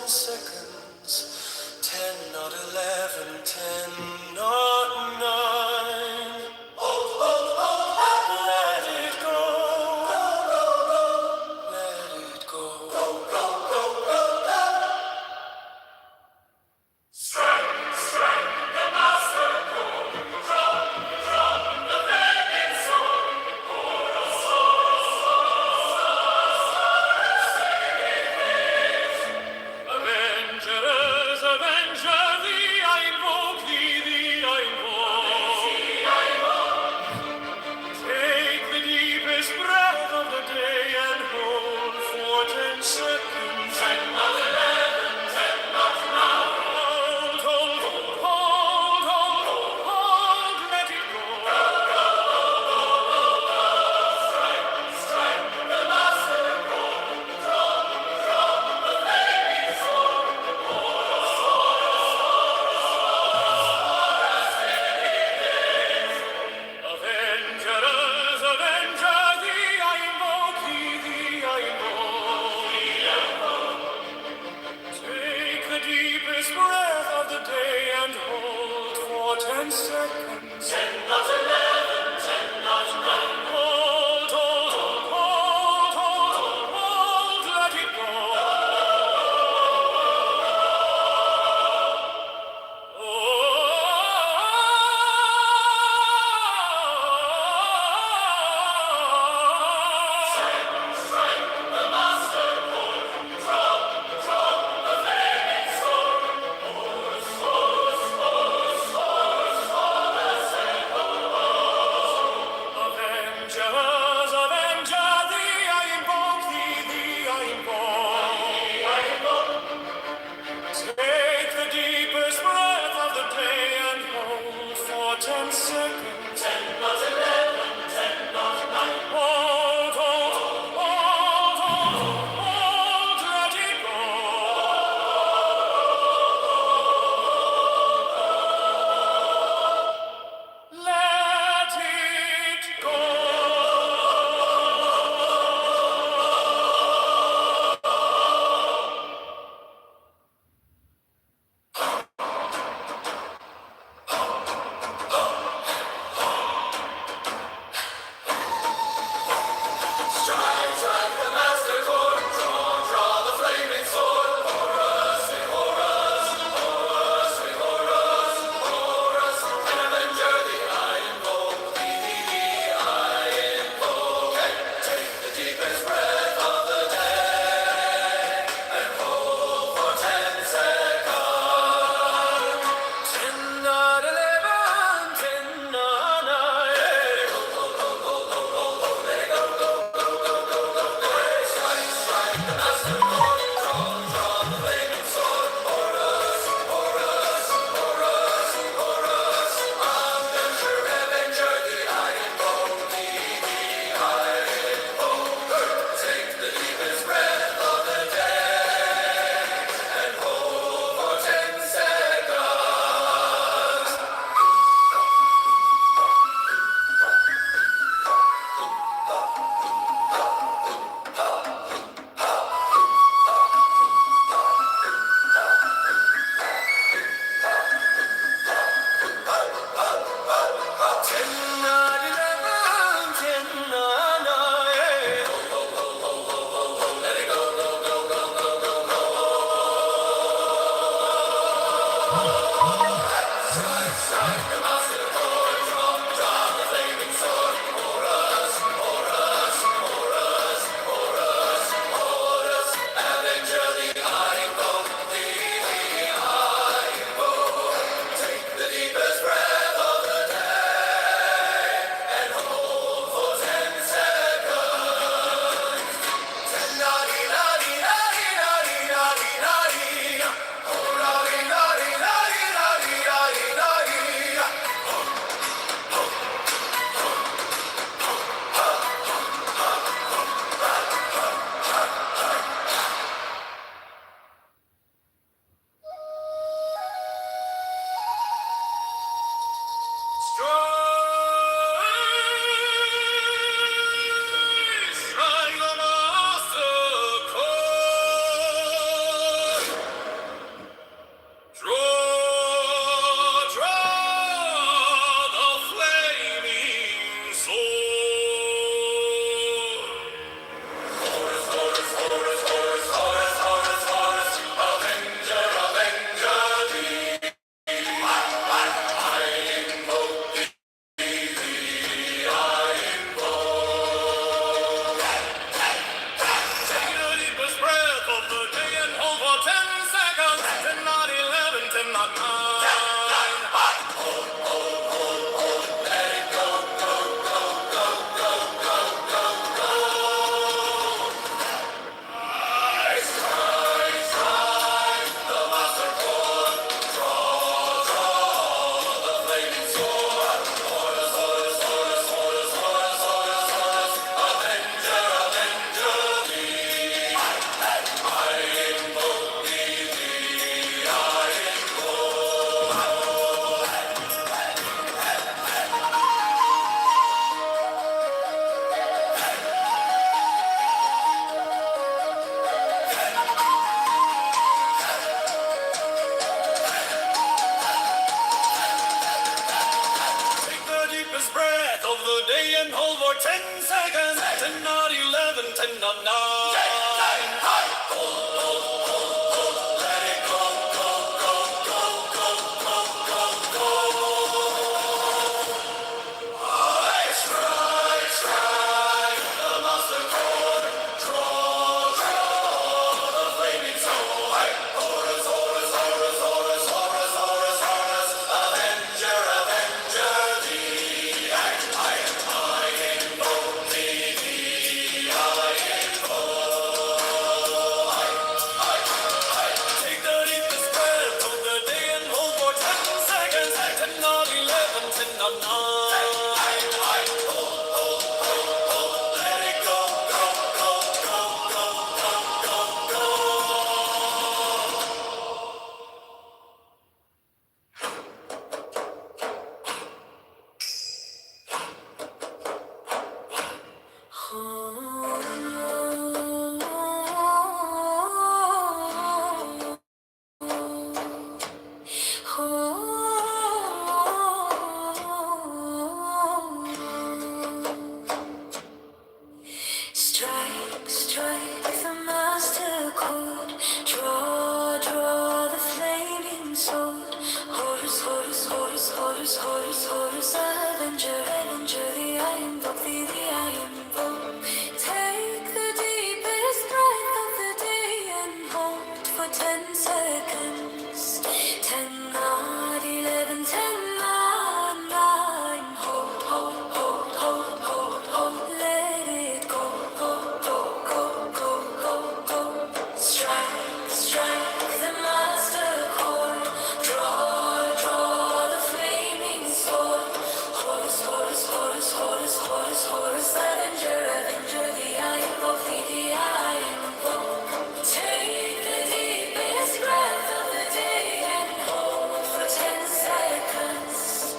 seconds, 10, not 11, 10, not 9. Let it go, let it go. breath of the day and hold for 10 seconds. 10 not 11, 10 not 9. 10, 9, high. Hold, let it go, go, go, go, go, go, go, go. Strike, strike, the master chord. Draw, draw, the flaming soul. Horus, Horus, Horus, Horus, Horus, Horus, Horus. Avenger, avenger, thee. I invoke thee, thee. I invoke. Take the deepest breath of the day and hold for 10 seconds. 10 not 11, 10 not 9. Let it go, go, go, go, go, go, go, go. Strike, strike the master chord. Draw, draw the flaming sword. Horus, Horus, Horus, Horus, Horus, Horus. Avenger, avenger, thee I invoke, thee I invoke. Take the deepest breath of the day and hold for 10 seconds. 10 not 11, 10 not 9. Hold, hold, hold, hold, hold, hold. Let it go, go, go, go, go, go, go. Strike, strike the master chord. Draw, draw the flaming sword. Horus, Horus, Horus, Horus, Horus, Horus. Avenger, avenger, thee I invoke, thee I invoke. Take the deepest breath of the day and hold for 10 seconds.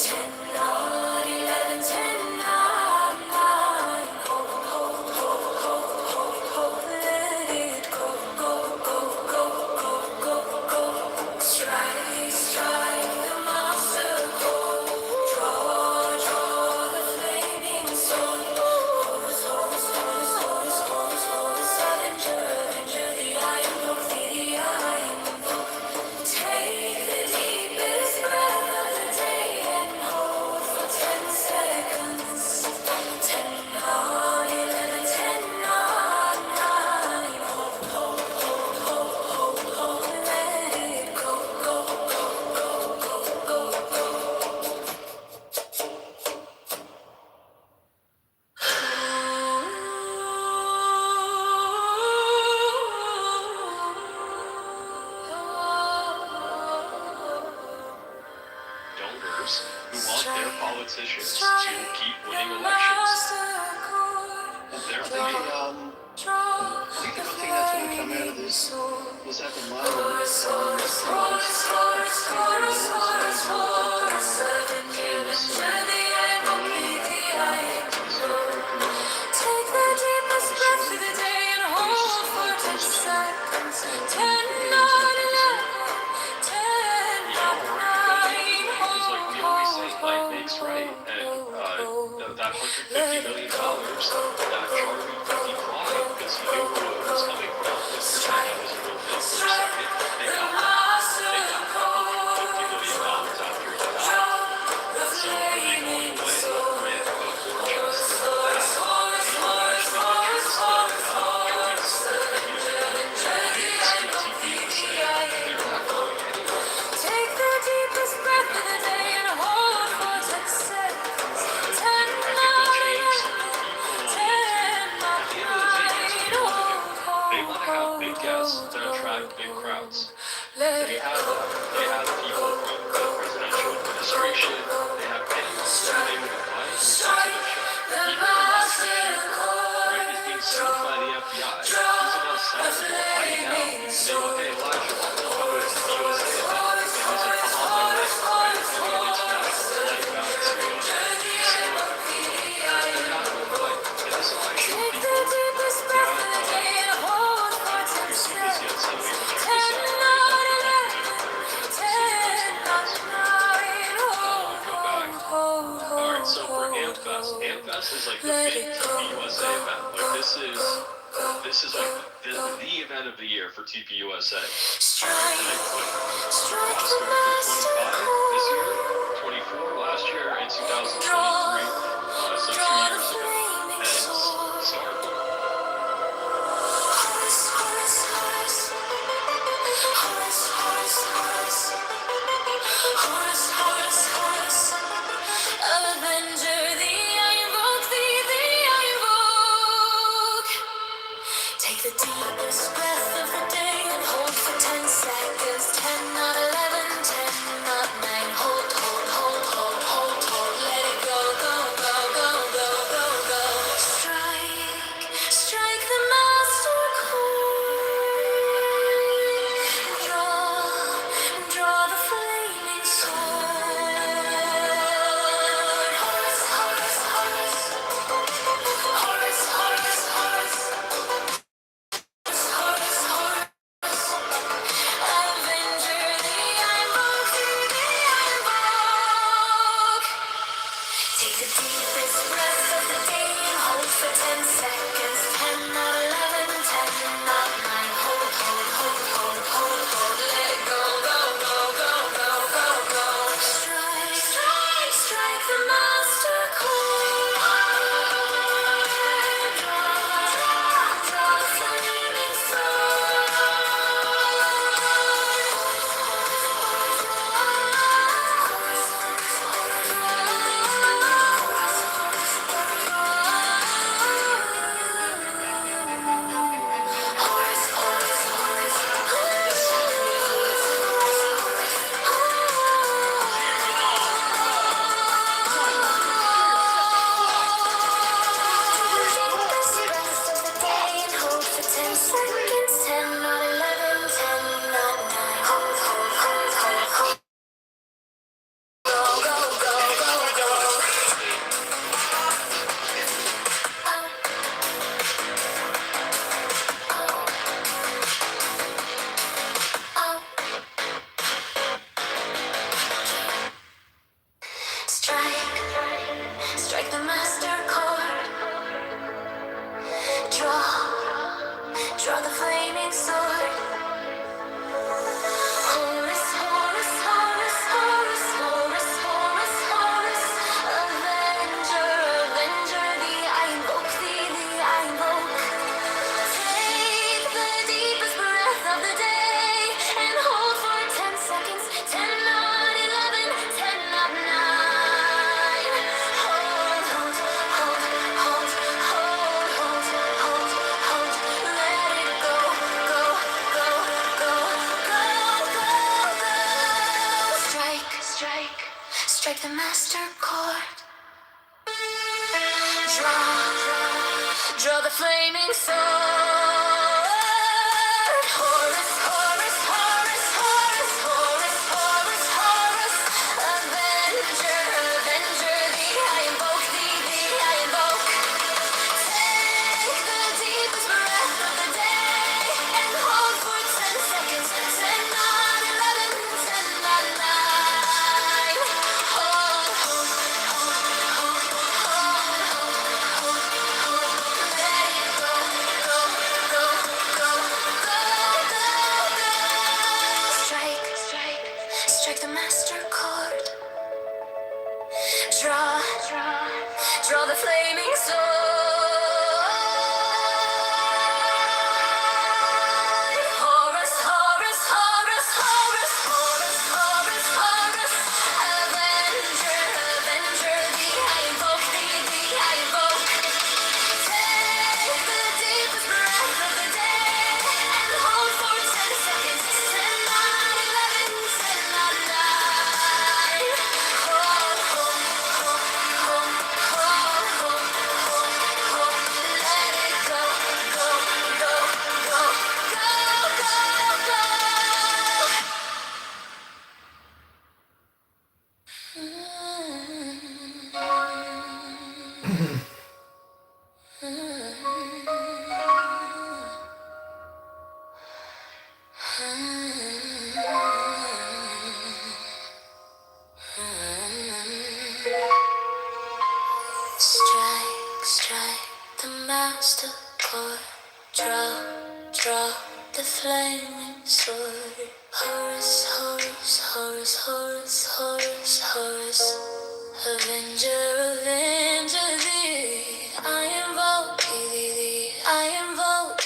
10 not 11, 10 not 9. Hold, hold, hold, hold, hold, hold. Let it go, go, go, go, go, go, go. Strike, strike the master chord. Draw, draw the flaming sword. Horus, Horus, Horus, Horus, Horus, Horus. Avenger, avenger, thee I invoke, thee I invoke. Take the deepest breath of the day and hold for 10 seconds. 10 not 11, 10 not 9. Hold, hold, hold, hold, hold, hold. Let it go, go, go, go, go, go, go. Donors who want their politicians to keep winning elections. They're thinking, I think the one thing that's going to come out of this was that the model Take the deepest breath of the day and hold for 10 seconds. 10 not 11, 10 not 9. because like we always say, light makes right, and that $150 million that Charlie declined because he knew where it was coming from. His perspective was a real thing for a second. They got $150 million after he died. So are they going away with fortunes that Take the deepest breath of the day and hold for 10 seconds. 10 not 11, 10 Amfest. Amfest is like the big TP USA event. Like this is like the event of the year for TP USA. And I put Oscar for 25 this year, 24 last year, and 2023, so 2 years ago, as Star. Avenger, I invoke thee, I invoke. Take the deepest breath of the day and hold for 10 seconds. 10, not 11, 10, not 9. Hold, hold, hold, hold, hold, hold. Let it go, go, go, go, go, go, go. Strike, strike the master chord. Draw the flaming sword. Horse, horse, horse. Horse, horse, horse. Horse, horse. Avenger, I invoke thee, I invoke. Take the deepest breath of the day and hold for 10 seconds. 10, not 11, 10, not 9. Hold, hold, hold, hold, hold, hold. Let it go, go, go, go, go, go, go. Strike, strike, strike the master chord. Draw the flaming seconds, 10, not 11, 10, not 9. Hold, hold, hold, hold, hold. Go, go, go, go, go. Strike, strike the master chord. Draw the flaming sword. Horus, Horus, Horus, Horus, Horus, Horus, Horus. Avenger, Avenger, I invoke thee, I invoke. Take the deepest breath of the day and hold for 10 seconds. 10, not 11, 10, not 9. Hold, hold, hold, hold, hold, hold, hold, hold. Let it go, go, go, go, go, go, go. Strike, strike, strike the master chord. Draw the flaming sword. Horus, Horus, Horus, Horus, Horus, Horus, Horus. Avenger, Avenger, I invoke thee, I invoke. Take the deepest breath of the day and hold for 10 seconds. 10, not 11, 10, not 9. Hold, hold, hold, hold, hold, hold, hold. Let it go, go, go, go, go, go, go. Strike, strike, strike the master chord. Draw the flaming sword. Horus, Horus, Horus, Horus, Horus, Horus, Horus. Avenger, Avenger, I invoke thee, I invoke. Take the deepest breath of the day and hold for 10 seconds. 10, not 11, 10, not 9. Hold, hold, hold, hold, hold, hold, Strike, strike the master chord. Draw the flaming sword. Horus, Horus, Horus, Horus, Horus, Horus. Avenger, avenger thee. I invoke thee, I invoke.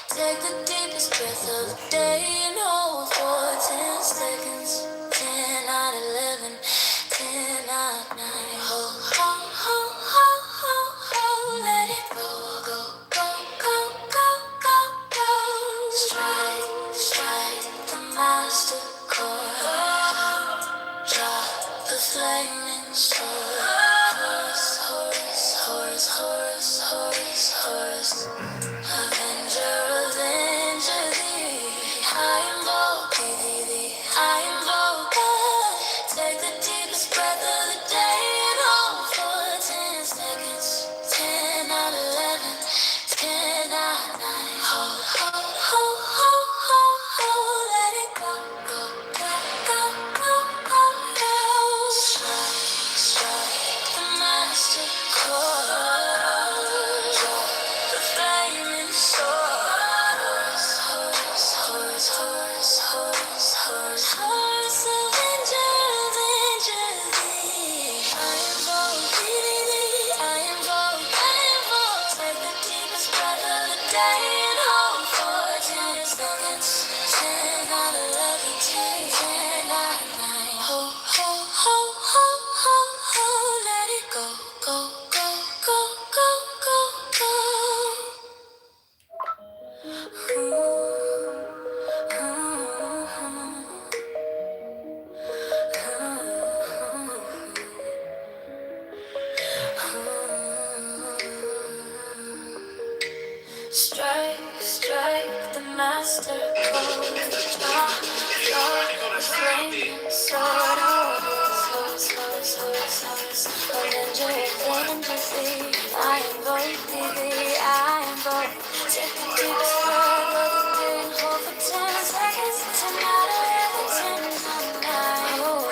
Take the deepest breath of the day and hold for 10 seconds. 10, 9, 11, 10, 9, 9. Ho, ho, ho, ho, ho, ho. Let it go, go, go, go, go, go, go. Strike, strike the master chord. Drop the flaming sword. Horus, Horus, Horus, Horus, Horus, Horus. Avenger, avenger thee. I invoke thee, I invoke God. Take the deepest breath of the day and hold for 10 seconds. 10, 9, 11, 10, 9, 9. Ho, ho, ho, ho, ho, ho. Let it go, go, go, go, go, go, go. Strike, strike the master chord. The flaming sword. Horus, Horus, Horus, Horus, Horus, Horus, avenger, avenger thee. I invoke thee, I invoke, I invoke. Take the deepest breath of the day and hold for 10 seconds. 10, 9, 11, 10, 10, 9, 9. Ho, ho, ho, ho, ho, ho. Let it go, go, go, go, go, go, go. Strike, strike the master chord. The flaming sword. Horus, Horus, Horus, Horus, avenger, avenger thee. I invoke thee, I invoke. Take the deepest breath of the day and hold for 10 seconds. 10, 9, 11, 10, 9. Oh,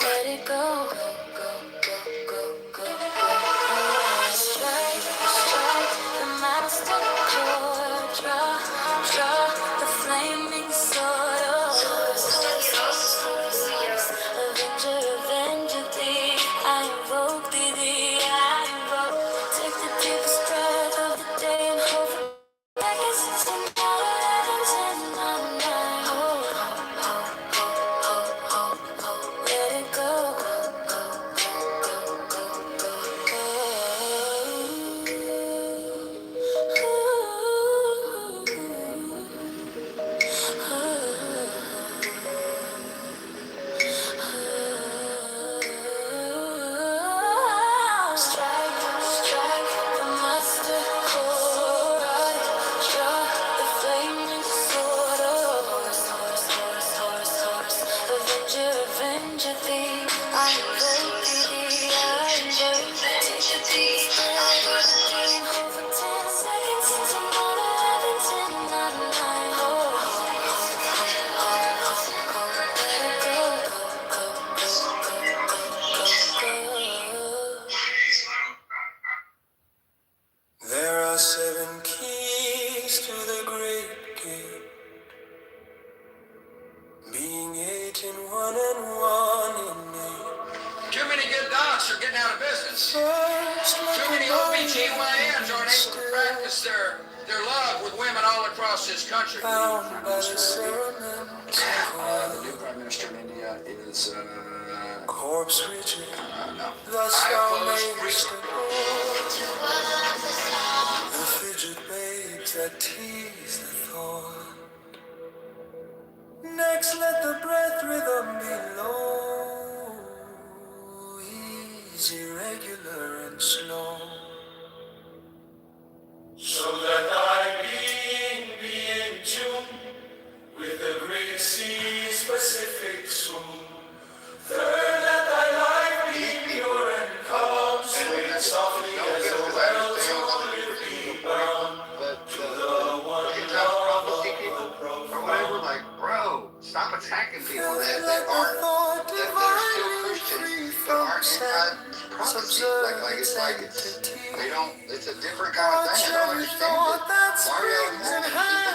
let it go. Strike, strike the master chord. Draw the flaming sword. Avenger, avenger thee. I invoke thee, I invoke. Take the deepest breath of the day and hold for seconds. 10, 9, 11, 10, 9, 9. Let it go. Strike, strike the master chord. Draw the flaming sword. Horus, Horus, Horus, Horus, Horus. Avenger, avenger thee. I invoke thee, I invoke. Take the deep breath of the day and hold for 10 seconds. 10, 9, 11, 10, 9, 9. Let it go, go, go, go, go, go. There are 7 keys to the great gate, being 8 in one and 1 in 8. Too many good docs are getting out of business. First, Too many OBGYNs aren't able to practice their love with women all across this country. bound by the cerements The new Prime Minister in India is, corpse rigid, no. thus I thou oppose mayest free- the frigid babes that tease the thorn. Next, let the breath rhythm be low, easy, regular, and slow. So that thy being be in tune with the great sea's Pacific swoon. Third, let thy life be pure and calm, swaying softly as the wells only be bound to the one love of the profound. Like, bro, stop attacking people Let the thought that are still divinely Christians, free but from aren't anti-prophecy. They don't, it's a different kind of thing. I don't understand it. Why are y'all ignoring people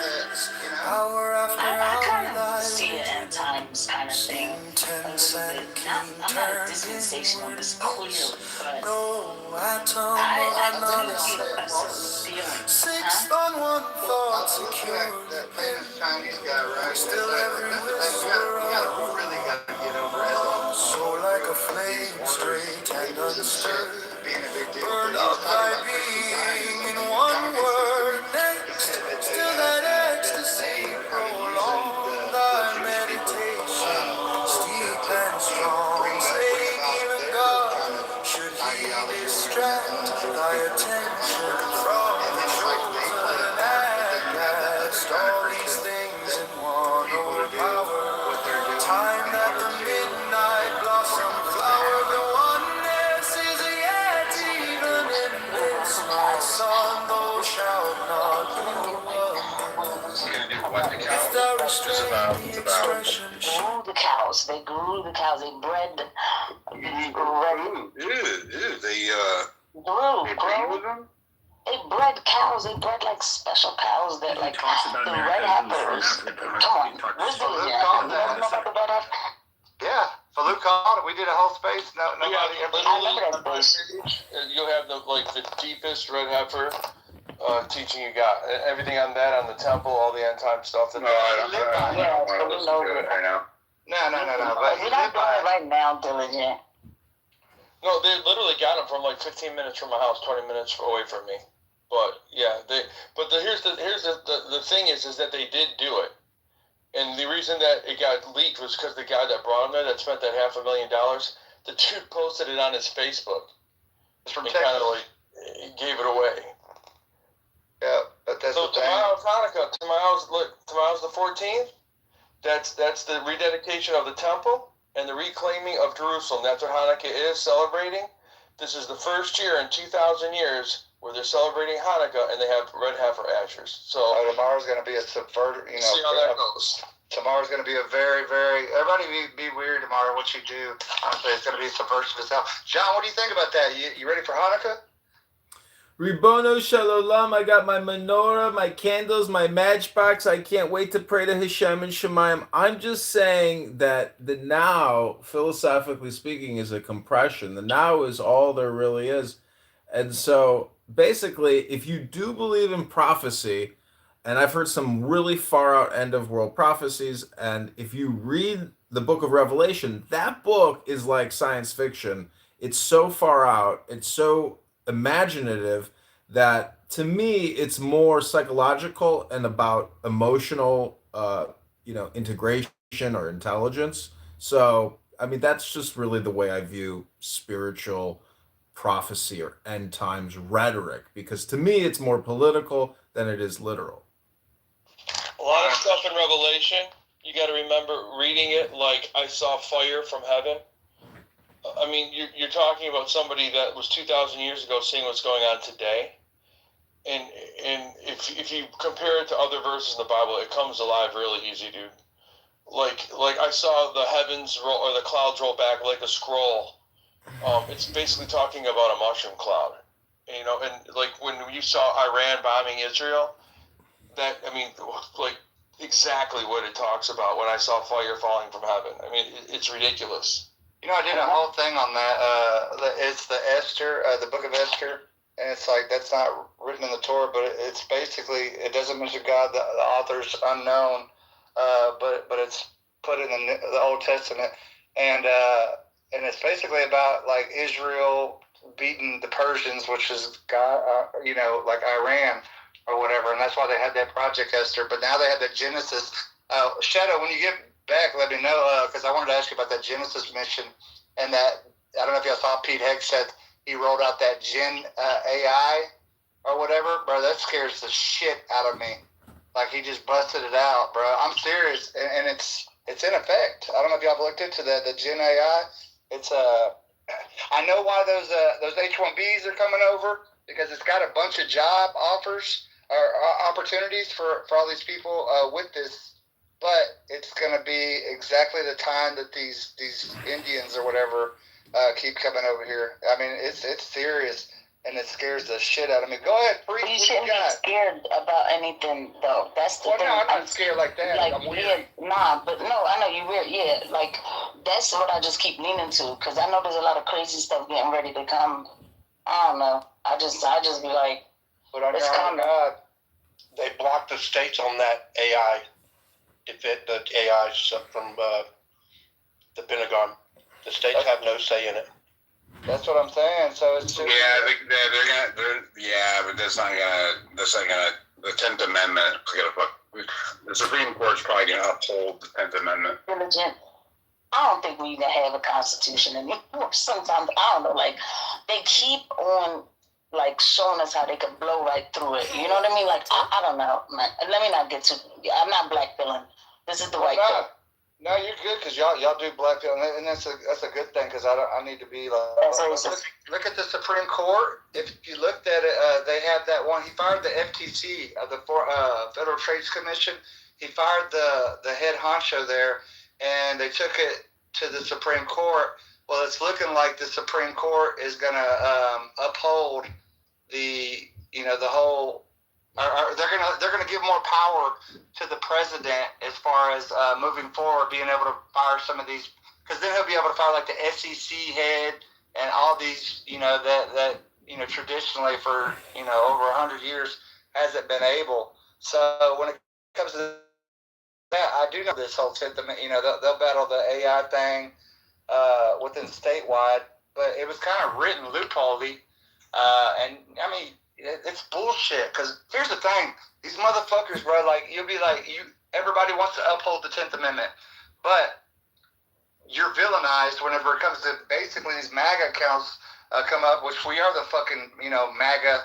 that, I kind of see it end times kind of thing a little bit. I'm not a dispensationalist clearly, but I do get a certain feeling. that famous Chinese guy, right? That's the thing. We gotta really gotta get over as a flame straight and undisturbed, being a big deal. Burn up thy being in one word. Next to that ecstasy, prolong thy meditation, steep and strong. Saying even God should he distract thy attention from the chosen and cast all these things in one overpower. Time that the midnight blossom flower, the oneness is yet even in this, my son, thou shalt not do if thou restrain the expression. Grew the cows. They grew the cows. They bred. They bred cows. They bred like special cows that like the red heifers. Come on, where's the Yeah, for Luke called it. We did a whole space. Nobody ever. I remember that space. You'll have the deepest red heifer teaching you got everything on that, on the temple, all the end time stuff. That No. But We're not doing it right now, Diligent. No, they literally got them from like 15 minutes from my house, 20 minutes away from me. But yeah, here's the thing is that they did do it, and the reason that it got leaked was because the guy that brought him there, that spent that $500,000, the dude posted it on his Facebook. It's from He Texas. kind of like he gave it away. Yeah, but that's So the thing. tomorrow's Hanukkah. Tomorrow's the 14th. That's the rededication of the temple and the reclaiming of Jerusalem. That's what Hanukkah is celebrating. This is the first year in 2,000 years where they're celebrating Hanukkah, and they have red heifer ashers. So tomorrow's going to be a subvert. see how that goes. Tomorrow's going to be a very, very. Everybody be weird tomorrow. What you do, honestly, it's going to be subversive as hell. John, what do you think about that? You ready for Hanukkah? Ribono Shalom, I got my menorah, my candles, my matchbox. I can't wait to pray to Hashem and Shemayim. I'm just saying that the now, philosophically speaking, is a compression. The now is all there really is. And so basically, if you do believe in prophecy, and I've heard some really far out end of world prophecies, and if you read the book of Revelation, that book is like science fiction. It's so far out, it's so imaginative that to me it's more psychological and about emotional integration or intelligence. So I mean that's just really the way I view spiritual prophecy or end times rhetoric, because to me it's more political than it is literal. A lot of stuff in Revelation, you got to remember reading it like I saw fire from heaven. I mean, you're talking about somebody that was 2,000 years ago seeing what's going on today. And if you compare it to other verses in the Bible, it comes alive really easy, dude. Like I saw the heavens roll, or the clouds roll back like a scroll. It's basically talking about a mushroom cloud. And like when you saw Iran bombing Israel, like exactly what it talks about when I saw fire falling from heaven. I mean, it's ridiculous. I did a whole thing on that. It's the Esther, the book of Esther, and it's like that's not written in the Torah, but it's basically, it doesn't mention God. The author's unknown, but it's put in the Old Testament, and it's basically about like Israel beating the Persians, which is God, like Iran or whatever, and that's why they had that Project Esther. But now they have the Genesis. Shadow, when you get back, let me know, because I wanted to ask you about that Genesis mission, and that, I don't know if y'all saw Pete Hegg said he rolled out that Gen AI or whatever, bro. That scares the shit out of me. Like, he just busted it out, bro. I'm serious, and it's in effect. I don't know if y'all have looked into that, the Gen AI. It's I know why those H-1Bs are coming over, because it's got a bunch of job offers or opportunities for all these people with this. But it's going to be exactly the time that these Indians or whatever keep coming over here. I mean, it's serious, and it scares the shit out of me. Go ahead, Priest. You shouldn't be scared about anything, though. That's the thing. No, I'm not scared like that. Like, I'm weird. Nah, but no, I know you're weird. Yeah, like, that's what I just keep leaning to, because I know there's a lot of crazy stuff getting ready to come. I don't know. I just be like, it's coming. They blocked the states on that AI. The AI stuff from the Pentagon. The states have no say in it. That's what I'm saying. So it's just, but that's not gonna. The 10th Amendment. The Supreme Court's probably gonna uphold the 10th Amendment. Religion. I don't think we even have a constitution anymore. Sometimes I don't know. Like, they keep on like showing us how they can blow right through it. You know what I mean? Like, I don't know, man. Let me not get too. I'm not blackpilling. This is the white pill. No, you're good because y'all do black pill, and that's a good thing because I need to be like. Look at the Supreme Court. If you looked at it, they had that one. He fired the FTC, the Federal Trade Commission. He fired the head honcho there, and they took it to the Supreme Court. Well, it's looking like the Supreme Court is going to uphold the whole. They're gonna give more power to the president as far as moving forward, being able to fire some of these, because then he'll be able to fire like the SEC head and all these, that traditionally for over 100 years hasn't been able. So when it comes to that, I do know this whole sentiment. They'll battle the AI thing within statewide, but it was kind of written loophole-y, and I mean. It's bullshit. Because here's the thing: these motherfuckers, bro. Like you'll be like, everybody wants to uphold the 10th Amendment, but you're villainized whenever it comes to basically these MAGA accounts come up, which we are the fucking MAGA.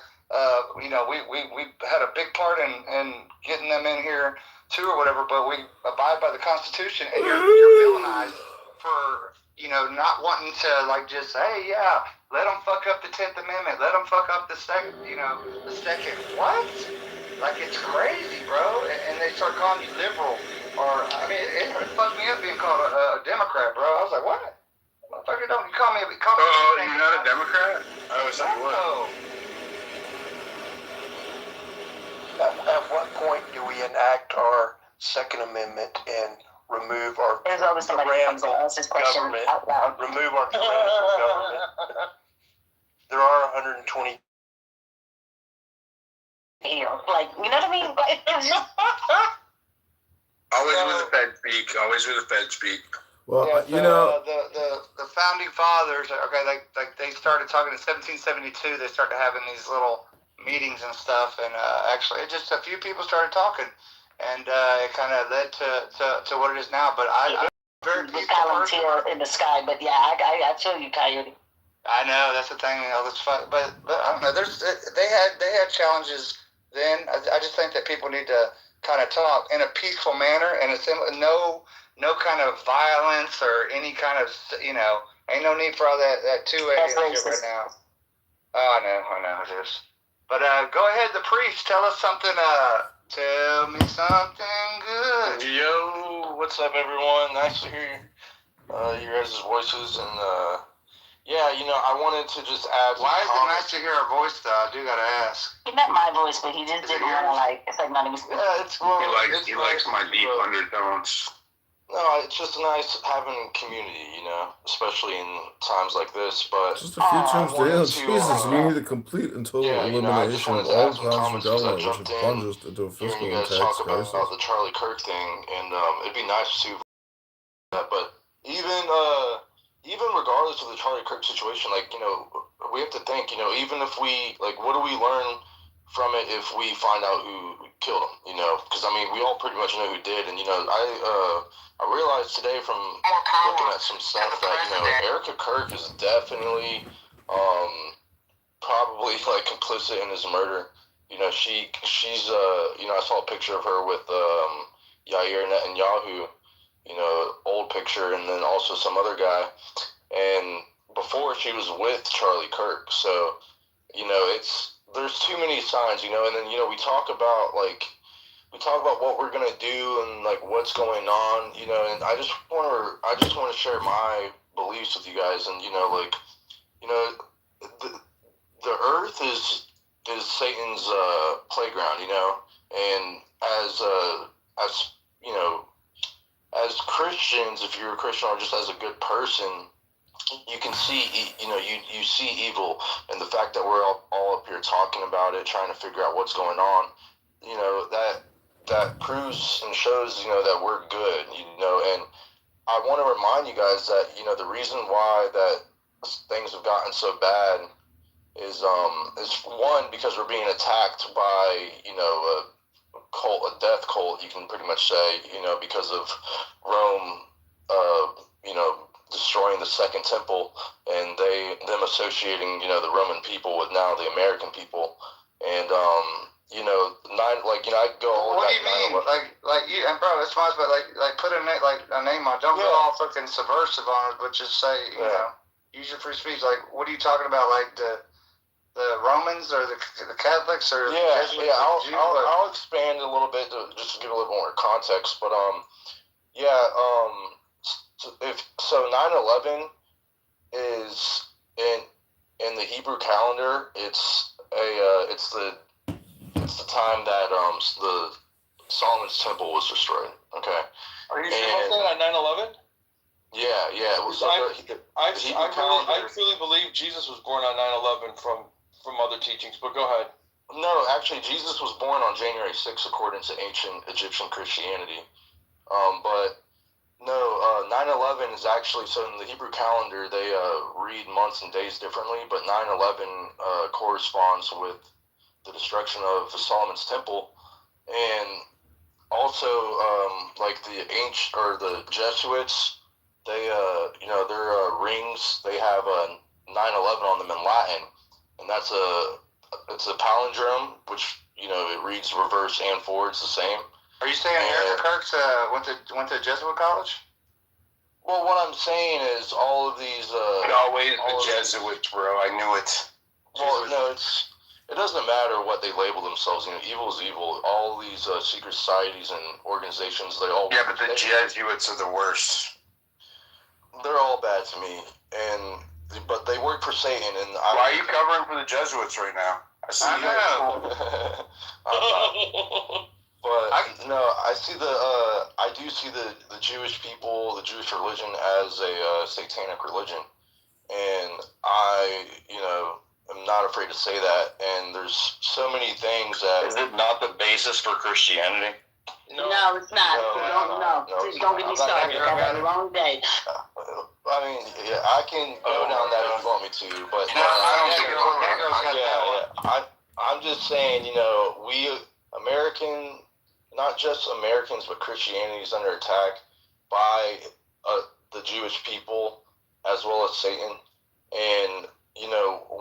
We had a big part in getting them in here too, or whatever. But we abide by the Constitution, and you're villainized for not wanting to like just let them fuck up the 10th Amendment. Let them fuck up the second, the second. What? Like, it's crazy, bro. And they start calling you liberal. Or, I mean, it fucked me up being called a Democrat, bro. I was like, what? Motherfucker, don't you call me you're not a Democrat? I always thought you were. At what point do we enact our Second Amendment and remove our government? Remove our tyrannical government. There are 120. Like, you know what I mean? Always with the Fed speak. Always with the Fed speak. Well, the founding fathers. Okay, like they started talking in 1772. They started having these little meetings and stuff, and actually, just a few people started talking, and it kind of led to what it is now. But I'm very peaceful person. In the sky, but yeah, I feel you, Coyote. I know that's the thing. That's fun, but I don't know. They had challenges then. I just think that people need to kind of talk in a peaceful manner, and it's no kind of violence or any kind of ain't no need for all that 2A shit right now. Oh, I know it is. But go ahead, the priest. Tell us something. Tell me something good. Yo, what's up, everyone? Nice to hear your guys' voices and. Yeah, I wanted to just add. Why is it nice to hear our voice, though? I do gotta ask. He meant my voice, but he just didn't want to it's like not even. Yeah, it's well. He likes my deep undertones. No, it's just nice having community, especially in times like this. But just a few tunes down. Jesus, we need a complete and total elimination of all kinds of government, which plunges into a fiscal and tax crisis. About the Charlie Kirk thing, and it'd be nice to that, but even regardless of the Charlie Kirk situation, we have to think, even if we, what do we learn from it if we find out who killed him, Because, we all pretty much know who did. And, I realized today from looking at some stuff that, Erica Kirk is definitely probably, complicit in his murder. She's, I saw a picture of her with Yair Netanyahu, old picture, and then also some other guy. And before she was with Charlie Kirk. So, there's too many signs, and then, we talk about what we're going to do and what's going on, and I just want to share my beliefs with you guys, and the earth is Satan's playground, and as as Christians, if you're a Christian or just as a good person, you can see, you see evil, and the fact that we're all up here talking about it, trying to figure out what's going on, that proves and shows, that we're good, and I want to remind you guys that, the reason why that things have gotten so bad is one, because we're being attacked by, a death cult, you can pretty much say, because of Rome, destroying the Second Temple, and them associating, the Roman people with now the American people, and I go. What do you mean? Like you, and bro, it's fine, but like put a name on. Don't go all fucking subversive on it, but just say, use your free speech. Like, what are you talking about? Like the Romans or the Catholics or I'll expand a little bit just to give a little more context, but if 9/11 is in the Hebrew calendar, it's the time that the Solomon's Temple was destroyed. Okay. Are you sure on 9/11? Yeah. It was I truly believe Jesus was born on 9/11 from other teachings, but go ahead. No, actually, Jesus was born on January 6th, according to ancient Egyptian Christianity. But no, 9/11 is actually, so in the Hebrew calendar, they read months and days differently, but 9/11 corresponds with the destruction of the Solomon's Temple, and also like the ancient or the Jesuits, they their rings, they have 9/11 on them in Latin, and it's a palindrome, which it reads reverse and forward, it's the same. Are you saying Harrison Kirk's went to Jesuit college? Well, what I'm saying is all of these always the Jesuits, bro. I knew it. Well, no, it doesn't matter what they label themselves. Evil is evil. All these secret societies and organizations, they all... Yeah, but the Jesuits are the worst. They're all bad to me, but they work for Satan. And why are you covering for the Jesuits right now? I know. But I do see the Jewish people, the Jewish religion, as a satanic religion, and I am not afraid to say that. And there's so many things that... Is it not the basis for Christianity? No, it's not. No. Please don't get me started. I got the wrong day. I mean, I can go down that if you want me to, but I'm just saying, we American, not just Americans, but Christianity is under attack by the Jewish people as well as Satan, and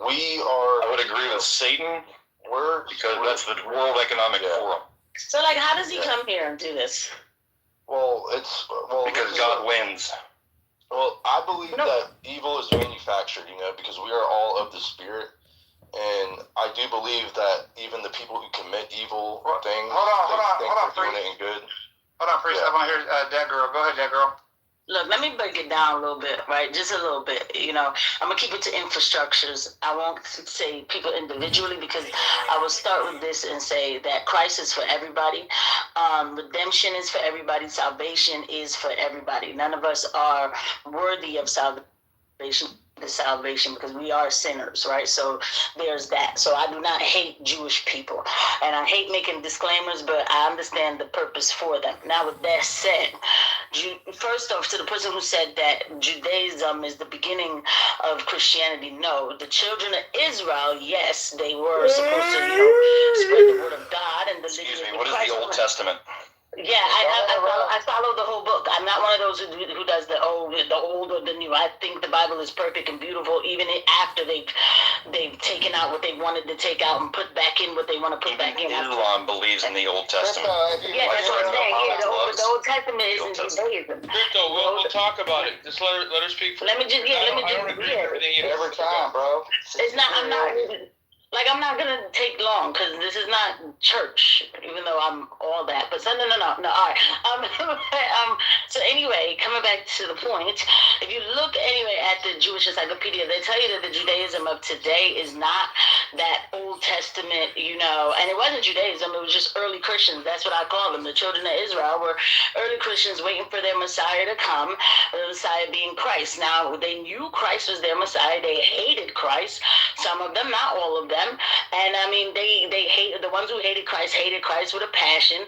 we are... I would agree with Satan, because that's the World Economic Forum. So, how does he come here and do this? Well, because God wins. Well, I believe that evil is manufactured, because we are all of the Spirit, and I do believe that even the people who commit evil things, think they're doing it in good. Hold on, Priest. I want to hear that girl. Go ahead, that girl. Look, let me break it down a little bit, right? Just a little bit. I'm going to keep it to infrastructures. I won't say people individually, because I will start with this and say that Christ is for everybody. Redemption is for everybody. Salvation is for everybody. None of us are worthy of salvation because we are sinners, right? So there's that. So I do not hate Jewish people, and I hate making disclaimers, but I understand the purpose for them. Now, with that said, first off, to the person who said that Judaism is the beginning of Christianity, no. The children of Israel, yes, they were supposed to, spread the word of God and the... Excuse me, what is the Old Testament? Yeah, I follow the whole book. I'm not one of those who does the old or the new. I think the Bible is perfect and beautiful, even after they've taken out what they wanted to take out and put back in what they want to put back in. Islam believes in the Old Testament. Yeah, that's what I'm saying. Yeah, the Old Testament isn't Judaism. Crypto, we'll talk about it. Just let her speak. Let me just I don't agree with everything you every time, bro. It's not. I'm not. Like, I'm not gonna take long because this is not church, even though I'm all that. But so, no. All right. So anyway, coming back to the point, if you look anyway at the Jewish Encyclopedia, they tell you that the Judaism of today is not that Old Testament, and it wasn't Judaism. It was just early Christians. That's what I call them. The children of Israel were early Christians waiting for their Messiah to come. The Messiah being Christ. Now they knew Christ was their Messiah. They hated Christ. Some of them, not all of them. And I mean, they hated, the ones who hated Christ with a passion,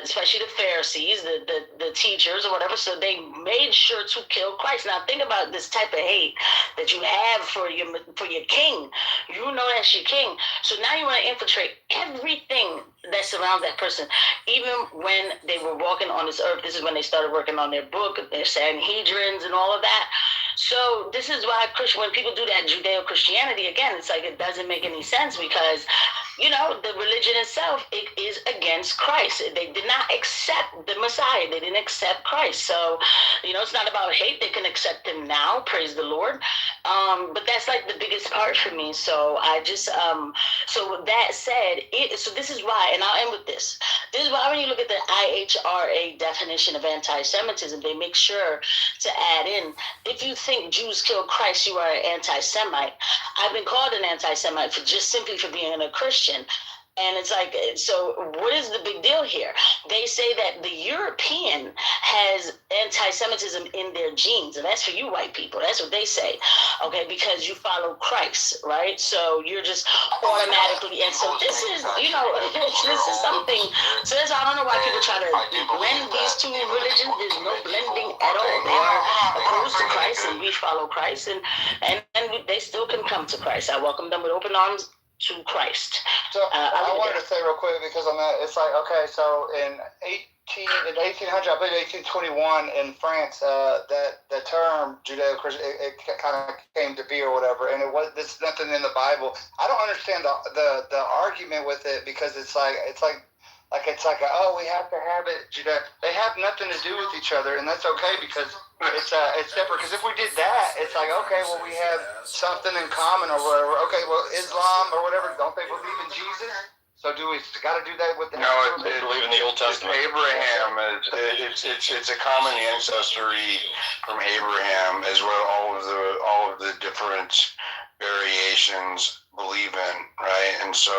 especially the Pharisees, the teachers or whatever. So they made sure to kill Christ. Now think about this type of hate that you have for your king. You know that's your king. So now you want to infiltrate everything that surrounds that person. Even when they were walking on this earth, this is when they started working on their book, their Sanhedrins and all of that. So this is why when people do that Judeo-Christianity, again, it's like it doesn't make any sense because, the religion itself, it is against Christ. They did not accept the Messiah. They didn't accept Christ. So, it's not about hate. They can accept him now. Praise the Lord. But that's like the biggest part for me. So I just, so with that said, so this is why, and I'll end with this. This is why when you look at the IHRA definition of anti-Semitism, they make sure to add in, if you think Jews killed Christ, you are an anti-Semite. I've been called an anti-Semite simply for being a Christian. And it's like, so what is the big deal here? They say that the European has anti-Semitism in their genes. And that's for you white people. That's what they say. Okay, because you follow Christ, right? So you're just automatically. And so this is, this is something. So that's, I don't know why people try to blend these two religions. There's no blending at all. They are opposed to Christ and we follow Christ. And they still can come to Christ. I welcome them with open arms to Christ. So I wanted to say real quick because on that, it's like, okay, so in 1800, I believe 1821 in France, that term Judeo-Christian, it kind of came to be or whatever, and there's nothing in the Bible. I don't understand the argument with it because it's like oh, we have to have it. They have nothing to do with each other, and that's okay because it's separate. Because if we did that, it's like, okay, well, we have something in common or whatever. Okay, well, Islam or whatever, don't they believe in Jesus? So do we got to do that with the? No, they believe in the Old Testament. Abraham, it's a common ancestry from Abraham, as well all of the different variations believe in, right? And so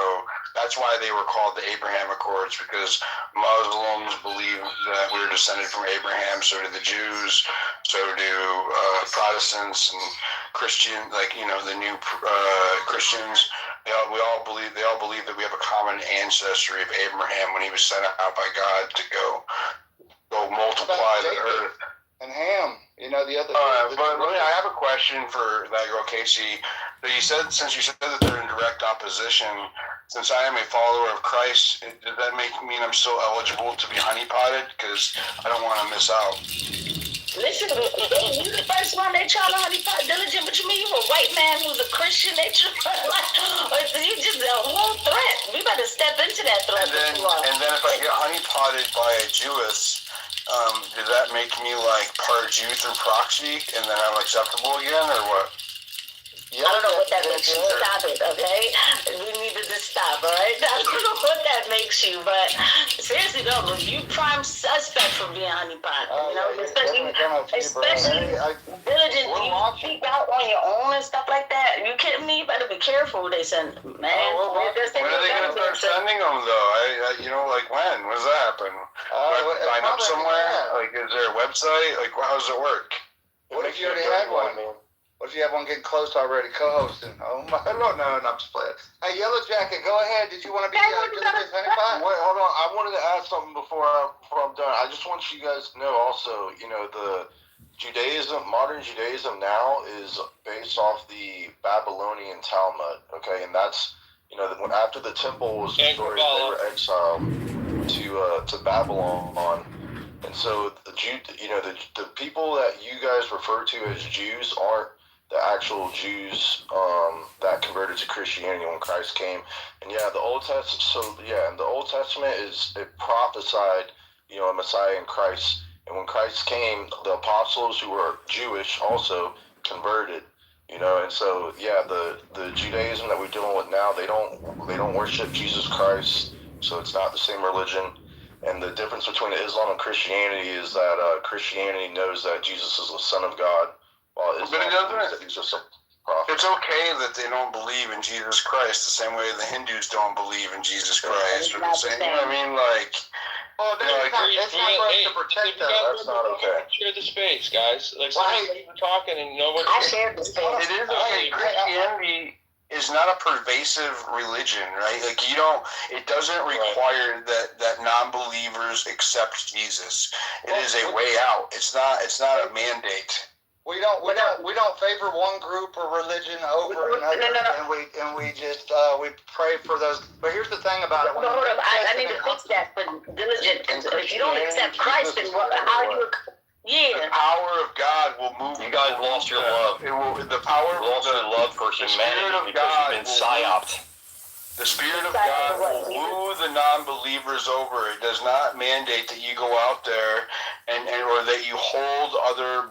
that's why they were called the Abraham Accords, because Muslims believe that we're descended from Abraham, so do the Jews, so do Protestants and Christian, the new Christians. They all believe that we have a common ancestry of Abraham when he was sent out by God to go multiply the earth. And Ham, the other. But I have a question for that girl Casey. Since you said that they're in direct opposition, since I am a follower of Christ, does that mean I'm still eligible to be honeypotted? Because I don't want to miss out. Listen, you the first one they try to honeypot diligent. What you mean? You a white man who's a Christian? They try you just a whole threat. We better step into that threat. And then if I get honeypotted by a Jewess, did that make me like part Jew through proxy, and then I'm acceptable again, or what? I don't know what that makes you. Stop it, okay? We need to just stop, all right? I don't know what that makes you, but seriously, though, you prime suspect for being honeypot. Especially diligent. You speak out on your own and stuff like that. You kidding me? You better be careful what they send, man. When are they going to start sending them, though? When? When does that happen? Sign up somewhere? Like, is there a website? Like, how does it work? What if you already had one? What if you have one getting close already, co-hosting? Oh my, no, I'm just playing. Hey, Yellow Jacket, go ahead. Did you want to be honeypot? Wait, hold on. I wanted to add something before I'm done. I just want you guys to know also, the modern Judaism now is based off the Babylonian Talmud, okay? And that's, after the temple was destroyed, they were exiled to Babylon. And so the people that you guys refer to as Jews aren't the actual Jews that converted to Christianity when Christ came. And the Old Testament. So and the Old Testament it prophesied, a Messiah in Christ. And when Christ came, the apostles who were Jewish also converted. You know, and so yeah, the Judaism that we're dealing with now, they don't worship Jesus Christ, so it's not the same religion. And the difference between Islam and Christianity is that Christianity knows that Jesus is the Son of God, while Islam believes that he's just a prophet. It's okay that they don't believe in Jesus Christ the same way the Hindus don't believe in Jesus Christ. Or the same, you know what I mean? Like, well, it's not for us to protect them. That's not okay. Share the space, guys. Like, somebody's talking and no one. I shared the space. it is okay. Christianity is not a pervasive religion, right? Like, it doesn't require that non-believers accept Jesus. It is a way out. It's not a mandate. We don't favor one group or religion over another, and we just we pray for those. But here's the thing about it. Hold up, I need to fix that. But diligent, if you don't accept Christ, then how you? Yeah. The power of God will move. You guys lost your love. It will. The power. You lost your love for humanity because you've been psyoped. The Spirit of God will woo the non-believers over. It does not mandate that you go out there and or that you hold other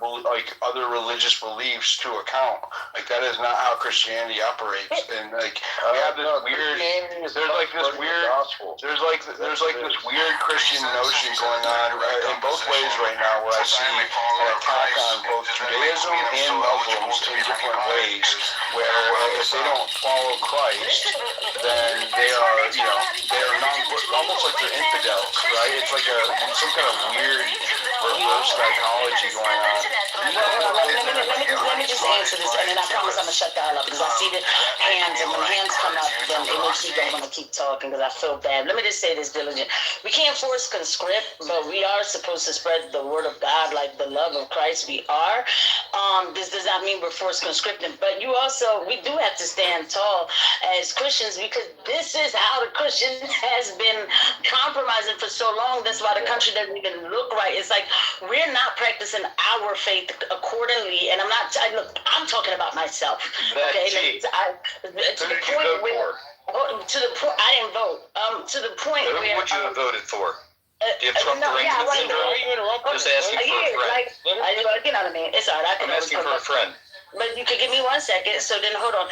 religious beliefs to account. Like, that is not how Christianity operates. And like, we have this weird. There's like this weird Christian notion going on in both ways right now, where I see an attack on both Judaism and Muslims in different ways. Where if they don't follow Christ, then they are not, almost like they're infidels, right? It's like some kind of weird reverse psychology going on. Let me just answer this, and then I promise I'm gonna shut the hell up, because I see the hands, and when hands come up, then it makes me don't want to keep talking because I feel bad. Let me just say this, Diligent. We can't force conscript, but we are supposed to spread the word of God, like the love of Christ. We are. This does not mean we're forced conscripting, but we do have to stand tall as Christians, because this is how the Christian has been compromising for so long. That's why the country doesn't even look right. It's like we're not practicing our faith accordingly, and I'm talking about myself. Okay, to the point where I didn't vote. To the point where who would you have voted for? Do you have Trump yeah, syndrome? Why are you interrupting? Just asking for a friend. You know what I mean? It's all right. I'm asking for a friend. But you could give me 1 second. So then, hold on.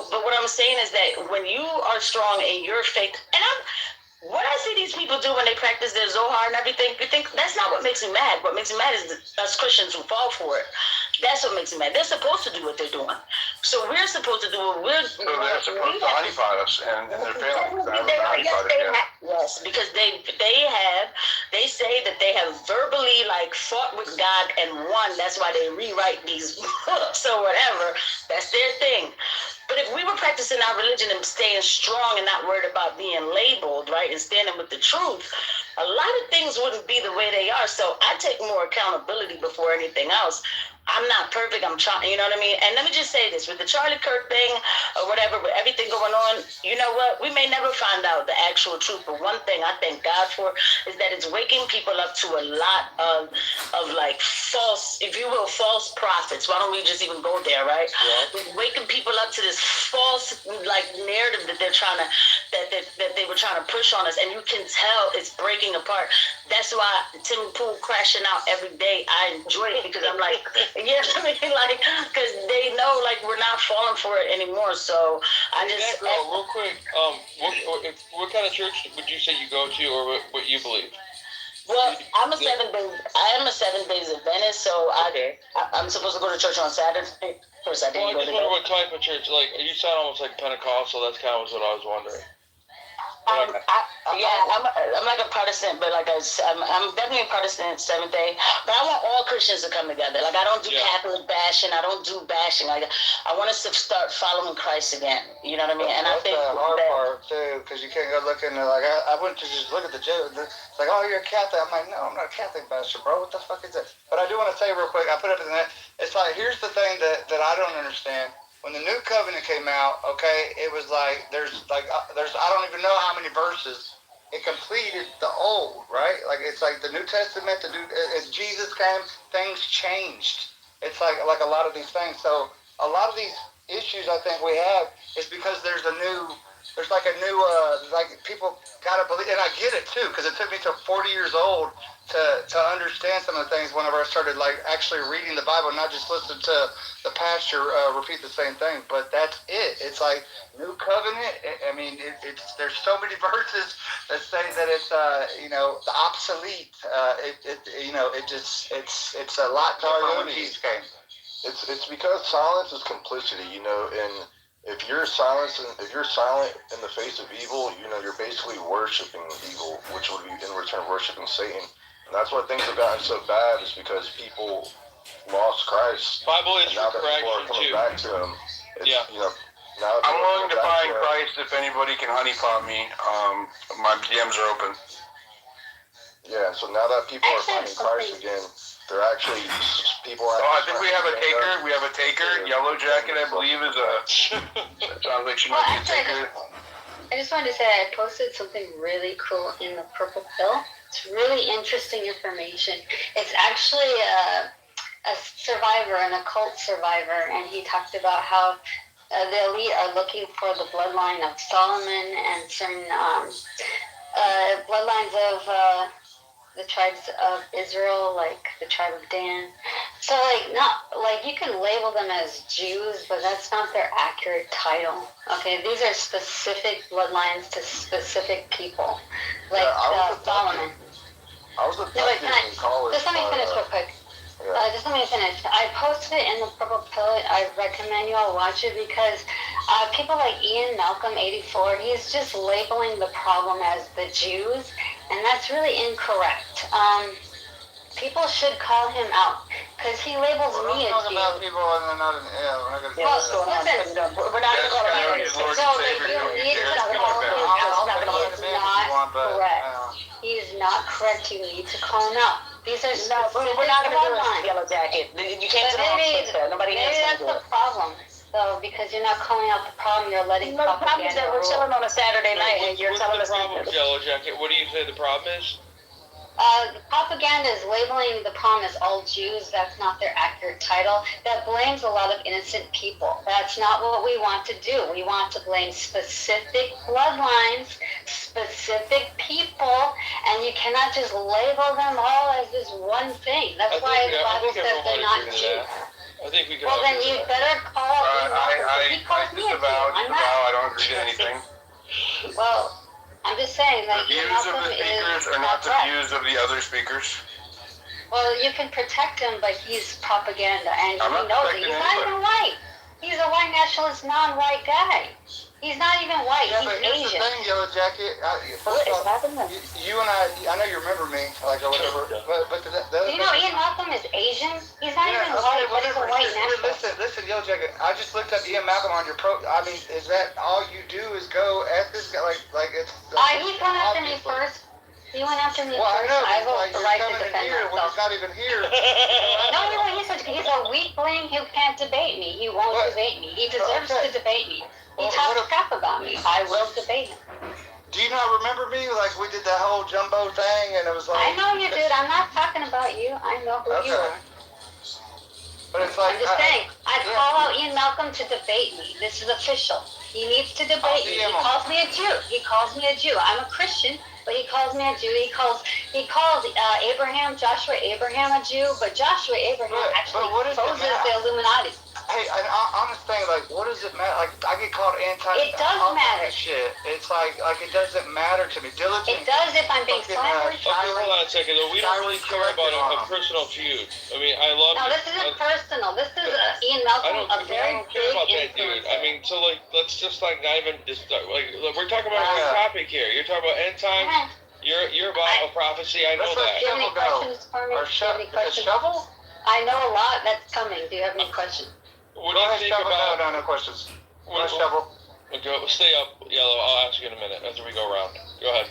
But what I'm saying is that when you are strong in your faith, and what I see these people do when they practice their Zohar and everything, you think that's not what makes me mad. What makes me mad is us Christians who fall for it. That's what makes me mad. They're supposed to do what they're doing. So we're supposed to do what we're doing. So they're supposed to honeypot us, and they're failing. Yes, because they say that they have verbally fought with God and won. That's why they rewrite these books or whatever. That's their thing. But if we were practicing our religion and staying strong and not worried about being labeled, right, and standing with the truth, a lot of things wouldn't be the way they are. So I take more accountability before anything else. I'm not perfect. I'm trying, you know what I mean? And let me just say this, with the Charlie Kirk thing or whatever, with everything going on, you know what? We may never find out the actual truth. But one thing I thank God for is that it's waking people up to a lot of false, if you will, false prophets. Why don't we just even go there, right? Yeah. It's waking people up to this false narrative that they're trying to, that they were trying to push on us. And you can tell it's breaking apart. That's why Tim Pool crashing out every day. I enjoy it because I'm like, yeah, I mean, because they know we're not falling for it anymore. So I just real quick, what kind of church would you say you go to, or what you believe? Well, I am a 7 days Adventist, so I'm supposed to go to church on Saturday. Of course, I didn't go to what type of church? You sound almost like Pentecostal. That's kind of what I was wondering. I'm like a Protestant, but I'm definitely a Protestant Seventh Day. But I want all Christians to come together. I don't do Catholic bashing. I don't do bashing. I want us to start following Christ again. You know what I mean? And that's I think the hard part too, because you can't go looking I went to just look at the Jew. It's like, oh, you're a Catholic. I'm like, no, I'm not a Catholic basher, bro. What the fuck is that? But I do want to say real quick. I put up in that. It's like, here's the thing that I don't understand. When the new covenant came out, okay, it was there's I don't even know how many verses. It completed the old, right? It's like the New Testament. As Jesus came, things changed. It's like a lot of these things. So a lot of these issues I think we have is because there's people gotta believe, and I get it too, because it took me till 40 years old to understand some of the things whenever I started like actually reading the Bible, not just listen to the pastor repeat the same thing. But that's it. It's like New Covenant. I mean, it's there's so many verses that say that it's the obsolete. It's a lot different when Jesus came. It's because silence is complicity, and if you're silent in the face of evil, you're basically worshiping evil, which would be in return worshiping Satan. And that's why things have gotten so bad, is because people lost Christ. Bible is and now for that people are correction coming too. back to him. Yeah. Now I'm willing to find Christ if anybody can honeypot me. My DMs are open. Yeah, so now that people are finding Christ again, they're actually people. I think we have a taker. We have a taker. Yellow Jacket, I believe, is a. Sounds like she might be a taker. I just wanted to say I posted something really cool in the Purple Pill. It's really interesting information. It's actually a survivor, an occult survivor, and he talked about how the elite are looking for the bloodline of Solomon and certain bloodlines of the tribes of Israel, like the tribe of Dan. So, you can label them as Jews, but that's not their accurate title. Okay, these are specific bloodlines to specific people, like Solomon. I was abducted in college. Just let me finish real quick. Just let me finish. I posted it in the Purple Pill. I recommend you all watch it because people like Ian Malcolm 84, he's just labeling the problem as the Jews, and that's really incorrect. People should call him out because he labels me as Jew. About people and they're not we're not going to we're not going to call him out. So you need to call him out. He is not correct. He is not correct. You need to call him out. These are we're not going to do a Yellow Jacket. You can't sit Nobody maybe that's the problem. So because you're not calling out the problem, you're letting the problem is that we're chilling on a Saturday night and you're telling us. What's the problem with Yellow Jacket? What do you say the problem is? The propaganda is labeling the problem as all Jews. That's not their accurate title. That blames a lot of innocent people. That's not what we want to do. We want to blame specific bloodlines, specific people, and you cannot just label them all as this one thing. That's why the Bible says they're not Jews. I think we can. Well, then you better call out. I disavow. I don't agree to anything. Well, I'm just saying that the views of the speakers are not the views of the other speakers. Well, you can protect him, but he's propaganda, and he knows it. He's not even white. He's a white nationalist, non-white guy. He's not even white. Yeah, he's but here's Asian. the thing, Yellow Jacket. You and I know you remember me, or whatever. But do you know Ian Malcolm is Asian? He's not even white, but he's a white nationalist. Listen, Yellow Jacket. I just looked up Ian Malcolm on your I mean, is that all you do is go at this guy? Like it's. He went after me first. He went after me first. I know. I vote for right to defend when myself. he's not even here. No, he's a weakling who can't debate me. He won't debate me. He deserves to debate me. He talks crap about me. I will debate him. Do you not remember me? Like, we did that whole jumbo thing, and it was like... I know you did. I'm not talking about you. I know who you are. But it's like... I'm just saying, I'd call out Ian Malcolm to debate me. This is official. He needs to debate me. He calls me a Jew. I'm a Christian, but he calls me a Jew. He calls Joshua Abraham a Jew, but Joshua Abraham actually opposes the Illuminati. Hey, an honest thing, like, what does it matter? Like, I get called It does matter. Shit. It's like it doesn't matter to me. Diligent. It does if I'm being silent. Okay, hold on a second. We don't really care about a personal feud. I mean, I love. No, this isn't personal. This is Ian Malcolm, a very don't care about that dude. I mean, so let's just not even we're talking about one topic here. You're talking about end times. You're about a prophecy. I know that. Do you have any questions for me? Shovel? I know a lot that's coming. Do you have any questions? What do you think about? No questions. Shovel. Go, stay up, Yellow. I'll ask you in a minute after we go around. Go ahead.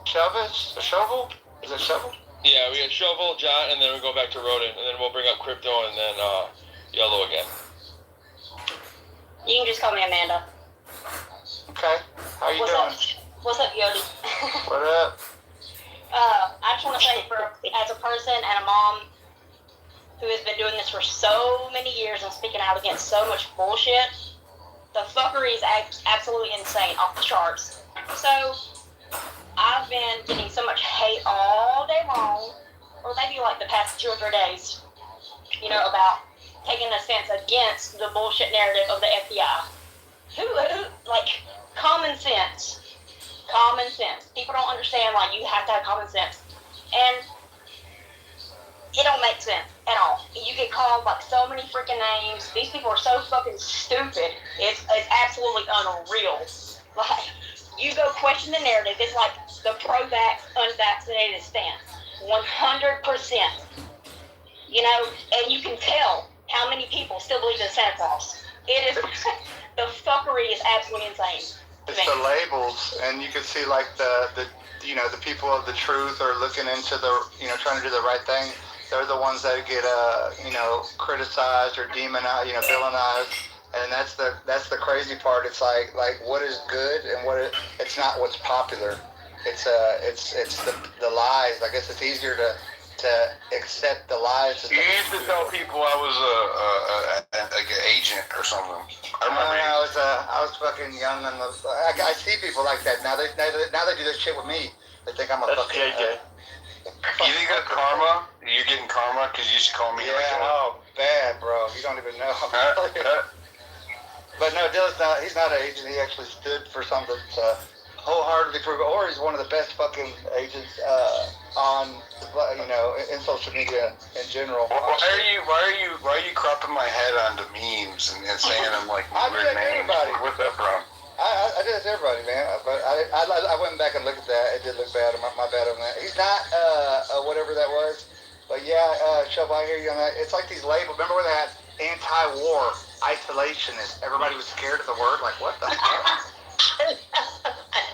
Shovel? Is it Shovel? Yeah, we got Shovel, John, and then we go back to Rodent, and then we'll bring up Crypto, and then Yellow again. You can just call me Amanda. Okay. How you doing? What's up, Yodi? What up? I just want to say, as a person and a mom who has been doing this for so many years and speaking out against so much bullshit, the fuckery is absolutely insane, off the charts. So, I've been getting so much hate all day long, or maybe like the past 2 or 3 days, about taking a stance against the bullshit narrative of the FBI. Who like, common sense. Common sense. People don't understand, like, you have to have common sense. And it don't make sense at all. You get called, like, so many freaking names. These people are so fucking stupid. It's absolutely unreal. Like, you go question the narrative. It's like the pro-vax, unvaccinated stance. 100%. And you can tell how many people still believe in Santa Claus. It is, the fuckery is absolutely insane. It's the labels, and you can see like the people of the truth are looking into the, trying to do the right thing. They're the ones that get criticized or demonized, villainized, and that's the crazy part. It's like what is good and it's not what's popular. It's the lies. I guess it's easier to accept the lies. You used to tell people I was like an agent or something. I remember. I was fucking young, and I see people like that now. They do this shit with me. They think I'm a fucking. You think that's karma? You're getting karma because you used to call me. Yeah. Bad, bro. You don't even know. But no, Dylan's not. He's not an agent. He actually stood for something wholeheartedly proven, or he's one of the best fucking agents on, in social media in general. Why are you cropping my head onto memes and saying I'm like weird names? What's that from? I did it to everybody, man. But I went back and looked at that. It did look bad. My bad on that. He's not whatever that was. But yeah, Shelby, I hear you on that. It's like these labels. Remember when they had anti-war isolationist? Everybody was scared of the word. Like, what the fuck?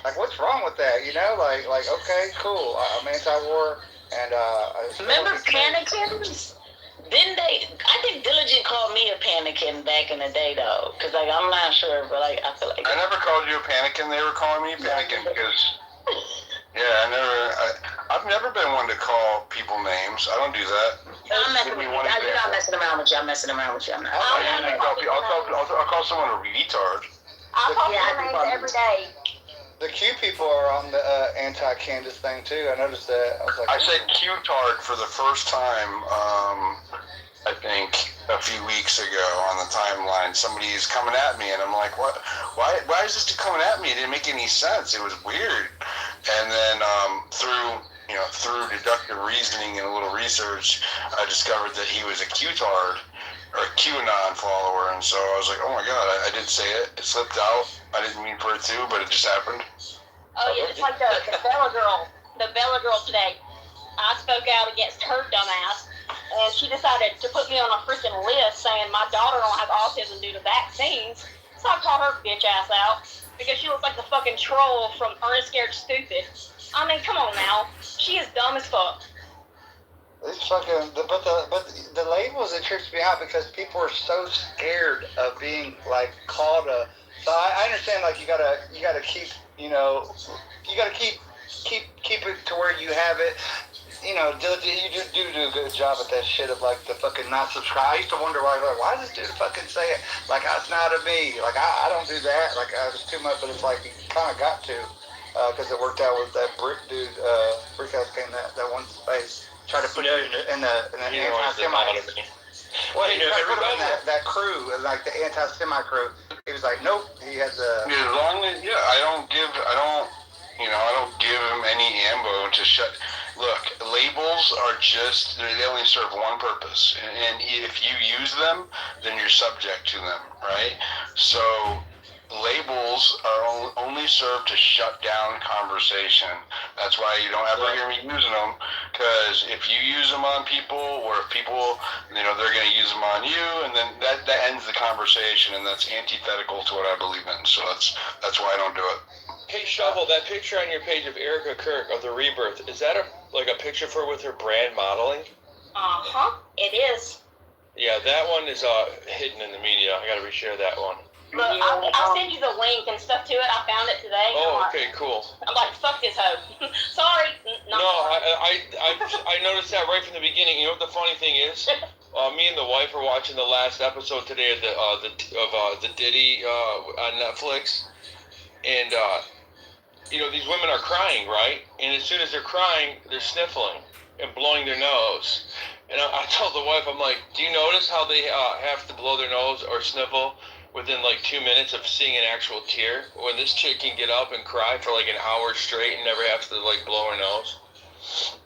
Like, what's wrong with that? Like okay, cool. I'm anti-war, and remember panicking? Didn't they? I think Diligent called me a panicking back in the day, though, because I'm not sure, but I feel like I never called you a panicking. They were calling me a panicking because I've never been one to call people names. I don't do that. I'm not messing around with you. I'm not. I'll call someone a retard. I'll call names every day. The Q people are on the anti-Candace thing too. I noticed that. I said Q-tard for the first time, I think, a few weeks ago on the timeline. Somebody is coming at me, and I'm like, what? Why is this coming at me? It didn't make any sense. It was weird. And then through deductive reasoning and a little research, I discovered that he was a Q-tard, or a QAnon follower, and so I was like, oh my god, I didn't say it. It slipped out. I didn't mean for it to, but it just happened. Oh yeah, it's like the Bella girl. The Bella girl today. I spoke out against her dumbass, and she decided to put me on a freaking list saying my daughter don't have autism due to vaccines. So I called her bitch ass out because she looks like the fucking troll from Ernest Scared Stupid. I mean, come on now. She is dumb as fuck. It's fucking, but the labels, it trips me out because people are so scared of being like called a. So I understand, like you gotta keep, you gotta keep it to where you have it. You do a good job at that shit of like the fucking not subscribe. I used to wonder why does this dude fucking say it? Like it's not a me. Like I don't do that. Like I was too much, but it's like you kind of got to because it worked out with that brick dude. Brick house came that one space. Try to put it in the anti-Semite. Well, he tried to put him in that crew, like the anti-Semite crew. He was like, nope. He has a. As long as I don't give him any ammo to shut. Look, labels are they only serve one purpose, and if you use them, then you're subject to them, right? So. Labels are only serve to shut down conversation. That's why you don't ever hear me using them, because if you use them on people, or if people, they're going to use them on you, and then that ends the conversation, and that's antithetical to what I believe in. So that's why I don't do it. Hey, Shovel, that picture on your page of Erica Kirk of the Rebirth, is that a picture for with her brand modeling? It is. Yeah, that one is hidden in the media. I got to reshare that one. Look, I'll send you the link and stuff to it. I found it today. Oh, okay, cool. I'm like, fuck this hoe. Sorry. No, I noticed that right from the beginning. You know what the funny thing is? Me and the wife are watching the last episode today of the Diddy on Netflix, and these women are crying, right? And as soon as they're crying, they're sniffling and blowing their nose. And I told the wife, I'm like, do you notice how they have to blow their nose or sniffle within like 2 minutes of seeing an actual tear? When this chick can get up and cry for like an hour straight and never have to like blow her nose.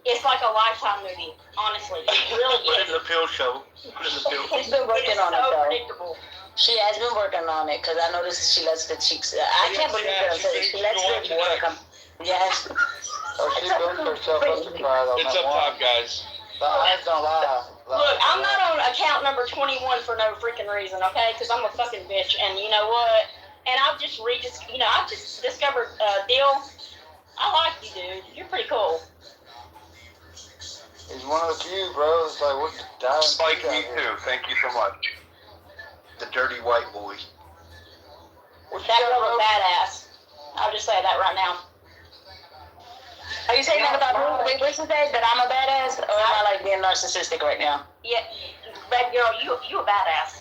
It's like a Lifetime movie, honestly. It really Put is. it in the pill show. Put it in the pill. She's been working on it, so though. predictable. She has been working on it, because I noticed she lets the cheeks. I can't believe it. She lets it work. Yes. Oh, she built herself up to cry though. It's up top, guys. The eyes don't lie. Look, I'm not on account number 21 for no freaking reason, okay? Because I'm a fucking bitch, and you know what? And I've just I've just discovered Dill. I like you, dude. You're pretty cool. He's one of the few, bro. It's like, what the dying Spike me too. Thank you so much. The dirty white boy. That girl was badass. I'll just say that right now. Are you saying that about me? Wait, what you say? That I'm a badass? Or am I like being narcissistic right now? Yeah, bad girl, you a badass.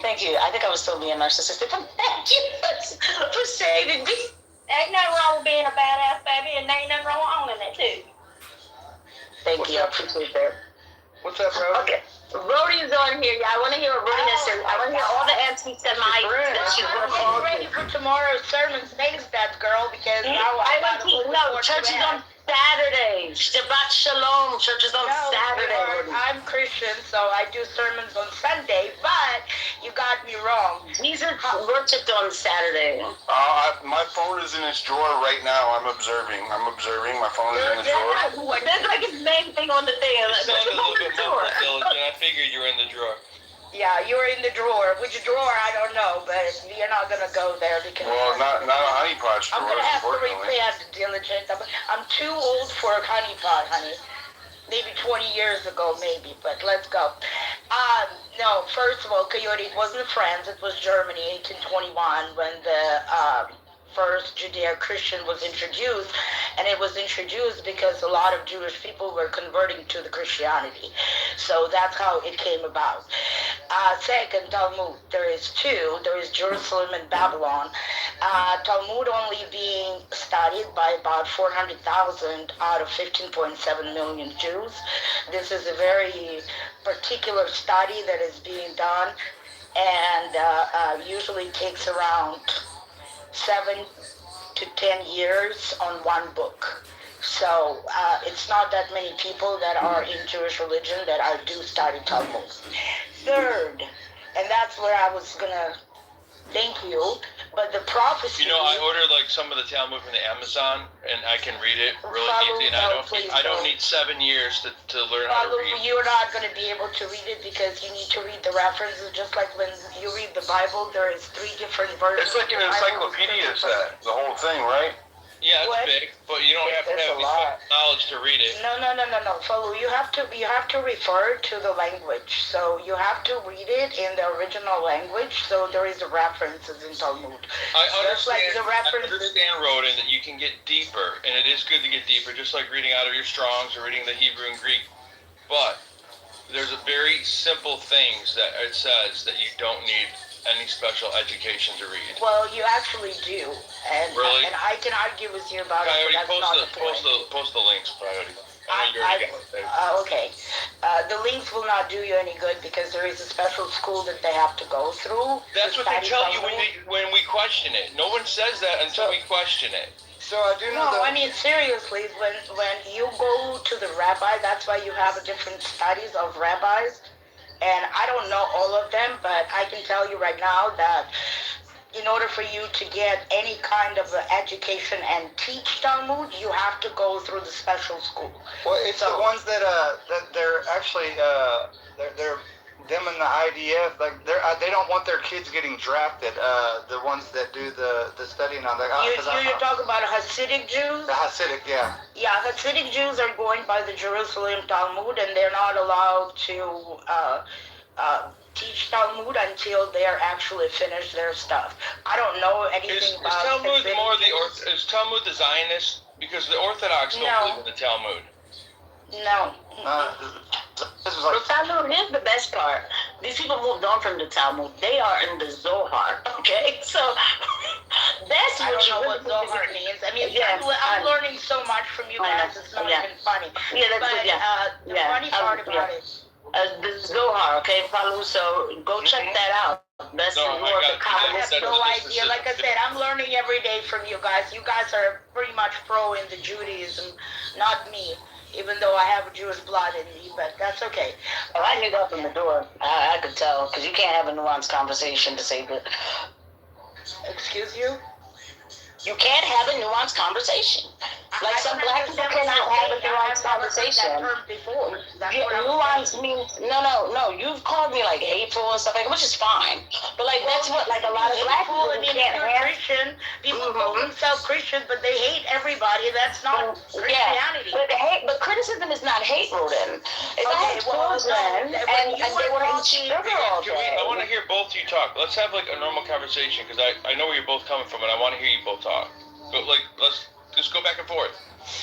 Thank you. I think I was still being narcissistic. Thank you for saving me. Ain't nothing wrong with being a badass, baby, and there ain't nothing wrong with owning it, too. Thank you. I appreciate that. What's up, bro? Okay. Brody's on here. Yeah, I want to hear what Brody has to say. I want to hear all the anti-Semites that she's going to I'm ready for tomorrow's sermon. Today's that girl because church is on Saturday. Shabbat Shalom. Church is on Saturday. I'm Christian, so I do sermons on Sunday, but you got me wrong. Jesus worshipped on Saturday. My phone is in its drawer right now. I'm observing. My phone is in the drawer. That's like his main thing on the thing. You sounded a little bit more intelligent. I figured you were in the drawer. Yeah, you're in the drawer. Which drawer, I don't know, but you're not going to go there because... Well, not a honey pot drawer, I'm going to have to unfortunately. repay diligence. I'm too old for a honey pot, honey. Maybe 20 years ago, maybe, but let's go. No, first of all, Coyote wasn't France. It was Germany, 1821, when the first Judeo-Christian was introduced, and it was introduced because a lot of Jewish people were converting to the Christianity. So that's how it came about. Second, Talmud. There is two. There is Jerusalem and Babylon. Talmud only being studied by about 400,000 out of 15.7 million Jews. This is a very particular study that is being done, and usually takes around 7 to 10 years on one book. So it's not that many people that are in Jewish religion that do study Talmud. Third, and that's where I was going to thank you, but the prophecy... I ordered like some of the Talmud from the Amazon, and I can read it really easy, and I don't need 7 years to learn how to read. You're not going to be able to read it because you need to read the references, just like when you read the Bible, there is 3 different versions. It's like an encyclopedia set, the whole thing, right? Yeah, it's big, but you don't have to have knowledge to read it. No. Follow. You have to refer to the language. So you have to read it in the original language. So there is references in Talmud. I understand. I understand, Rodin, that you can get deeper, and it is good to get deeper, just like reading out of your Strong's or reading the Hebrew and Greek. But there's a very simple things that it says that you don't need any special education to read. Well, you actually do, and really? And I can argue with you about Coyote, it. But that's post the links, Coyote. Okay. The links will not do you any good because there is a special school that they have to go through. That's what they tell you when we question it. No one says that until we question it. So I do know. No, I mean seriously. When you go to the rabbi, that's why you have different studies of rabbis. And I don't know all of them, but I can tell you right now that in order for you to get any kind of education and teach Talmud, you have to go through the special school. Well, it's the ones that they're actually they're them in the IDF, like they don't want their kids getting drafted. The ones that do the studying on that. You're talking about Hasidic Jews? The Hasidic, yeah. Yeah, Hasidic Jews are going by the Jerusalem Talmud, and they're not allowed to teach Talmud until they're actually finished their stuff. I don't know anything about Talmud Hasidic more Jews. is Talmud the Zionist? Because the Orthodox don't believe in the Talmud. No. The Talmud is the best part. These people moved on from the Talmud. They are in the Zohar, okay? So that's that's I what don't you know really what Zohar need to means. I mean, Yeah, I'm learning so much from you guys. It's not even funny. Yeah, that's But the funny part about it. The Zohar, okay, Palu, so go check that out. That's more of the I have Kabbalistic. no idea. Like I said, I'm learning every day from you guys. You guys are pretty much pro in the Judaism, not me. Even though I have Jewish blood in me, but that's okay. Oh, I knew that from the door. I could tell, because you can't have a nuanced conversation to say that. Excuse you? You can't have a nuanced conversation. Like some black people cannot have a nuanced conversation. Nuance means no. You've called me like hateful and stuff like that, which is fine. But like that's what like a lot of black people can't have. Christian, people call themselves Christians, but they hate everybody. That's not Christianity. Yeah, but criticism is not hate, Roden. If I had children and they were eating sugar all day. I want to hear both of you talk. Let's have like a normal conversation because I know where you're both coming from and I want to hear you both talk. But like let's just go back and forth.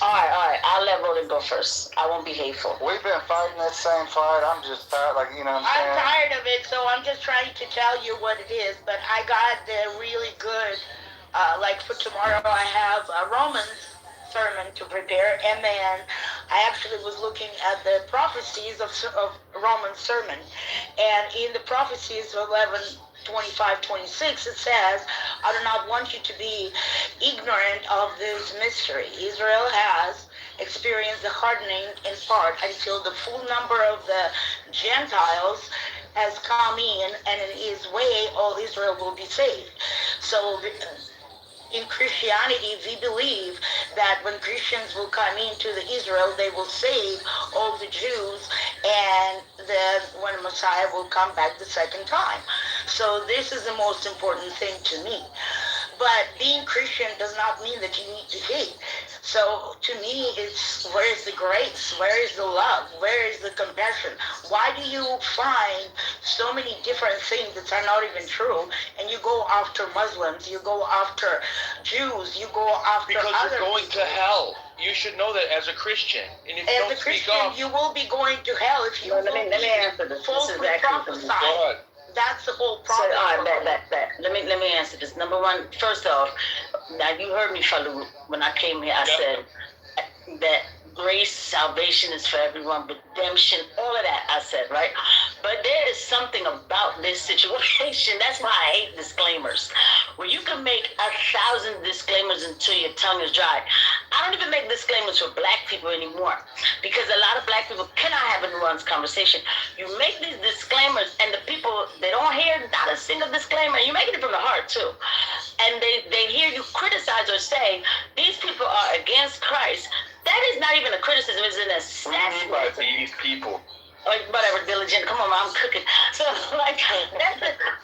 All right. I'll let Roden go first. I won't be hateful. We've been fighting that same fight. I'm just tired, like, you know what I'm saying? I'm tired of it, so I'm just trying to tell you what it is. But I got the really good, like for tomorrow, I have a Romans sermon to prepare, and then I actually was looking at the prophecies of Romans sermon, and in the prophecies of 11:25-26, it says, I do not want you to be ignorant of this mystery. Israel has experienced the hardening in part until the full number of the Gentiles has come in, and in his way all Israel will be saved. So in Christianity, we believe that when Christians will come into the Israel, they will save all the Jews, and then when Messiah will come back the second time. So this is the most important thing to me. But being Christian does not mean that you need to hate. So to me, it's where is the grace? Where is the love? Where is the compassion? Why do you find so many different things that are not even true, and you go after Muslims, you go after Jews, you go after because other you're going people. to hell. You should know that as a Christian. And if you don't speak up, you will be going to hell if you let me answer this. This is actually prophesy. That's the whole problem. So, all right, let me answer this. Number one, first off, now you heard me, Falu, when I came here, I said that grace, salvation is for everyone, redemption, all of that I said, right? But there is something about this situation. That's why I hate disclaimers. Where you can make 1,000 disclaimers until your tongue is dry. I don't even make disclaimers for black people anymore because a lot of black people cannot have a nuanced conversation. You make these disclaimers and the people, they don't hear not a single disclaimer. You're making it from the heart too. And they hear you criticize or say, these people are against Christ. That is not even a criticism, it's an assessment. by these people. Like, whatever, diligent. Come on, I'm cooking. So, like,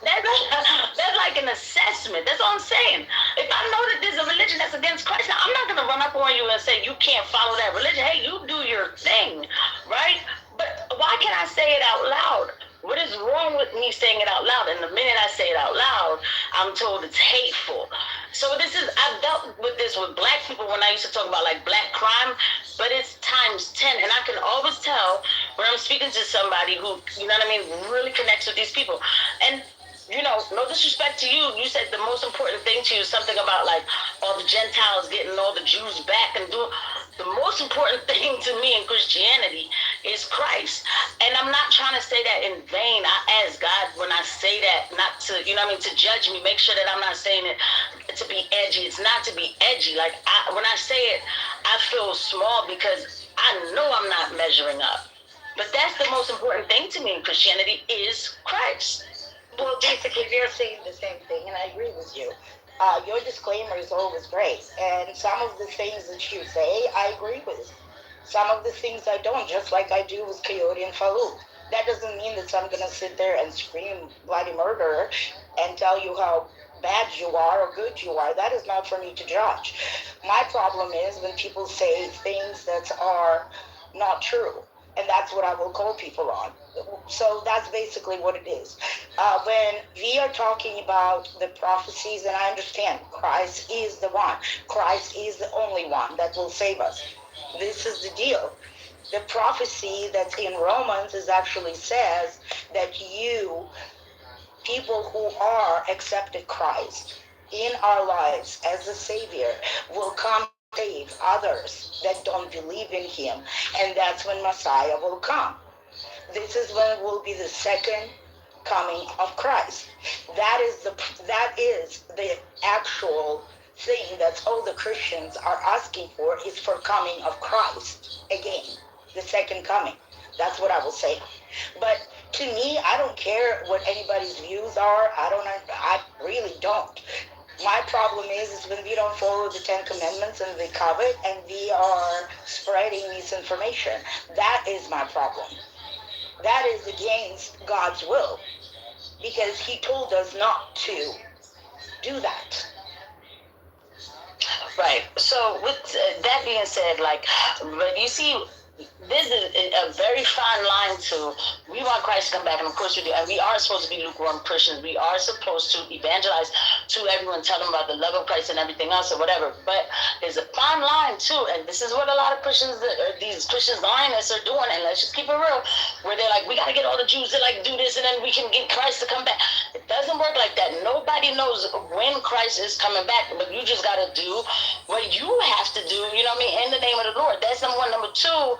that's like an assessment. That's all I'm saying. If I know that there's a religion that's against Christ, now I'm not going to run up on you and say, you can't follow that religion. Hey, you do your thing, right? But why can't I say it out loud? What is wrong with me saying it out loud? And the minute I say it out loud, I'm told it's hateful. So I've dealt with this with black people when I used to talk about like black crime, but it's times 10. And I can always tell when I'm speaking to somebody who, you know what I mean, really connects with these people. And you know, no disrespect to you, you said the most important thing to you is something about like all the Gentiles getting all the Jews back and doing. The most important thing to me in Christianity is Christ. And I'm not trying to say that in vain. I ask God when I say that, not to, you know what I mean, to judge me, make sure that I'm not saying it to be edgy. It's not to be edgy. Like when I say it, I feel small because I know I'm not measuring up. But that's the most important thing to me in Christianity is Christ. Well, basically, they're saying the same thing, and I agree with you. Your disclaimer is always great, and some of the things that you say, I agree with. Some of the things I don't, just like I do with Coyote and Falou. That doesn't mean that I'm going to sit there and scream bloody murder and tell you how bad you are or good you are. That is not for me to judge. My problem is when people say things that are not true. And that's what I will call people on. So that's basically what it is. When we are talking about the prophecies, and I understand Christ is the one. Christ is the only one that will save us. This is the deal. The prophecy that's in Romans is actually says that you, people who are accepted Christ, in our lives as a Savior will come save others that don't believe in him. And that's when Messiah will come. This is when it will be the second coming of Christ. That is the actual thing that all the Christians are asking for, is for coming of Christ again, the second coming. That's what I will say. But to me, I don't care what anybody's views are. I really don't. My problem is when we don't follow the 10 Commandments and we covet and we are spreading misinformation. That is my problem. That is against God's will, because he told us not to do that. Right. So with that being said, like, but you see, this is a very fine line to, we want Christ to come back, and of course we do, and we are supposed to be lukewarm Christians. We are supposed to evangelize to everyone, tell them about the love of Christ and everything else or whatever. But there's a fine line too, and this is what a lot of Christians, these Christian Zionists are doing, and let's just keep it real, where they're like, we got to get all the Jews to like do this, and then we can get Christ to come back. It doesn't work like that. Nobody knows when Christ is coming back, but you just got to do what you have to do, you know what I mean, in the name of the Lord. That's number one. Number two,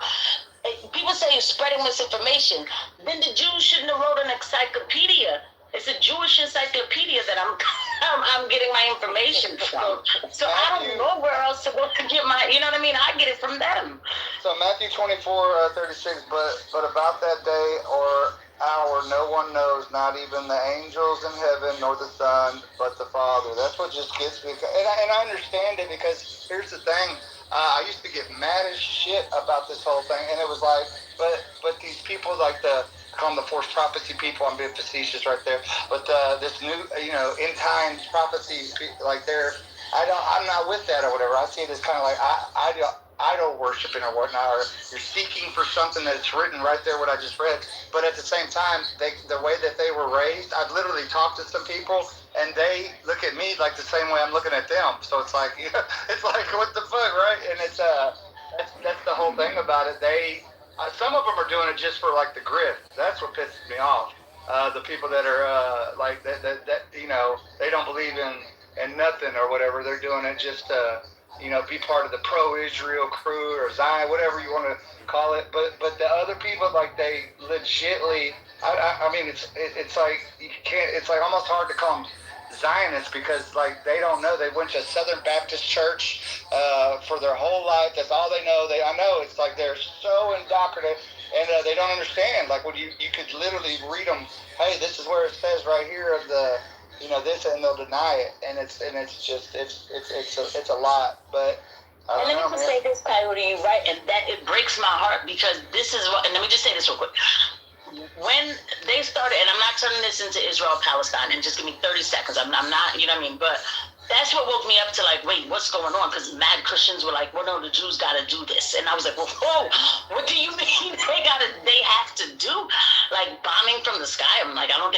people say you're spreading misinformation. Then the Jews shouldn't have wrote an encyclopedia. It's a Jewish encyclopedia that I'm getting my information from. So I don't know where else to go to get my, you know what I mean? I get it from them. So Matthew 24:36, but about that day or hour no one knows, not even the angels in heaven nor the Son, but the Father. That's what just gets me. And I understand it, because here's the thing. I used to get mad as shit about this whole thing, and it was like, but these people, like call them the forced prophecy people. I'm being facetious right there, but this new, end times prophecy, like I'm not with that or whatever. I see it as kind of like idol worshiping or whatnot, or you're seeking for something that's written right there, what I just read. But at the same time, the way that they were raised, I've literally talked to some people, and they look at me like the same way I'm looking at them. So it's like, it's like, what the fuck, right? And it's that's the whole thing about it. They some of them are doing it just for like the grift. That's what pisses me off. The people that are like that they don't believe in nothing or whatever. They're doing it just to be part of the pro-Israel crew or Zion, whatever you want to call it. But the other people, like, they legitly, I mean, it's like you can't. It's like almost hard to call them Zionists, because like they don't know. They went to Southern Baptist Church for their whole life. That's all they know. I know it's like they're so indoctrinated, and they don't understand. Like when you could literally read them. Hey, this is where it says right here of the. This, and they'll deny it, and it's just it's a lot. But and let me just say this, Coyote, right? And that it breaks my heart, because this is what. And let me just say this real quick. When they started, and I'm not turning this into Israel Palestine, and just give me 30 seconds. I'm not, you know what I mean? But that's what woke me up to like, wait, what's going on? Because mad Christians were like, well, no, the Jews got to do this. And I was like, well, whoa, what do you mean they have to do? Like bombing from the sky? I'm like, I don't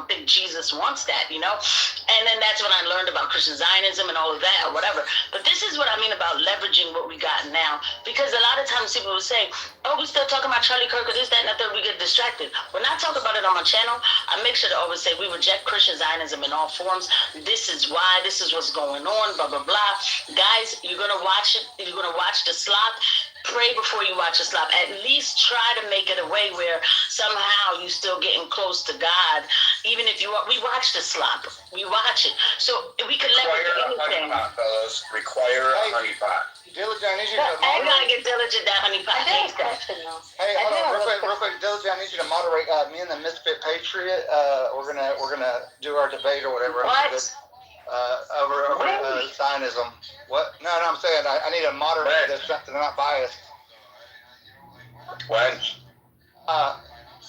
think Jesus wants that, And then that's when I learned about Christian Zionism and all of that or whatever. But this is what I mean about leveraging what we got now. Because a lot of times people will say, oh, we still talking about Charlie Kirk or this, that, and that, we get distracted. When I talk about it on my channel, I make sure to always say we reject Christian Zionism in all forms. This is why, this is what's going on, blah, blah, blah. Guys, you're going to watch it. You're going to watch the slop. Pray before you watch the slop. At least try to make it a way where somehow you're still getting close to God. Even if we watch the slop. We watch it. So we could leverage anything. Require a honey pot, fellas. Require a honey pot. Diligent, I need you to I gotta get Diligent that honey pot. Hey, hold on, real quick. Diligent, I need you to moderate. Me and the Misfit Patriot, we're gonna do our debate or whatever. What? Over Zionism. What? No, I'm saying I need a moderator that's not biased. When?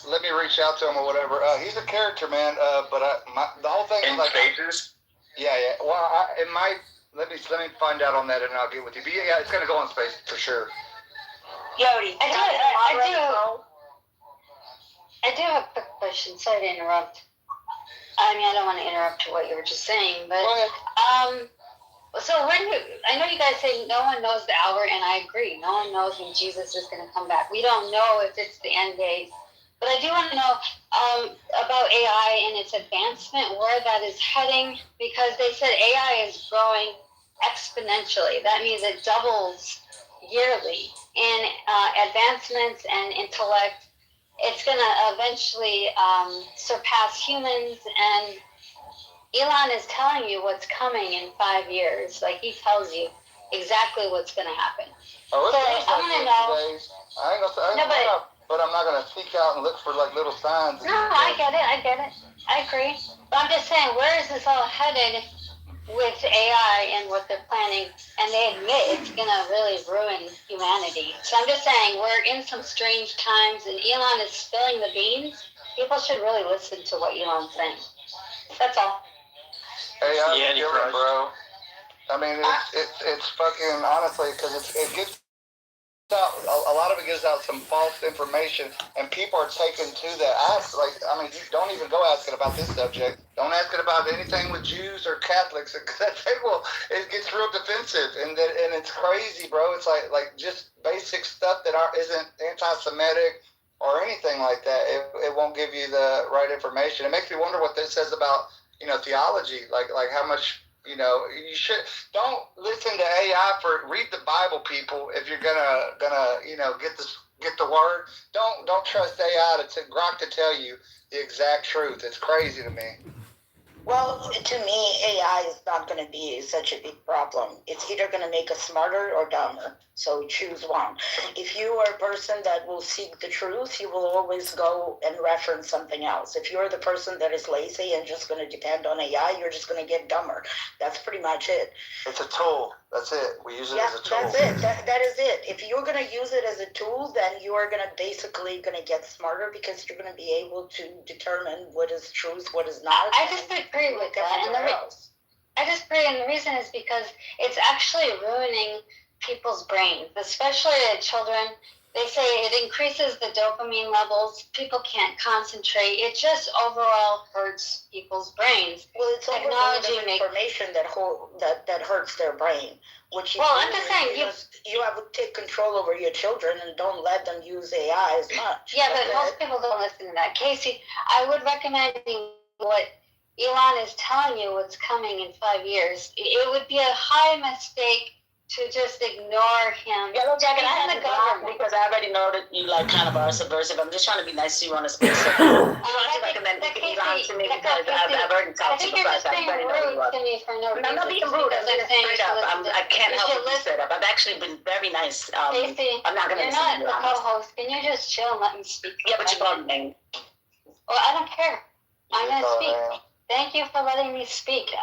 Let me reach out to him or whatever. He's a character, man. But the whole thing is like. Pages? Yeah. Well, it might. Let me find out on that, and I'll get with you. But yeah, it's gonna go on space for sure. Yodi, I do have a quick question. Sorry to interrupt. I mean, I don't want to interrupt what you were just saying, but so I know you guys say no one knows the hour, and I agree. No one knows when Jesus is going to come back. We don't know if it's the end days But I do want to know about AI and its advancement, where that is heading, because they said AI is growing exponentially. That means it doubles yearly in advancements and intellect. It's going to eventually surpass humans, and Elon is telling you what's coming in 5 years. Like, he tells you exactly what's going to happen. Oh, so I want to know. I ain't gonna but I'm not gonna seek out and look for like little signs. No, I get it. I agree. But I'm just saying, where is this all headed with AI and what they're planning? And they admit it's gonna really ruin humanity. So I'm just saying, we're in some strange times, and Elon is spilling the beans. People should really listen to what Elon's saying. That's all. AI is killing, bro. I mean, it's fucking honestly, because it gets out, a lot of it gives out some false information, and people are taken to that. You don't even go asking about this subject. Don't ask it about anything with Jews or Catholics. It gets real defensive, and it's crazy, bro. It's like just basic stuff that isn't anti-Semitic or anything like that. It won't give you the right information. It makes me wonder what this says about theology, like how much. You should don't listen to AI read the Bible, people. If you're gonna get the word, don't trust AI Grok to tell you the exact truth. It's crazy to me. Well, to me, AI is not going to be such a big problem. It's either going to make us smarter or dumber. So choose one. If you are a person that will seek the truth, you will always go and reference something else. If you're the person that is lazy and just going to depend on AI, you're just going to get dumber. That's pretty much it. It's a tool. That's it. We use it as a tool. That's it. That is it. If you're going to use it as a tool, then you are going to basically get smarter, because you're going to be able to determine what is truth, what is not. I just agree with that. And the reason is because it's actually ruining people's brains, especially children. They say it increases the dopamine levels. People can't concentrate. It just overall hurts people's brains. Well, it's technology information that hurts their brain. I'm just saying, you have to take control over your children and don't let them use AI as much. Yeah, but most people don't listen to that. Casey, I would recommend what Elon is telling you what's coming in 5 years. It would be a high mistake to just ignore him. Yellow Jacket, I had to block because I already know that you kind of are subversive. I'm just trying to be nice to you on a space. I'm trying to recommend Elon to me because I've already talked to you about that. I'm not being rude. I'm saying straight up. I can't help but be straight up. I've actually been very nice. Casey, I'm not going to listen to you. You're not the co-host. Can you just chill and let me speak? Yeah, but you called me. Well, I don't care. I'm going to speak. Thank you for letting me speak.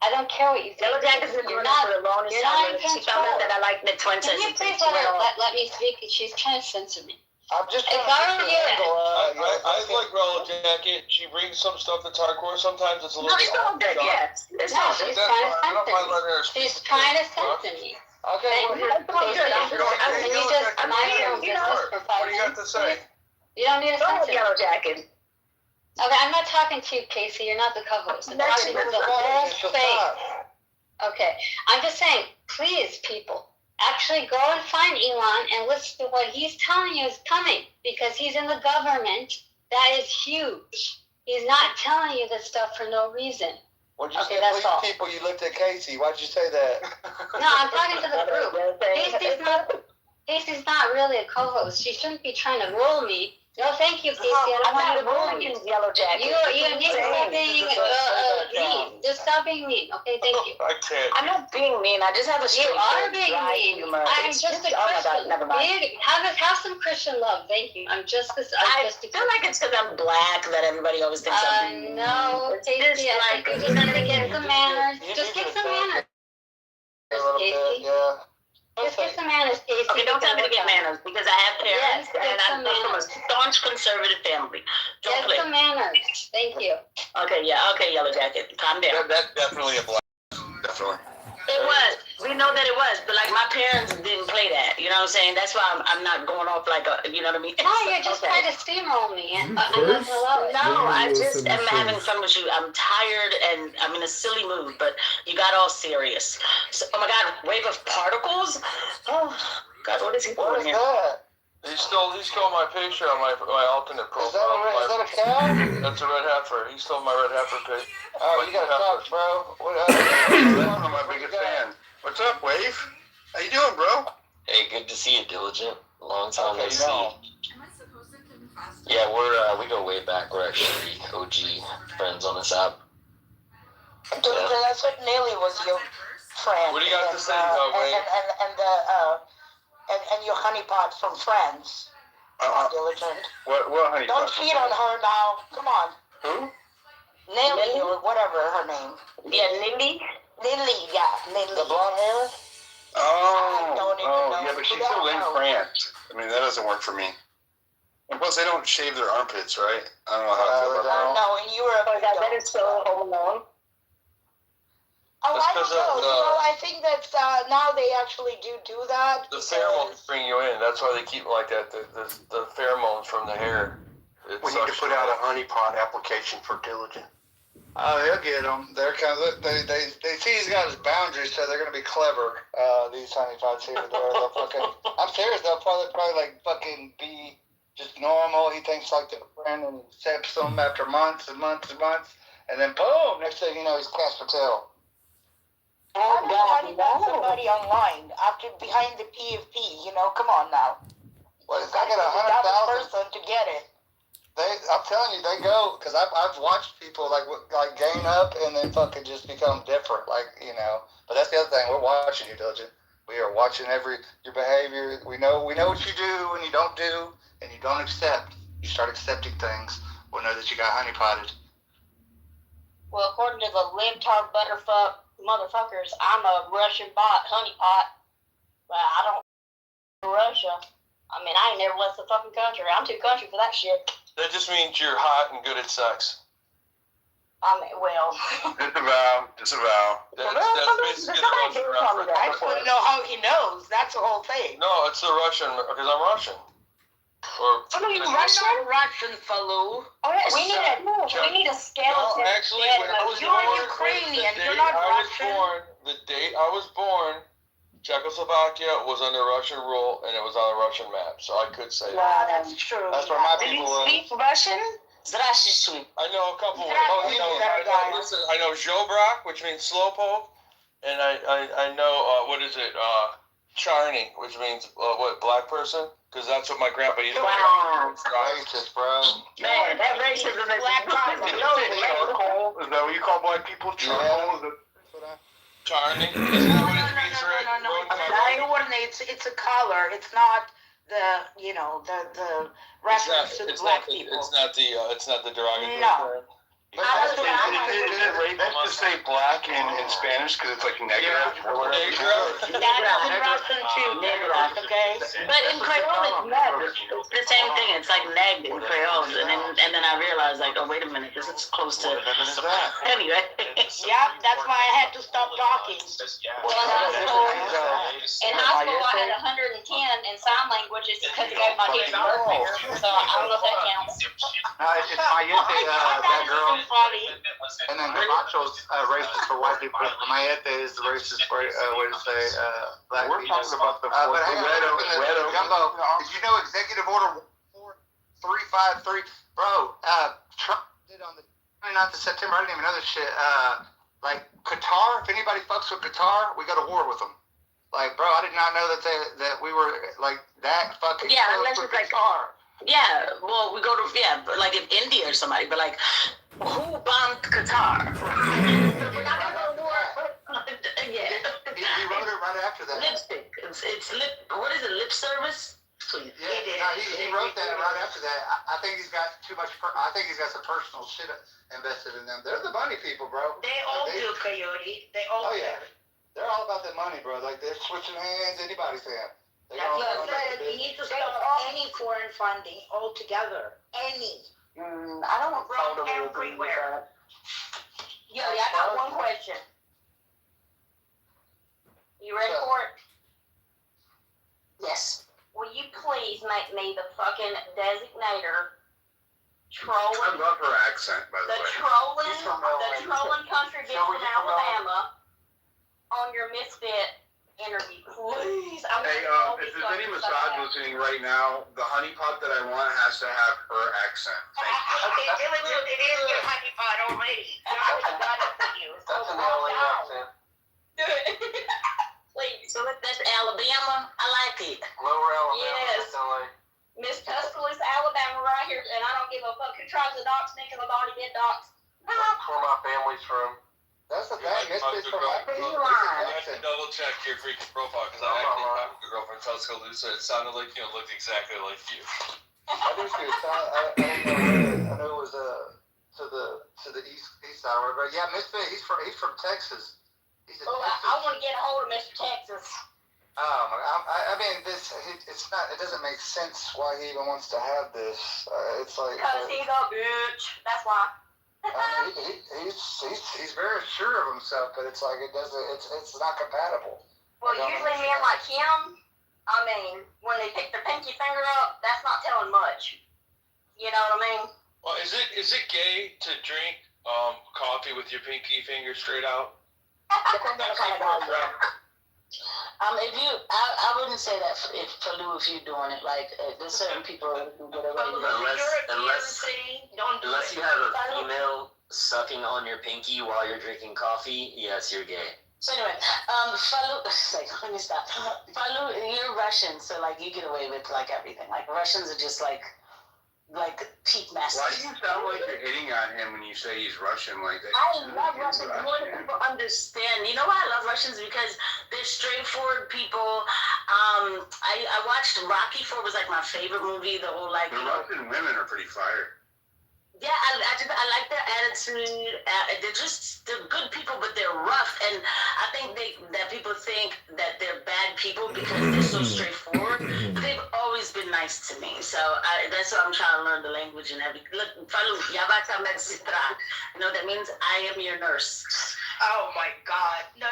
I don't care what you think. Yellow Jacket's been doing this for the longest time. She found out that I like mid-20s. Can you please let me speak? She's trying to censor me. I'm just trying I like Yellow Jacket. She brings some stuff that's hardcore. Sometimes it's a little bit off the yes. She's trying to censor me. Okay, Can you just mind your own business for 5 minutes? What do you got to say? You don't need to censor me. Yellow Jacket. Okay, I'm not talking to you, Casey. You're not the co-host. I'm talking to the whole space. Okay, I'm just saying, please, people, actually go and find Elon and listen to what he's telling you is coming, because he's in the government. That is huge. He's not telling you this stuff for no reason. What'd you say? Please, people, you looked at Casey. Why'd you say that? No, I'm talking to the group. Casey's not really a co-host. She shouldn't be trying to rule me. No, thank you, Casey. I don't want you to rule me. Yellow Jacket. You need to stop being mean. Just stop being mean. Okay, thank you. I can't. I'm not being mean. I just have a straight humor. I'm just a Christian. Never mind. Have some Christian love. Thank you. I'm just this. I feel like it's because I'm black that everybody always thinks I'm. No, Casey. I think you just need to get some manners. Just get some manners, Casey. Yeah. Just get some manners, Casey. Okay, don't tell me to get manners, because I have parents and I'm from a staunch conservative family. Get some manners. Thank you. Okay, Yellow Jacket. Calm down. That's definitely a black. Definitely. It was. We know that it was, but my parents didn't play that. You know what I'm saying? That's why I'm not going off like a, you know what I mean? No, you're just trying to steamroll me. I'm not gonna allow it. No, I just am having fun with you. I'm tired and I'm in a silly mood, but you got all serious. So, oh my God, wave of particles? Oh God, what is he doing here? He stole my picture on my alternate profile. Is that a cow? That's a red heifer. He stole my red heifer pic. Oh, you gotta stop, bro. That's one of my biggest fans. What's up, Wave? How you doing, bro? Hey, good to see you, Diligent. Long time no see. No. Yeah, we go way back. We're actually OG friends on this app. That's what Nelly was your friend. What do you got to say, Wade? And your honeypot from Friends. Diligent. What honey? Don't cheat on her now. Come on. Who? Nelly or whatever her name. Yeah, Lily. Lily, yeah, Lily. The blonde hair? Oh, I don't even know. yeah, but she's still in France. I mean, that doesn't work for me. And plus, they don't shave their armpits, right? I don't know how I feel about that. No, in Europe. That is so Home Alone. Oh, I don't know. I think that now they actually do that. The pheromones bring you in. That's why they keep it like that. The pheromones from the hair. We need to put out a honeypot application for Diligent. Oh, he'll get them. They're kind of they see he's got his boundaries, so they're gonna be clever. These honeypots here, they'll fucking. I'm serious. They'll probably like fucking be just normal. He thinks like they're a friend and accepts them after months and months and months, and then boom, next thing you know, he's Casper Tail. How do you honeypot somebody online after behind the PFP? You know, come on now. Well, I got 100,000 person to get it. I'm telling you, they go because I've watched people like gain up and then fucking just become different, like you know. But that's the other thing. We're watching you, Diligent. We are watching your behavior. We know what you do and you don't do, and you don't accept. You start accepting things. We'll know that you got honeypotted. Well, according to the libtard butterfuck motherfuckers, I'm a Russian bot honeypot, but I don't Russia. I mean, I ain't never left the fucking country. I'm too country for that shit. That just means you're hot and good at sex. I mean, well. Disavow. That's basically the Russian reference. I just want to know how he knows. That's the whole thing. No, it's the Russian, because I'm Russian. Or you Russian fellow. Oh, yeah, we need a skeleton. No, actually, when I was You're Ukrainian. You're not Russian. The date I was born, Czechoslovakia was under Russian rule, and it was on a Russian map, so I could say that. That's true. That's where my people Do you speak Russian? Здравствуйте. I know a couple. I know Zhobrak, which means slowpoke, and I know what is it? Charny, which means black person. Because that's what my grandpa used to do. Racist, bro. Man, that racism is black person. Charcoal? Is that what you call black people? Charcoal? Yeah. Charny? Isn't that what it means, right? No. It's a color. It's not the reference to the black people. It's not the derogatory term. Is it racist to say black in Spanish because it's like negro? That's in Russian too, negro, okay? But in Creole, it's never. It's the same thing. It's like neg in Creole, and then I realized, like, oh, wait a minute, this is close to. Anyway. Yeah, that's why I had to stop talking. Well, in high school, I had 110 in sign language because it gave my teacher birth finger, so I don't know if that counts. It's Mayete, that girl. Funny. And then Gamacho's racist for white people. Mayete is the racist way to say black people. We're talking about the but hang on, Jumbo, did you know Executive Order 4353? Bro, Trump did on the 29th of September, I didn't even know this shit. Like, Qatar, if anybody fucks with Qatar, we go to war with them. Like, bro, I did not know that we were, like, that fucking unless with it's like, Qatar. Yeah, well, we go to, but like if India or somebody, but like, who bombed Qatar? We're not going to war. Yeah. He wrote it right after that. Lipstick. It's lip, what is it, lip service? Yeah, he wrote that right after that. I think he's got too much, I think he's got some personal shit invested in them. They're the money people, bro. They all do, Coyote. They all do. Yeah. They're all about that money, bro. Like, they're switching hands, anybody's fan. That's what I said. You need to stop any foreign funding altogether. Any. I don't know. From everywhere. Yeah, I got one question. You ready for it? Yes. Will you please make me the fucking designator trolling? I love her accent, by the way. The trolling country bitch from Alabama on your Misfit interview, please. please. Hey, if there's any massage listening right now, the honey pot that I want has to have her accent. Okay, Billy, look, it is your honey pot already. I got it for you. So That's an LA accent. Do it. Please. So that's Alabama. I like it. Lower Alabama. Yes. That's LA. Miss Tuscaloosa, Alabama, right here, and I don't give a fuck who tries to dox me because I've already been doxed. That's where my family's from. That's the thing. Misfits from You have to double check your freaking profile because I actually talked to a girl from Tuscaloosa. It sounded like you looked exactly like you. I do see. I know it was to the east side, but yeah, Misfit. He's from Texas. He's a Texas. I want to get a hold of Mr. Texas. I mean, it's not. It doesn't make sense why he even wants to have this. It's like Because he's a bitch. That's why. I mean, he's very sure of himself, but it's like it doesn't. It's not compatible. Well, usually men like him, I mean, when they pick their pinky finger up, that's not telling much. You know what I mean? Well, is it gay to drink coffee with your pinky finger straight out? I wouldn't say that for Lou if you're doing it. Like, there's certain people who get away with it. Unless you have a female sucking on your pinky while you're drinking coffee, yes, you're gay. So anyway, Falu, let me stop. Falu, you're Russian, so like you get away with like everything. Like Russians are just like peak masters. Why do you sound like you're hitting on him when you say he's Russian like that? I love Russians. More than people understand. You know why I love Russians? Because they're straightforward people. I watched Rocky IV was like my favorite movie. The whole like. The Russian women are pretty fire. Yeah, I like their attitude. They're good people, but they're rough. And I think that people think that they're bad people because they're so straightforward. But they've always been nice to me. So that's why I'm trying to learn the language and everything. Look, Falu, Yabata Medsitra. You know, that means I am your nurse. Oh my God. No.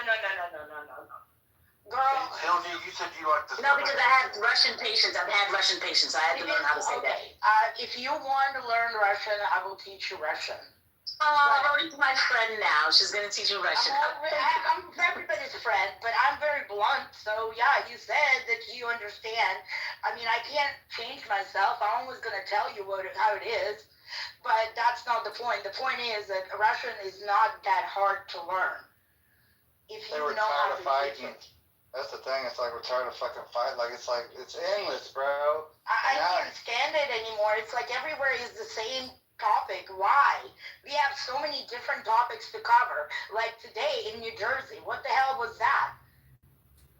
Girl. Sylvia, you said you like to. No, because I had Russian patients. I've had Russian patients. I had to learn how to say that. If you want to learn Russian, I will teach you Russian. I'm already my friend now. She's going to teach you Russian. I'm everybody's friend, but I'm very blunt. So, yeah, you said that you understand. I mean, I can't change myself. I'm always going to tell you how it is. But that's not the point. The point is that Russian is not that hard to learn. If you know how to teach it. That's the thing. It's like we're tired of fucking fight. Like it's endless, bro. I can't stand it anymore. It's like everywhere is the same topic. Why? We have so many different topics to cover. Like today in New Jersey. What the hell was that?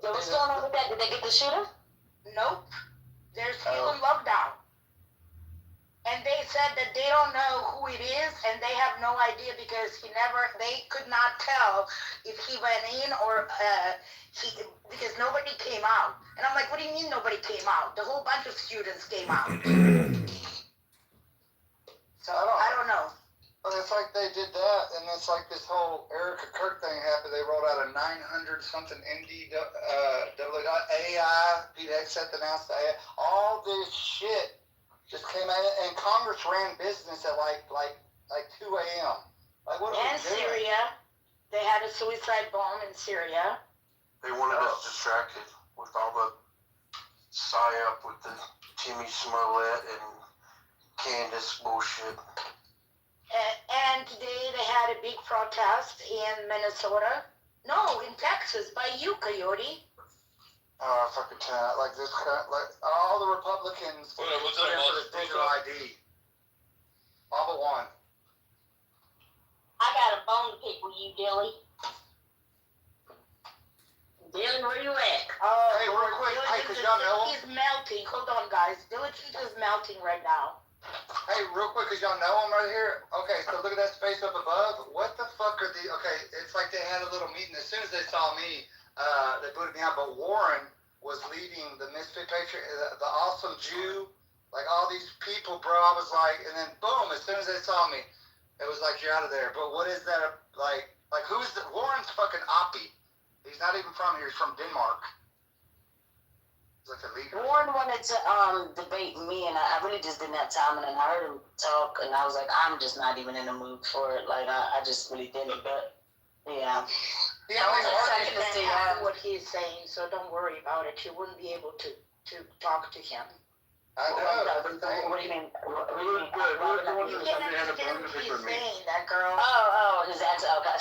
So what's going on with that? Did they get the shooter? Nope. They're still in lockdown. And they said that they don't know who it is, and they have no idea because they could not tell if he went in or because nobody came out. And I'm like, what do you mean nobody came out? The whole bunch of students came out. So I don't know. But it's like they did that, and it's like this whole Erica Kirk thing happened. They rolled out a 900 something ND AI. Pete Hegseth announced AI. All this shit just came out, and Congress ran business at like 2 a.m. Like what? And Syria, they had a suicide bomb in Syria. They wanted us distracted with all the psyop with the Timmy Smollett and Candace bullshit. And today they had a big protest in Minnesota. No, in Texas, by you, Coyote. Oh, I fucking cannot. Like this, like all the Republicans for this digital ID. All but one. I got a bone to pick with you, Dilly. Dilly, where you at? Hey, real quick. Hey, cause y'all know him. He's melting. Hold on, guys. Diligent is melting right now. Hey, real quick, cause y'all know him right here. Okay, so look at that space up above. What the fuck are the? Okay, it's like they had a little meeting. As soon as they saw me, they booted me out. But Warren was leading the Misfit Patriot, the awesome Jew, like all these people, bro. I was like, and then boom, as soon as they saw me, it was like, you're out of there. But what is that, like who's the, Warren's fucking Oppie. He's not even from here, he's from Denmark. He's like a leader. Warren wanted to debate me, and I really just didn't have time, and then I heard him talk, and I was like, I'm just not even in the mood for it. Like, I just really didn't, but, yeah. He only Second argues. is what he's saying, so don't worry about it. You wouldn't be able to talk to him. I know. What do you mean? Who's the one You that can't said they had a understand bone to what pick he's with me? saying, that girl. His accent. Okay.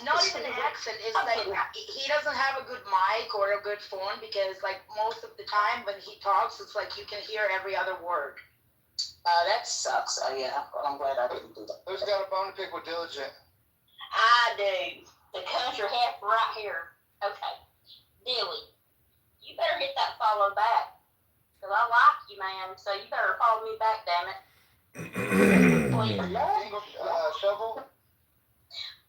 Not even accent. It's like he doesn't have a good mic or a good phone because, like, most of the time when he talks, it's like you can hear every other word. That sucks. Yeah, I'm glad I didn't do that. Who's got a bone to pick with Diligent? I do. The country half right here. Okay. Dilly, you better hit that follow back. Because I like you, man. So you better follow me back, damn it. Shovel?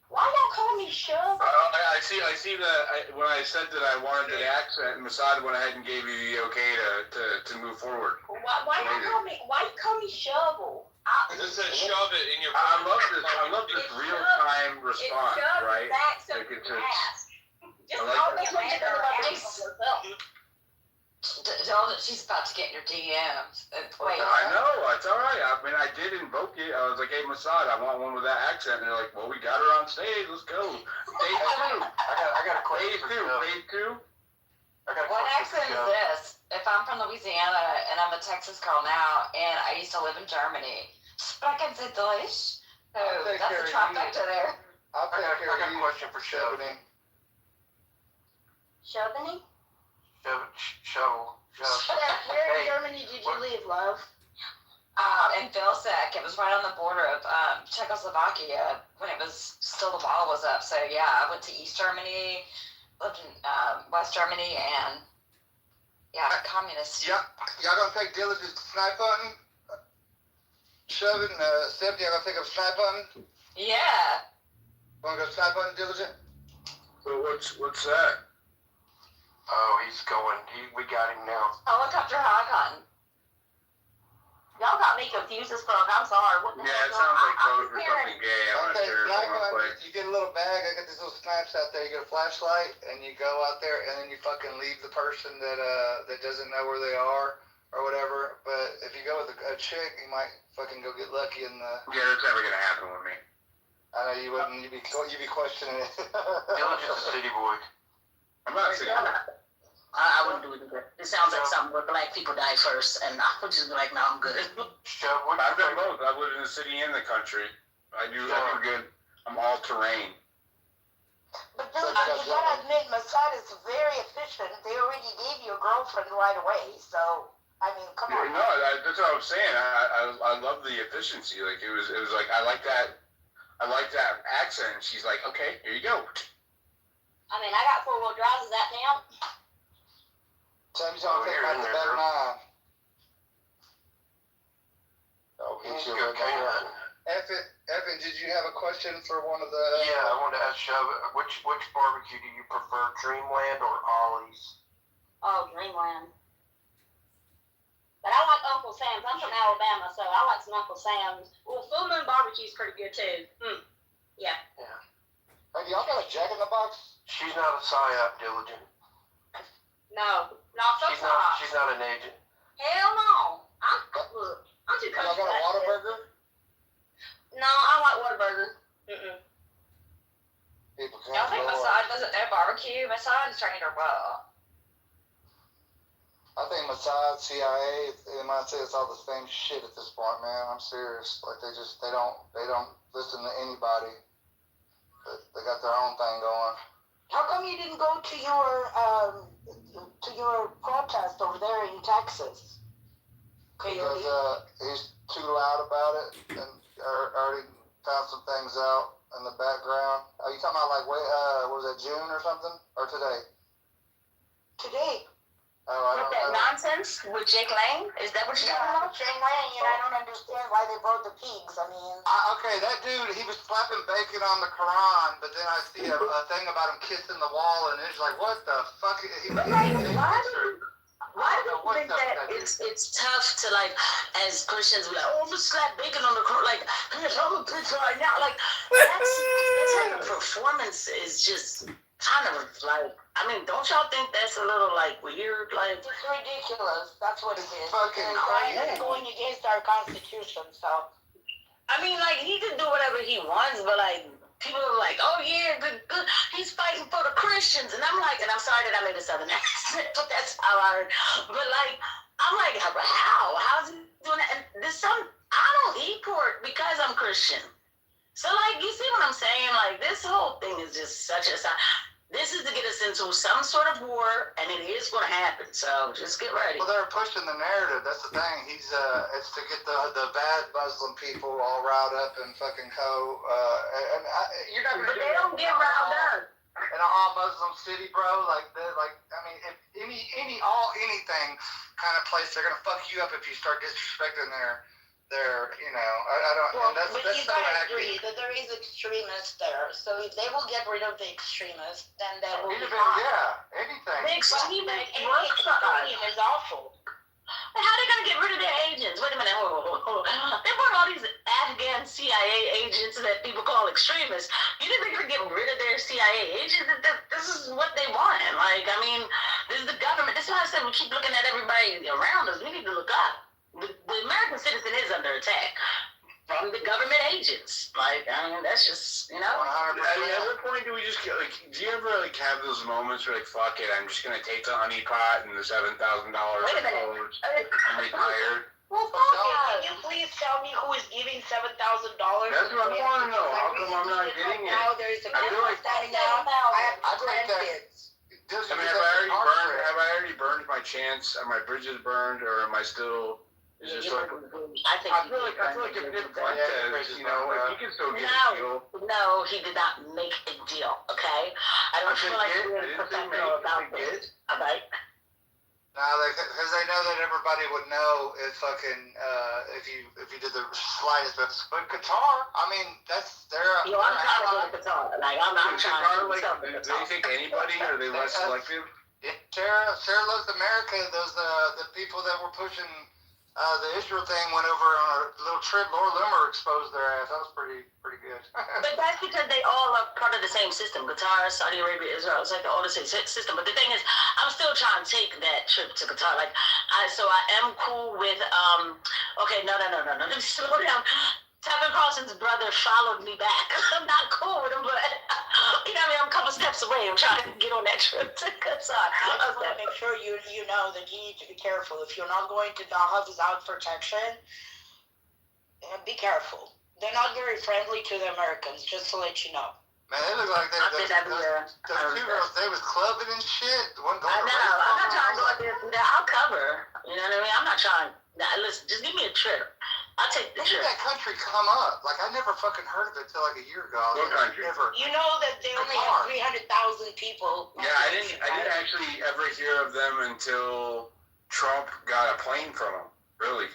Why y'all call me Shovel? I see that when I said that I wanted the accent, Mossad went ahead and gave you the okay to move forward. Why you call me Shovel? Just said shove it in your. I love this real time response, right? Like it's Just I like call me that. Amanda or something. Tell that she's about to get in your DMs. Wait. I know, it's all right. I mean, I did invoke it. I was like, hey, Mossad, I want one with that accent. And they're like, well, we got her on stage. Let's go. Phase 2. I got a question. Phase 2. What accent is this? If I'm from Louisiana and I'm a Texas girl now, and I used to live in Germany, sprechen Sie Deutsch? So that's a trifecta there. I got a question for Chevy. Chevy? Shovel. Where in Germany did you live, love? In Vilsack. It was right on the border of Czechoslovakia when it was still the wall was up. So yeah, I went to East Germany, lived in West Germany, and communist. Y'all gonna take Diligent snipe hunting? Shoving, Stephanie, y'all gonna take up snipe hunting? Yeah. Wanna go snipe hunting, Diligent? So what's that? Oh, he's going. We got him now. Helicopter hog hunting. Y'all got me confused as fuck. I'm sorry. What the Yeah, hell it sounds like I'm code for something gay. I'm not Okay, sure if I snipe want to play. hunting, you get a little bag, I got these little snipes out there, you get a flashlight, and you go out there, and then you fucking leave the person that doesn't know where they are, or whatever, but if you go with a chick, you might fucking go get lucky in the... Yeah, that's never gonna happen with me. I know you wouldn't, you'd be questioning it. Diligent's a city boy. I'm not saying I wouldn't do it either. It sounds like something where black people die first, and I would just be like, no, I'm good. I've done both. I've lived in the city and the country. I do good. I'm all terrain. But you gotta admit, Mossad is very efficient. They already gave you a girlfriend right away, so I mean, come on. No, that's what I was saying. I love the efficiency. Like it was like I like that accent. She's like, okay, here you go. I mean, I got 4-wheel drives. Does that count? Tell me something about the better nine. Oh, he's good. Evan, did you have a question for one of the... Yeah, I wanted to ask Shove, which barbecue do you prefer, Dreamland or Ollie's? Oh, Dreamland. But I like Uncle Sam's. I'm from Alabama, so I like some Uncle Sam's. Well, Full Moon Barbecue's pretty good, too. Yeah. Hey, y'all got a Jack in the Box? She's not a PSYOP, Diligent. No, not so She's not an agent. Hell no. I'm too country. Y'all got a Whataburger? No, I like Whataburger. Y'all think Mossad doesn't know barbecue? Mossad is trained her well. I think Mossad, CIA, they might say it's all the same shit at this point, man. I'm serious. Like they don't listen to anybody. They got their own thing going. How come you didn't go to your protest over there in Texas? Because he's too loud about it, and already found some things out in the background. Are you talking about like was that June or something, or today? Today. Oh, I don't know. Nonsense with Jake Lang? Is that what you're talking about? Jake Lang, and I don't understand why they brought the pigs. I mean... Okay, that dude, he was slapping bacon on the Quran, but then I see a thing about him kissing the wall, and it's like, what the fuck? Why do you think that it's tough to, like, as Christians, be like, oh, I'm gonna slap bacon on the Quran, like, here's all the picture right now. Like, that's how the performance is just kind of like, I mean, don't y'all think that's a little, like, weird? Like, it's ridiculous. That's what it is. Fucking crazy. It's going against our Constitution, so... I mean, like, he can do whatever he wants, but, like, people are like, oh, yeah, good. He's fighting for Christians, and I'm like, and I'm sorry that I made a southern accent, but that's how I heard. But like, I'm like, how's he doing that? And there's I don't eat pork because I'm Christian. So like, you see what I'm saying? Like, this whole thing is just such a. This is to get us into some sort of war, and it is going to happen. So just get ready. Well, they're pushing the narrative. That's the thing. It's to get the bad Muslim people all riled up and fucking you're not gonna. But they don't get riled up. In an all Muslim city, bro, I mean, if anything kind of place, they're gonna fuck you up if you start disrespecting their, I don't. Well, and that's but you so gotta accurate. agree that there is extremists there. So if they will get rid of the extremists, then that will be Anything, fine. yeah, anything. The extreme Any extreme is awful. How are they gonna get rid of their agents? Wait a minute. They brought all these Afghan CIA agents that people call extremists. You think they're gonna get rid of their CIA agents? This is what they want. Like, I mean, this is the government. This is why I said we keep looking at everybody around us. We need to look up. The American citizen is under attack from the government agents. Like, I mean, that's just, At what point do we just get, do you ever, have those moments where, fuck it, I'm just going to take the honey pot and the $7,000 Wait a minute. I'm retired? Well, can you please tell me who is giving $7,000? That's what I want to know. How come I'm not getting it? Now there's a I feel like standing out. I have I think that. kids. I mean, have I already burned my chance? Are my bridges burned, or am I still? Is it sort of? I feel like if Nick Fuentes, if he can still get a deal. No, he did not make a deal. Okay, I don't feel like we're professional about this. All right. No, because they know that everybody would know if fucking if you did the slightest bit. But Qatar, I mean, that's their. I'm trying to go to Qatar. Like I'm trying to. Do they think anybody? Are they less selective? Yeah, Sarah loves America. Those the people that were pushing the Israel thing went over on a little trip. Laura Loomer exposed their ass. That was pretty good. But that's because they all are part of the same system. Qatar, Saudi Arabia, Israel. It's like all the same system. But the thing is, I'm still trying to take that trip to Qatar. So I am cool with. Okay, no. Let me slow down. Tucker Carlson's brother followed me back. I'm not cool with him, but I'm a couple steps away. I'm trying to get on that trip to Qatar. I just want to make sure you know that you need to be careful. If you're not going to Doha without protection, be careful. They're not very friendly to the Americans, just to let you know. Man, they look like those two girls, they was clubbing and shit. I know. I'm not trying to go out there. I'll cover. You know what I mean? I'm not trying. Listen, just give me a trip. I'll take the trip. When did that country come up? I never fucking heard of it till a year ago. What country? Never. You know that they only have 300,000 people. Yeah, I didn't actually ever hear of them until Trump got a plane from them. Really?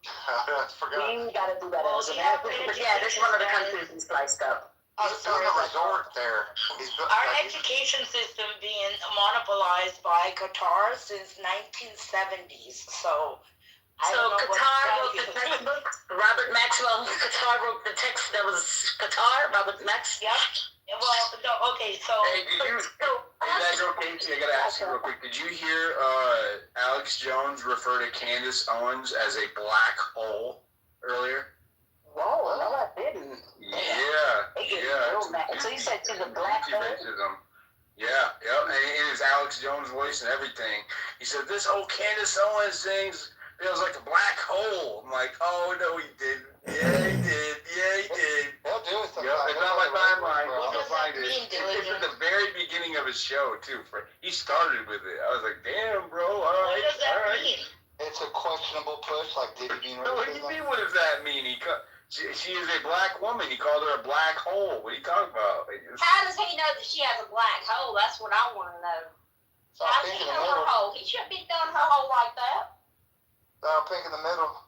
I forgot. We gotta do that as Americans. But yeah, this is one of the countries we sliced up. He's doing a resort there. Our education system being monopolized by Qatar since 1970s. So Qatar wrote the textbook. Robert Maxwell. Qatar wrote the text. That was Qatar. Robert Max. Yep. Well, no, okay. So. Hey, that's okay. I gotta ask you real quick. Did you hear Alex Jones refer to Candace Owens as a black hole earlier? Whoa, no, I didn't. Yeah. So you said she's a black hole? Racism. Yeah, and in his Alex Jones voice and everything. He said, this whole Candace Owens thing feels like a black hole. I'm like, oh, no, he didn't. Yeah, he did. They'll do it sometime. Yep, it's on my timeline. What does that mean, It's at the very beginning of his show, too. He started with it. I was like, damn, bro, all right. What does that mean? It's a questionable push, did he mean racism? What do you mean, what does that mean? She is a black woman. He called her a black hole. What are you talking about? How does he know that she has a black hole? That's what I want to know. How does he know her hole? He shouldn't be throwing her hole like that. Pink in the middle.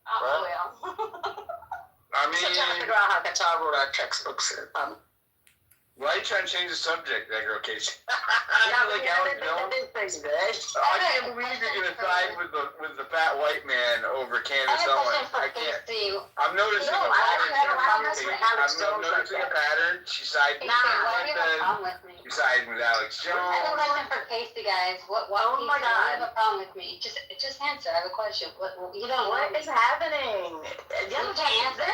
Oh, right? well. I mean, I'm trying to figure out how Qatar wrote our textbooks. why are you trying to change the subject, that girl, Casey? Alex Jones. I can't believe you're gonna side with the fat white man over Candace Owens. I can't. I'm noticing a pattern. She's siding with Fuentes. She's siding with Alex Jones. I have a question for Casey, guys. What? Oh my God. You have a problem with me? Just answer. I have a question. What? You don't. What is happening? You can't answer.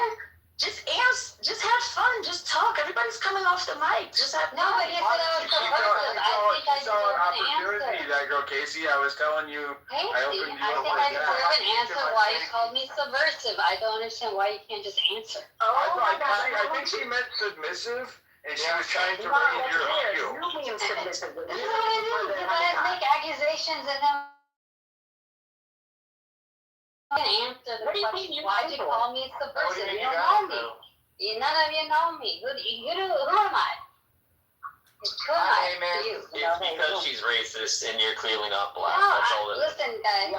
Just have fun, just talk. Everybody's coming off the mic. Just have No, but you said I was subversive. I think I deserve an answer. That girl, Casey, I was telling you. Casey, I think I deserve an answer why you called me subversive. I don't understand why you can't just answer. I think she meant submissive, and she was trying to raise your IQ. You mean submissive. This is what I do. Because I make accusations and then answer the question. Why'd you call me subversive? You don't know me. None of you know me. Who am I? Who am I to you? It's because she's racist and you're clearly not black. No, That's all it is. listen, guys.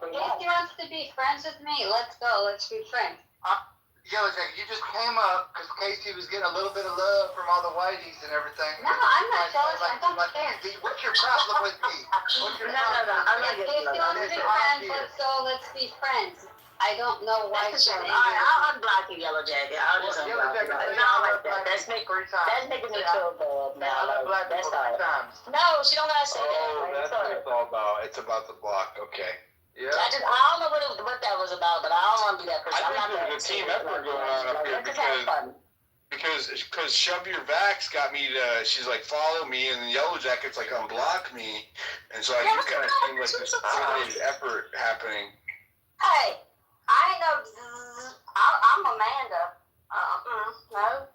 If he wants to be friends with me, let's go. Let's be friends. Yellow Jacket, you just came up because Casey was getting a little bit of love from all the whiteys and everything. No, I'm not jealous. I don't care. What's your problem with me? What's your problem? If Casey wants to be friends, let's go. Let's be friends. I don't know why she's angry. I'll unblock you, Yellow Jacket. I'll just unblock you. Not like that. That's making me feel bad now. That's all. No, she don't gotta say that. Oh, that's what it's all about. It's about the block. Okay. Yeah. I don't know what that was about, but I don't want to be that person. I think there's a team effort going on up here because Shove Your Vax got me to, she's like, follow me, and the Yellow Jacket's like, unblock me. And so I just kind of seem like this coordinated effort happening. Hey, I know. I'm Amanda. No.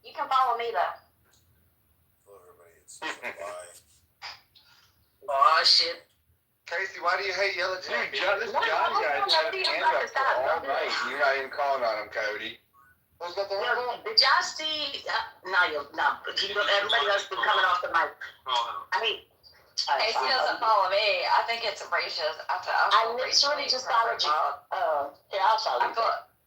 You can follow me, though. Hello, everybody. It's bye. Oh, shit. Casey, why do you hate Yellow Jacket? This John guy's had his hand up for all night. You're not even calling on him, Coyote. Who's got the hand up? Did y'all see? No. Everybody else been coming off the mic. I mean, Casey doesn't follow me. I think it's racist. I literally just followed you. Here, I'll follow you.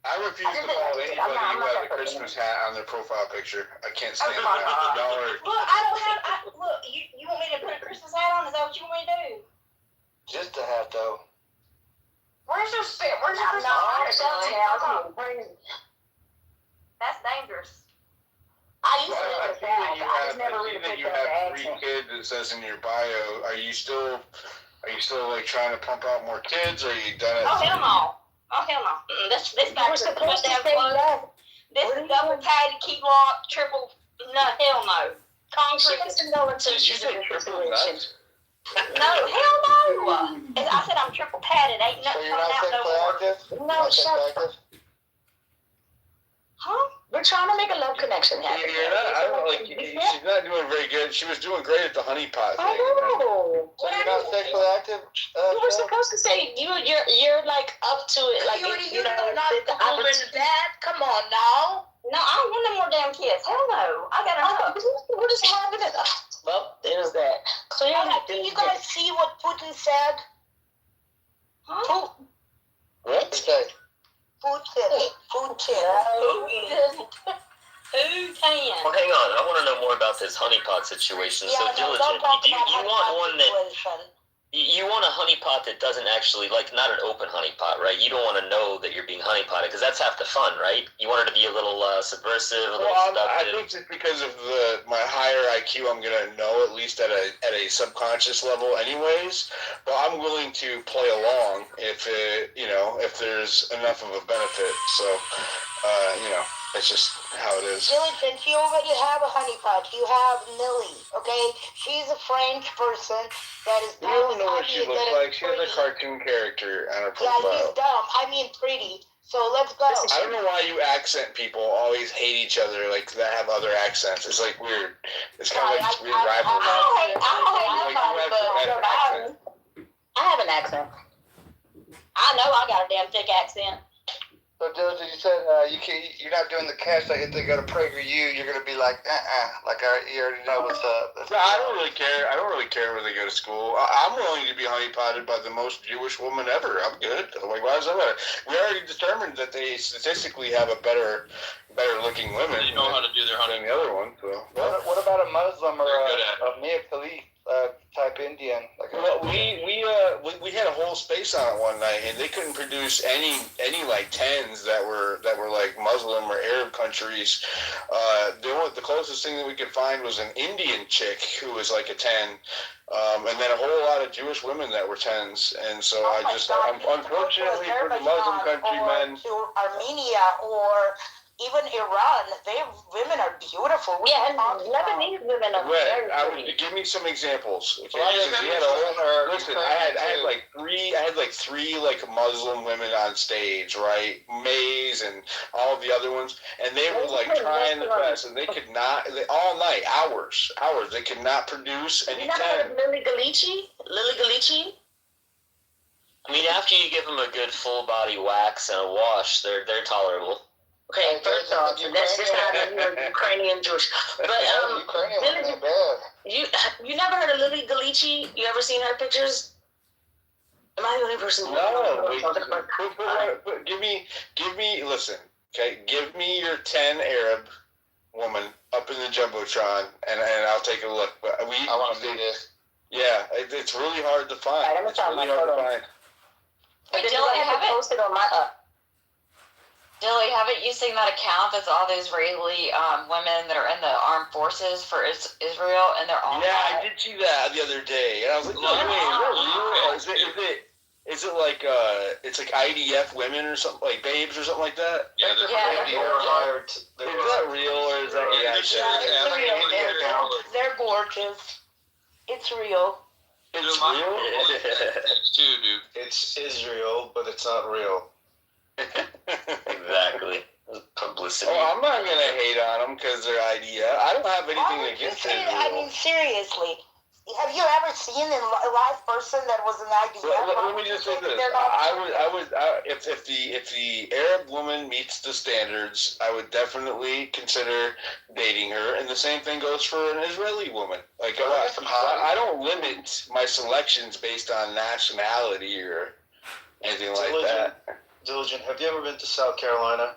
I refuse to follow anybody who has a Christmas hat on their profile picture. I can't stand that. $1. Look, I don't have. Look, you want me to put a Christmas hat on? Is that what you want me to do? Just a hat, though. Where's your spit? Where's your Christmas hat? That's dangerous. I used to I live see that you I just never have, really that picked you up the have 3 accent. kids. It says in your bio. Are you still like trying to pump out more kids? Or are you done it? Oh hell no! This back to put down clothes. This is double padded, key lock, triple. No, hell no. Concrete. She doesn't know until she's in a situation. No, hell no. I said I'm triple padded. Ain't So nothing you're coming not out no sexually more. active? No, shut up. Huh? We're trying to make a love connection happen. You're not. I don't like. She's not doing very good. She was doing great at the honey pot thing. I know. So you're not sexually active? You were supposed to say you're like up to it, like You know, not the that. Come on now. No, I don't want no more damn kids. Hell no. I got enough. We're just having it. Well, there's that. So Did you guys see what Putin said? Huh? What? Say. Putin. Who can? Well, hang on. I want to know more about this honeypot situation. So, Diligent, you want one that... You want a honeypot that doesn't actually, like, not an open honeypot, right? You don't want to know that you're being honeypotted, because that's half the fun, right? You want it to be a little subversive, a little seductive. I think just because of my higher IQ, I'm gonna know at least at a subconscious level, anyways. But I'm willing to play along if there's enough of a benefit. So, that's just how it is. Diligent, you already have a honeypot. You have Millie, okay? She's a French person that is. You don't know what she looks like. She has a cartoon character on her profile. Yeah, he's dumb. I mean pretty. So let's go. I don't know why you accent people always hate each other like that have other accents. It's like weird. It's kind of like this weird rivalry. I have an accent. I know I got a damn thick accent. So, Diligent, you said you're not doing the cash. Like if they go to PragerU, you're gonna be like, like you already know what's up. No, I don't really care. I don't really care where they go to school. I'm willing to be honeypotted by the most Jewish woman ever. I'm good. Like, why does that matter? We already determined that they statistically have a better looking women. They know how to do their honey. Than the other one. So. What about a Muslim or a Mia Khalif type striped Indian. Well, we had a whole space on it one night, and they couldn't produce any like 10s that were like Muslim or Arab countries. The closest thing that we could find was an Indian chick who was like a 10, and then a whole lot of Jewish women that were 10s. And so unfortunately for the Muslim countrymen, to Armenia or even Iran, women are beautiful. Yeah, and Lebanese women are very pretty. Give me some examples. Okay, I had like three like Muslim women on stage, right? Mays and all of the other ones, and they were like trying their best, and they could not. All night, hours. They could not produce any. You never heard of Lily Galici? I mean, after you give them a good full body wax and a wash, they're tolerable. Okay, first off, that's just not Ukrainian Jewish. But Ukrainian bad. You never heard of Lily Galici? You ever seen her pictures? Am I the only person? No. Give me. Listen, okay. Give me your 10 Arab woman up in the jumbotron, and I'll take a look. But I want to see this. Yeah, it's really hard to find. Right, it's really hard to find. Hey, Dilly, have it posted on my Dilly, haven't you seen that account that's all the Israeli women that are in the armed forces for Israel, and they're all I did see that the other day, and I was like, no, wait, is that real? Is it like it's like IDF women or something, like babes or something like that? Yeah, is that real or is that They're gorgeous. It's real. It's real? It's too, dude. It's Israel, but it's not real. Exactly. Publicity. Oh, I'm not gonna hate on them because they're IDF. I don't have anything against Israel. I mean, seriously. Have you ever seen a live person that was an IDF? Let me just say this. If the Arab woman meets the standards, I would definitely consider dating her. And the same thing goes for an Israeli woman. Like, I don't limit my selections based on nationality or anything like that. Diligent, have you ever been to South Carolina?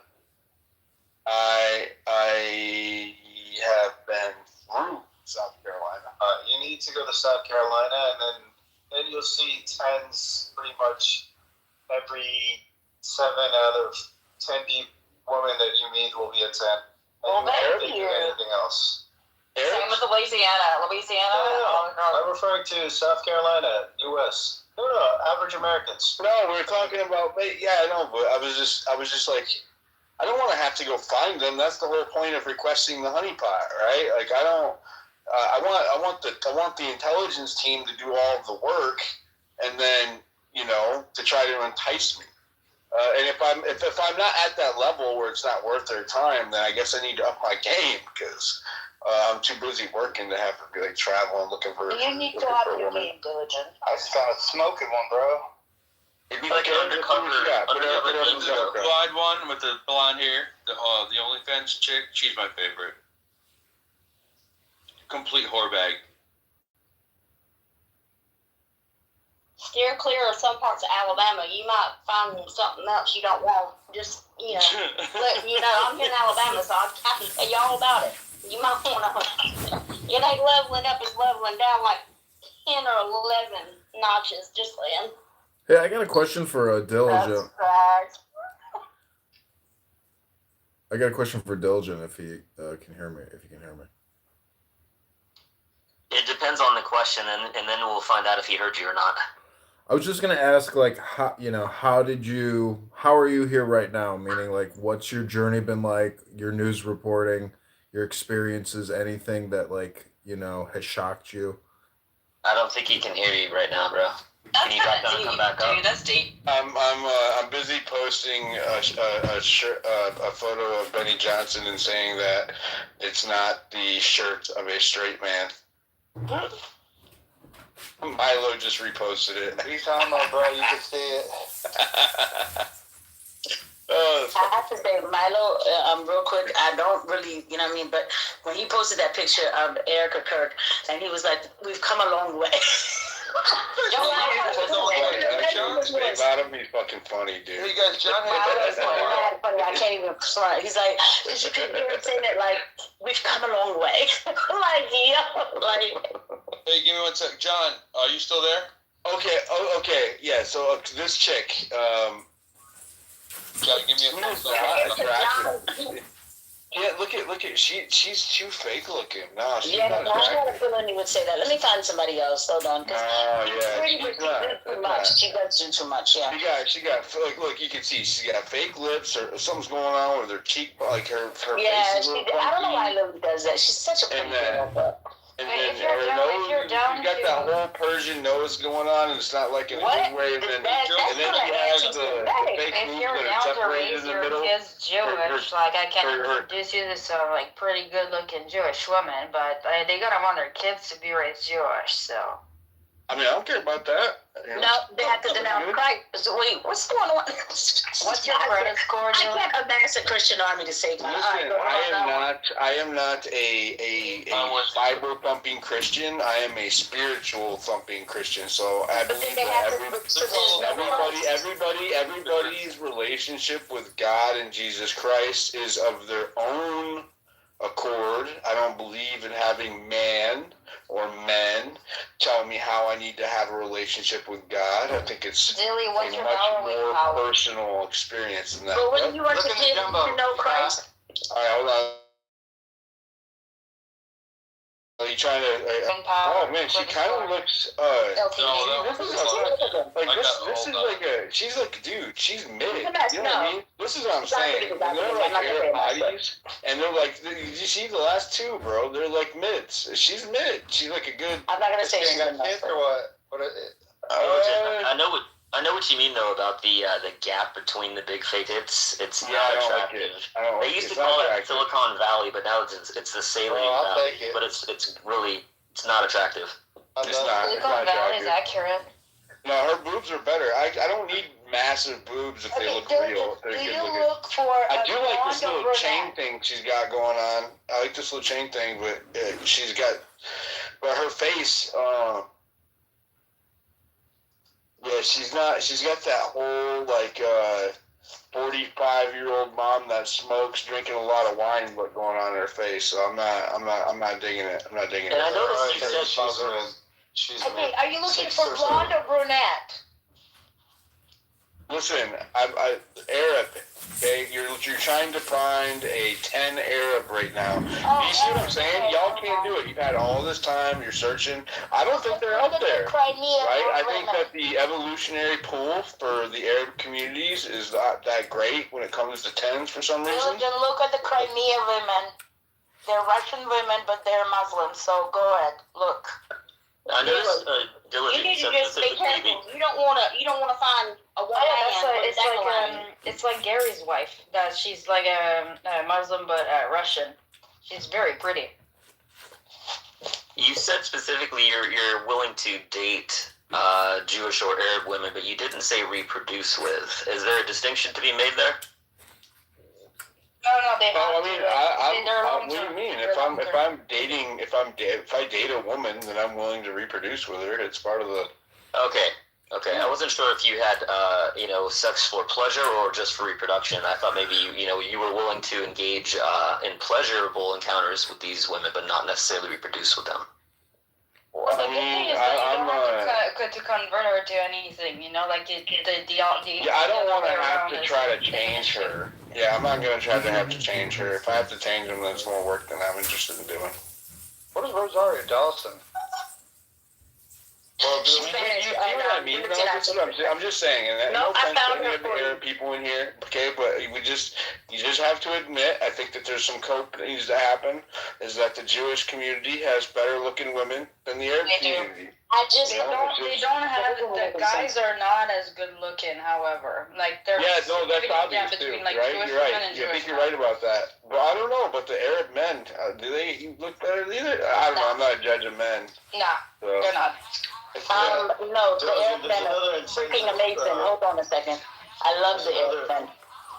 I have been through South Carolina. You need to go to South Carolina, and then you'll see 10s pretty much every 7 out of 10 women that you meet will be a 10. And you won't do anything else. Same with Louisiana. No. I'm referring to South Carolina, U.S. No, average Americans. No, we're talking about. Yeah, I know, but I was just like, I don't want to have to go find them. That's the whole point of requesting the honeypot, right? Like, I don't. I want the intelligence team to do all of the work, and then to try to entice me. And if I'm not at that level where it's not worth their time, then I guess I need to up my game because I'm too busy working to have to be like traveling looking for. You need to up your game, Diligent. I just found a smoking one, bro. It'd be like an undercover. The blonde one with the blonde hair, the OnlyFans chick. She's my favorite. Complete whore bag. Steer clear of some parts of Alabama. You might find something else you don't want. Just, I'm here in Alabama, so I can tell you all about it. You might want to. It ain't leveling up, it's leveling down like 10 or 11 notches, just saying. Hey, I got a question for Diligent. I got a question for Diligent if he can hear me. If you can hear me. It depends on the question, and then we'll find out if he heard you or not. I was just gonna ask, like, how are you here right now? Meaning, like, what's your journey been like? Your news reporting, your experiences, anything that has shocked you? I don't think he can hear you right now, bro. Can you back down and come back up? Dude, that's deep. I'm busy posting a photo of Benny Johnson and saying that it's not the shirt of a straight man. Milo just reposted it. He's on my bro, you can see it. I have to say, Milo, real quick, I don't really, but when he posted that picture of Erica Kirk, and he was like, we've come a long way. About him, he's fucking funny, dude. Hey guys, John funny. I can't even front. He's like, you should hear him saying it like, we've come a long way. Hey, give me 1 sec. John, are you still there? Okay. Oh, okay. Yeah. So this chick. John, give me a Who is that attractive? Yeah, look at she's too fake looking. No, she's Yeah, not I had a attractive. feeling you would say that. Let me find somebody else. Hold on. No, yeah, Pretty she's much not. she does too much. She does do too much, yeah. She got look, you can see she's got fake lips or something's going on with her cheek, like her Yeah, face is a little I don't know why funky. Lily does that. She's such a pretty girl, but. And Hey, then if you're her down- if nose, you're down she's got to- that whole Persian nose going on, and it's not like in a What? good way. And then, That's and then she has correct. the fake If boobs you're that are down to separated raise in the your middle. kids Jewish, like I can introduce you to some like pretty good-looking Jewish women, but they gotta want their kids to be raised Jewish. So. I mean, I don't care about that. You know? No, they have to denounce Christ. So wait, what's going on? What's your credit score? I can't amass a Christian army to save my Listen, I am not a Bible thumping Christian. I am a spiritual thumping Christian. So I believe that everybody's relationship with God and Jesus Christ is of their own accord. I don't believe in having man or men tell me how I need to have a relationship with God. I think it's Dilly, what's a your much borrowing more power? personal experience than that. But wouldn't you want your kids to know Christ? All right, hold on. Are you trying to? Oh man, she kind of looks. She's like, dude, she's mid. You know what I mean? This is what I'm saying. And they're like Arab bodies, and they're like, did you see the last two, bro? They're like mids. She's mid. She's like a good. I'm not gonna say she's got kids or what? I know what you mean though about the gap between the big fake. It's Yeah, not I don't like attractive. it. I don't They like used it. to It's call not it attractive. Silicon Valley, but now it's the Saline I'll Valley. take it. But it's really not attractive. It's not Silicon Valley is attractive. accurate. No, her boobs are better. I don't need massive boobs if they look real. If they're Do good you looking. look for I a do like this blonde or little chain brunette? thing she's got going on. I like this little chain thing, but she's got, but her face, yeah, she's got that whole like 45-year-old mom that smokes, drinking a lot of wine, but going on in her face. So I'm not digging it. I'm not digging it. And I noticed you said she's Okay, are you looking 6 for or blonde or brunette? Listen, I Arab. Okay, you're trying to find a 10 Arab right now. You see what I'm saying? Y'all can't do it. You've had all this time. You're searching. I don't think they're out there. Right? I think that the evolutionary pool for the Arab communities is not that great when it comes to 10s for some reason. Then look at the Crimea women. They're Russian women, but they're Muslims. So go ahead, look. I noticed You Diligent need to just said be careful. You don't wanna find a white man with It's like Gary's wife. That she's like a Muslim but Russian. She's very pretty. You said specifically you're willing to date Jewish or Arab women, but you didn't say reproduce with. Is there a distinction to be made there? No, they have I mean, to. what do you mean? If I date a woman, then I'm willing to reproduce with her. It's part of the. Okay. I wasn't sure if you had sex for pleasure or just for reproduction. I thought maybe you were willing to engage in pleasurable encounters with these women, but not necessarily reproduce with them. Well, the good thing is that you don't have to convert her to anything, like the Yeah, I don't want to have to try to change her. Yeah, I'm not going to try to have to change her. If I have to change them, then it's more work than I'm interested in doing. What is Rosario Dawson? Well, you see what I mean? I'm just saying, and no offense to any of the Arab people in here, okay? But you just have to admit, I think that there's some cope that needs to happen. Is that the Jewish community has better looking women than the Arab community? They don't have the guys are not as good looking. However, like they're that's obvious too, between, like, right? Jewish You're right. women and I think Jewish you're right about that. But I don't know. But the Arab men, do they look better either? I don't know. I'm not a judge of men. Nah, so. they're not. No, the Arab men are freaking amazing. Hold on a second. I love the Arab men.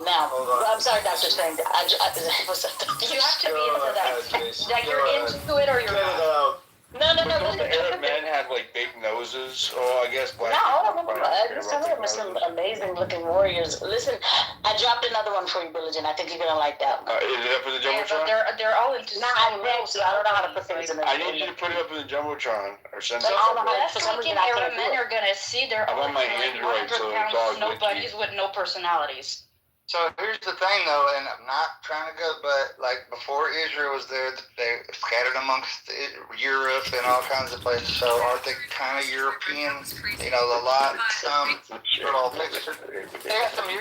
Now, I'm sorry, Dr. Strange. You have to be into that. Like you're into it or you're not. No. Don't the Arab men have like big noses poses. Oh, I guess black. Some of them are some amazing looking warriors. Listen, I dropped another one for you, Billigen. I think you're gonna like that one. Is it up in the jumbotron? They're all into. I don't know how to put things in the. I need you to put it up in the jumbotron or send So something. the best looking Arab men are gonna see they're I'm all on my like Android, 100 so pounds, dog nobodies with no personalities. So here's the thing, though, and I'm not trying to go, but like before Israel was there, they scattered amongst Europe and all kinds of places. So aren't they kind of European? You know, a lot, some, all mixed. They have some, a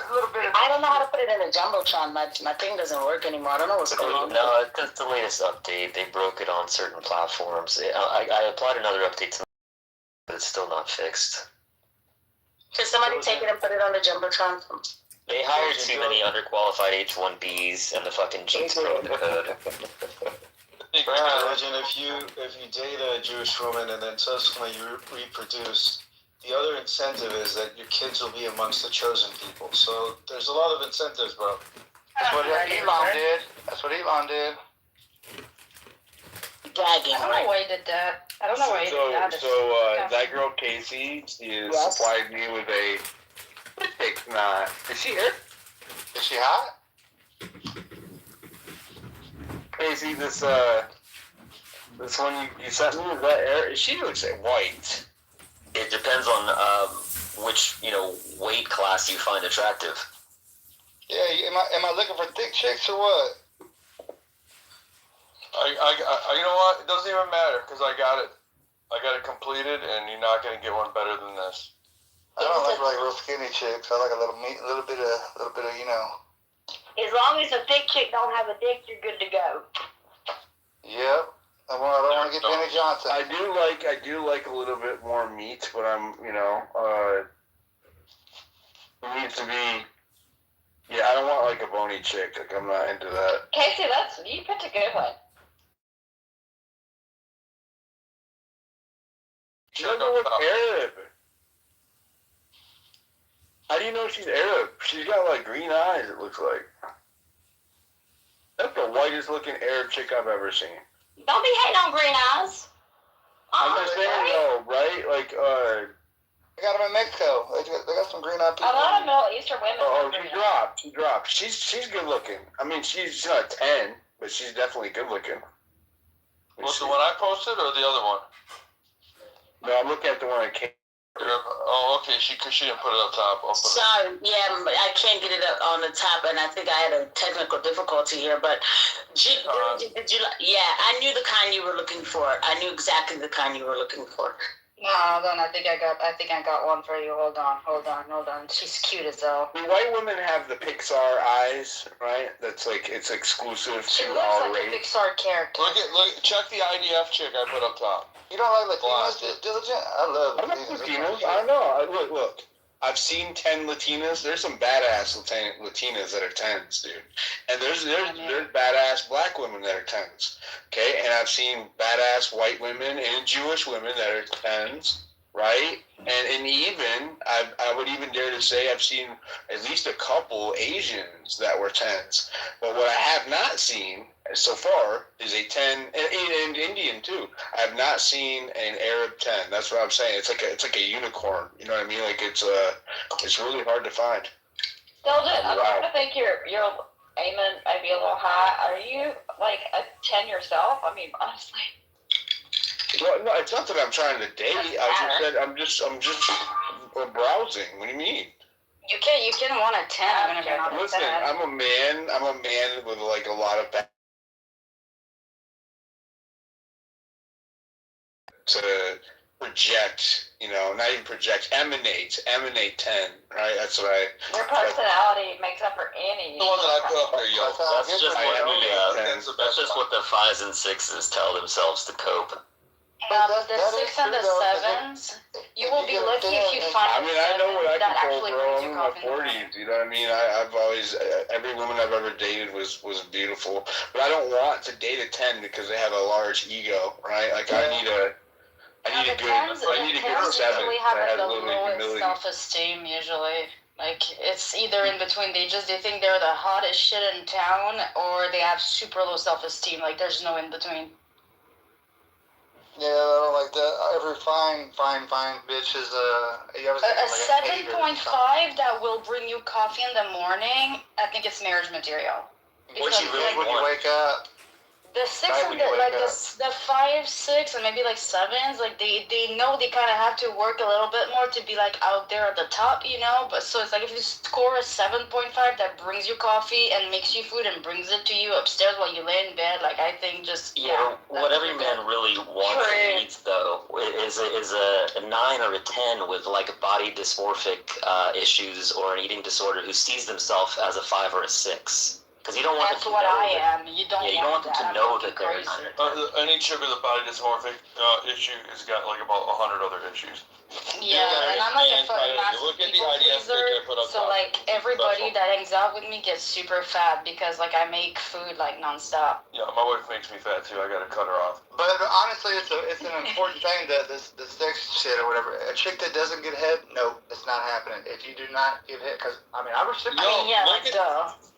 little bit of. I don't know how to put it in a jumbotron. My thing doesn't work anymore. I don't know what's going on. No, that's the latest update. They broke it on certain platforms. I applied another update tonight, but it's still not fixed. Can somebody take it and put it on the jumbotron? They hired too many underqualified H-1Bs, and the fucking Jews broke the code. Religion, if you date a Jewish woman and then subsequently you reproduce, the other incentive is that your kids will be amongst the chosen people. So there's a lot of incentives, bro. That's what Elon did. That's what Elon did. Gagging. I don't know why he did that. I don't know why he did that. So that girl Casey supplied me with a pick knot. Is she here? Is she hot? Casey, this one you sent me, is that air? She looks white. It depends on which weight class you find attractive. Yeah, am I looking for thick chicks or what? I you know what? It doesn't even matter because I got it completed, and you're not gonna get one better than this. I don't like real skinny chicks. I like a little bit of you know. As long as a thick chick don't have a dick, you're good to go. Yep. I don't want to get Benny Johnson. I do like a little bit more meat, but I'm it needs to be. Yeah, I don't want like a bony chick. Like I'm not into that. Casey, you picked a good one. She doesn't look Arab. How do you know she's Arab? She's got like green eyes, it looks like. That's the whitest looking Arab chick I've ever seen. Don't be hating on green eyes. I'm just saying though, right? Like, they got them in Mexico. They got some green eyed people. A lot of Middle Eastern women. She dropped. She's good looking. I mean, she's not 10, but she's definitely good looking. Was the one I posted or the other one? No, I'm looking at the one I came. Oh, okay. She didn't put it up top. Sorry, yeah, but I can't get it up on the top, and I think I had a technical difficulty here. But did you? Yeah, I knew the kind you were looking for. I knew exactly the kind you were looking for. No, hold on. I think I got one for you. Hold on. She's cute as hell. The white women have the Pixar eyes, right? That's like it's exclusive She to looks our like race. a Pixar character. Check the IDF chick I put up top. You don't like Latinas, Diligent? I love Latinas. I know. Look. I've seen 10 Latinas. There's some badass Latinas that are 10s, dude. And there's badass black women that are 10s. Okay? And I've seen badass white women and Jewish women that are 10s, right? And even, I would even dare to say I've seen at least a couple Asians that were 10s. But what I have not seen so far is a 10, and Indian too. I have not seen an Arab 10. That's what I'm saying. It's like a unicorn. You know what I mean? Like it's really hard to find. Diligent, I'm starting to think your aiming might be a little high. Are you like a 10 yourself? I mean, honestly. Well, no, it's not that I'm trying to date. I'm just browsing. What do you mean? You can want a 10 even if you're not a 10. Listen, I'm a man with like a lot of to project, not even project, emanate 10, right? That's what your personality makes up for any. The one that I put up there, yo. That's just what the 5s and 6s tell themselves to cope. The 6 and the 7s, you will be lucky if you find I mean, I know what I that can actually bro. brings I'm you in my confidence. 40s, you know what I mean? I've always, every woman I've ever dated was beautiful. But I don't want to date a 10 because they have a large ego, right? Like, I need a good 7 usually have that has the a little lowest humility. self-esteem usually. Like, it's either in between. They think they're the hottest shit in town, or they have super low self-esteem. Like, there's no in between. Yeah, I don't like that. Every fine bitch is a 7.5 that will bring you coffee in the morning. I think it's marriage material. What you really when you wake up. The 6 and the 5, 6, and maybe like 7s, like they know they kind of have to work a little bit more to be like out there at the top, you know. But so it's like if you score a 7.5 that brings you coffee and makes you food and brings it to you upstairs while you lay in bed, like I think just what every man really wants and needs though is a 9 or a 10 with like body dysmorphic issues or an eating disorder who sees themselves as a 5 or a 6. Because you don't want That's them to what know I that, am. You don't you want don't want them to know that they're any chick with a body dysmorphic issue has got like about 100 other issues. Yeah, and I'm like a fucking massive look at the people IDF pleaser, picture I put up so top. like everybody that hangs out with me gets super fat because like I make food like nonstop. Yeah, my wife makes me fat too. I gotta cut her off. But honestly, it's an important thing that the sex shit or whatever. A chick that doesn't get head, no, it's not happening. If you do not give head, because I mean, I reciprocate. Look at,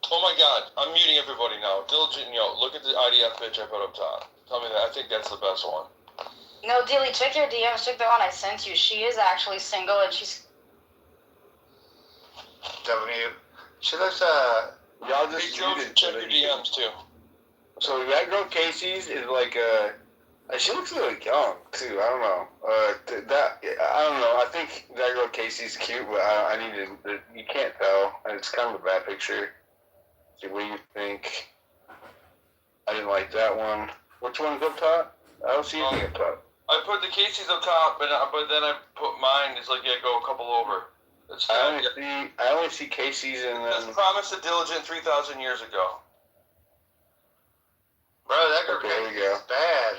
oh my God, I'm muting everybody now. Diligent, look at the IDF pitch I put up top. Tell me that. I think that's the best one. No, Dilly, check your DMs. Check the one I sent you. She is actually single and she's. She looks Y'all just check your DMs too. So that girl Casey's is like she looks really young too. I don't know. I don't know. I think that girl Casey's cute, but I need to. You can't tell. It's kind of a bad picture. See, what do you think? I didn't like that one. Which one's up top? I don't see anything up top. I put the Casey's up top, but then I put mine. It's like go a couple over. I only see Casey's and then. That's promised a diligent 3,000 years ago. Bro, that girl is bad.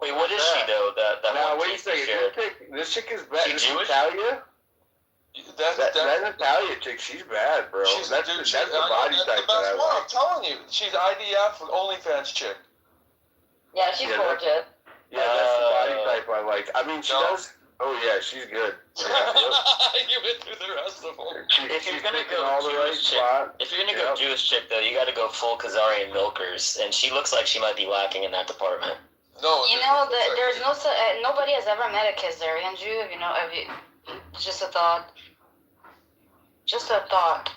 Wait, what is she though? Now wait a second. This chick is bad. She Jewish? Natalia? That Natalia chick, she's bad, bro. That's the body type that I like. I'm telling you, she's IDF with OnlyFans chick. Yeah, she's gorgeous. Yeah, that's the body type I like. I mean, she does. Oh yeah, she's good. Yeah, you went through the rest of them. If you're gonna go Jewish chick though, you got to go full Khazarian milkers, and she looks like she might be lacking in that department. No, there's no nobody has ever met a Khazarian Jew. It's just a thought. Just a thought.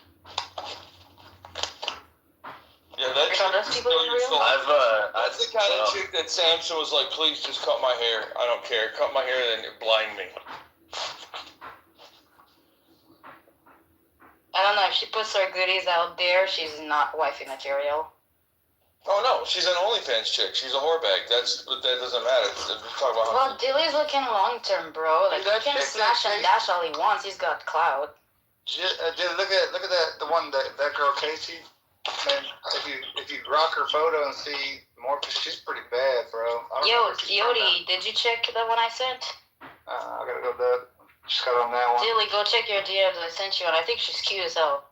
Yeah, that chick. Those people in real? That's the kind of chick that Samson was like, please just cut my hair. I don't care. Cut my hair and then blind me. I don't know. If she puts her goodies out there, she's not wifey material. Oh no, she's an OnlyFans chick. She's a whorebag. That doesn't matter. Talk about well, Dilly's looking long term, bro. Like he can smash and dash all he wants. He's got clout. Look at that that girl Casey. Man, if you rock her photo and see more, she's pretty bad, bro. Yo, Yodi, did you check the one I sent? I gotta go to just got on that one. Dilly, go check your DMs. I sent you, and I think she's cute as hell.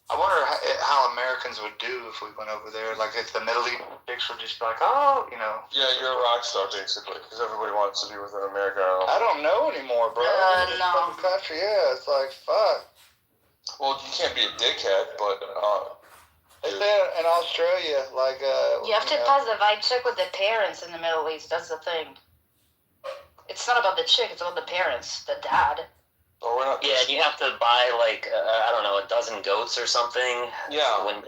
I wonder how Americans would do if we went over there. Like if the Middle East chicks were just like, oh, Yeah, you're a rock star basically, because everybody wants to be with an American. I don't know anymore, bro. No. Country, yeah, it's like fuck. Well, you can't be a dickhead, but they say in Australia, like you have to pass the vibe check with the parents in the Middle East. That's the thing. It's not about the chick; it's about the parents, the dad. Oh, we're not. Yeah, and you have to buy like I don't know, a dozen goats or something. Yeah. I don't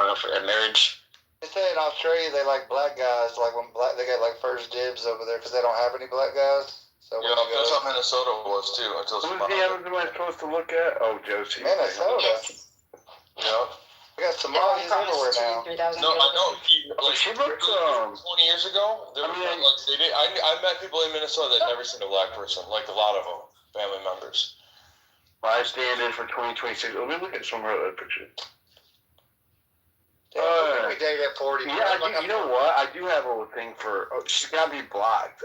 know, for a marriage. They say in Australia they like black guys. Like when they get like first dibs over there because they don't have any black guys. So yeah, that's how Minnesota was too. Who's the others am I supposed to look at? Oh, Josie. Minnesota. Yes. Yeah. We got Somalis everywhere now. No, I know. Like, she looked 20 years ago, I met people in Minnesota that never seen a black person. Like a lot of them, family members. My standard for 2026. Let me look at some of her other pictures. We date at 40. Yeah, you know what? I do have a little thing for. Oh, she's got to be blocked.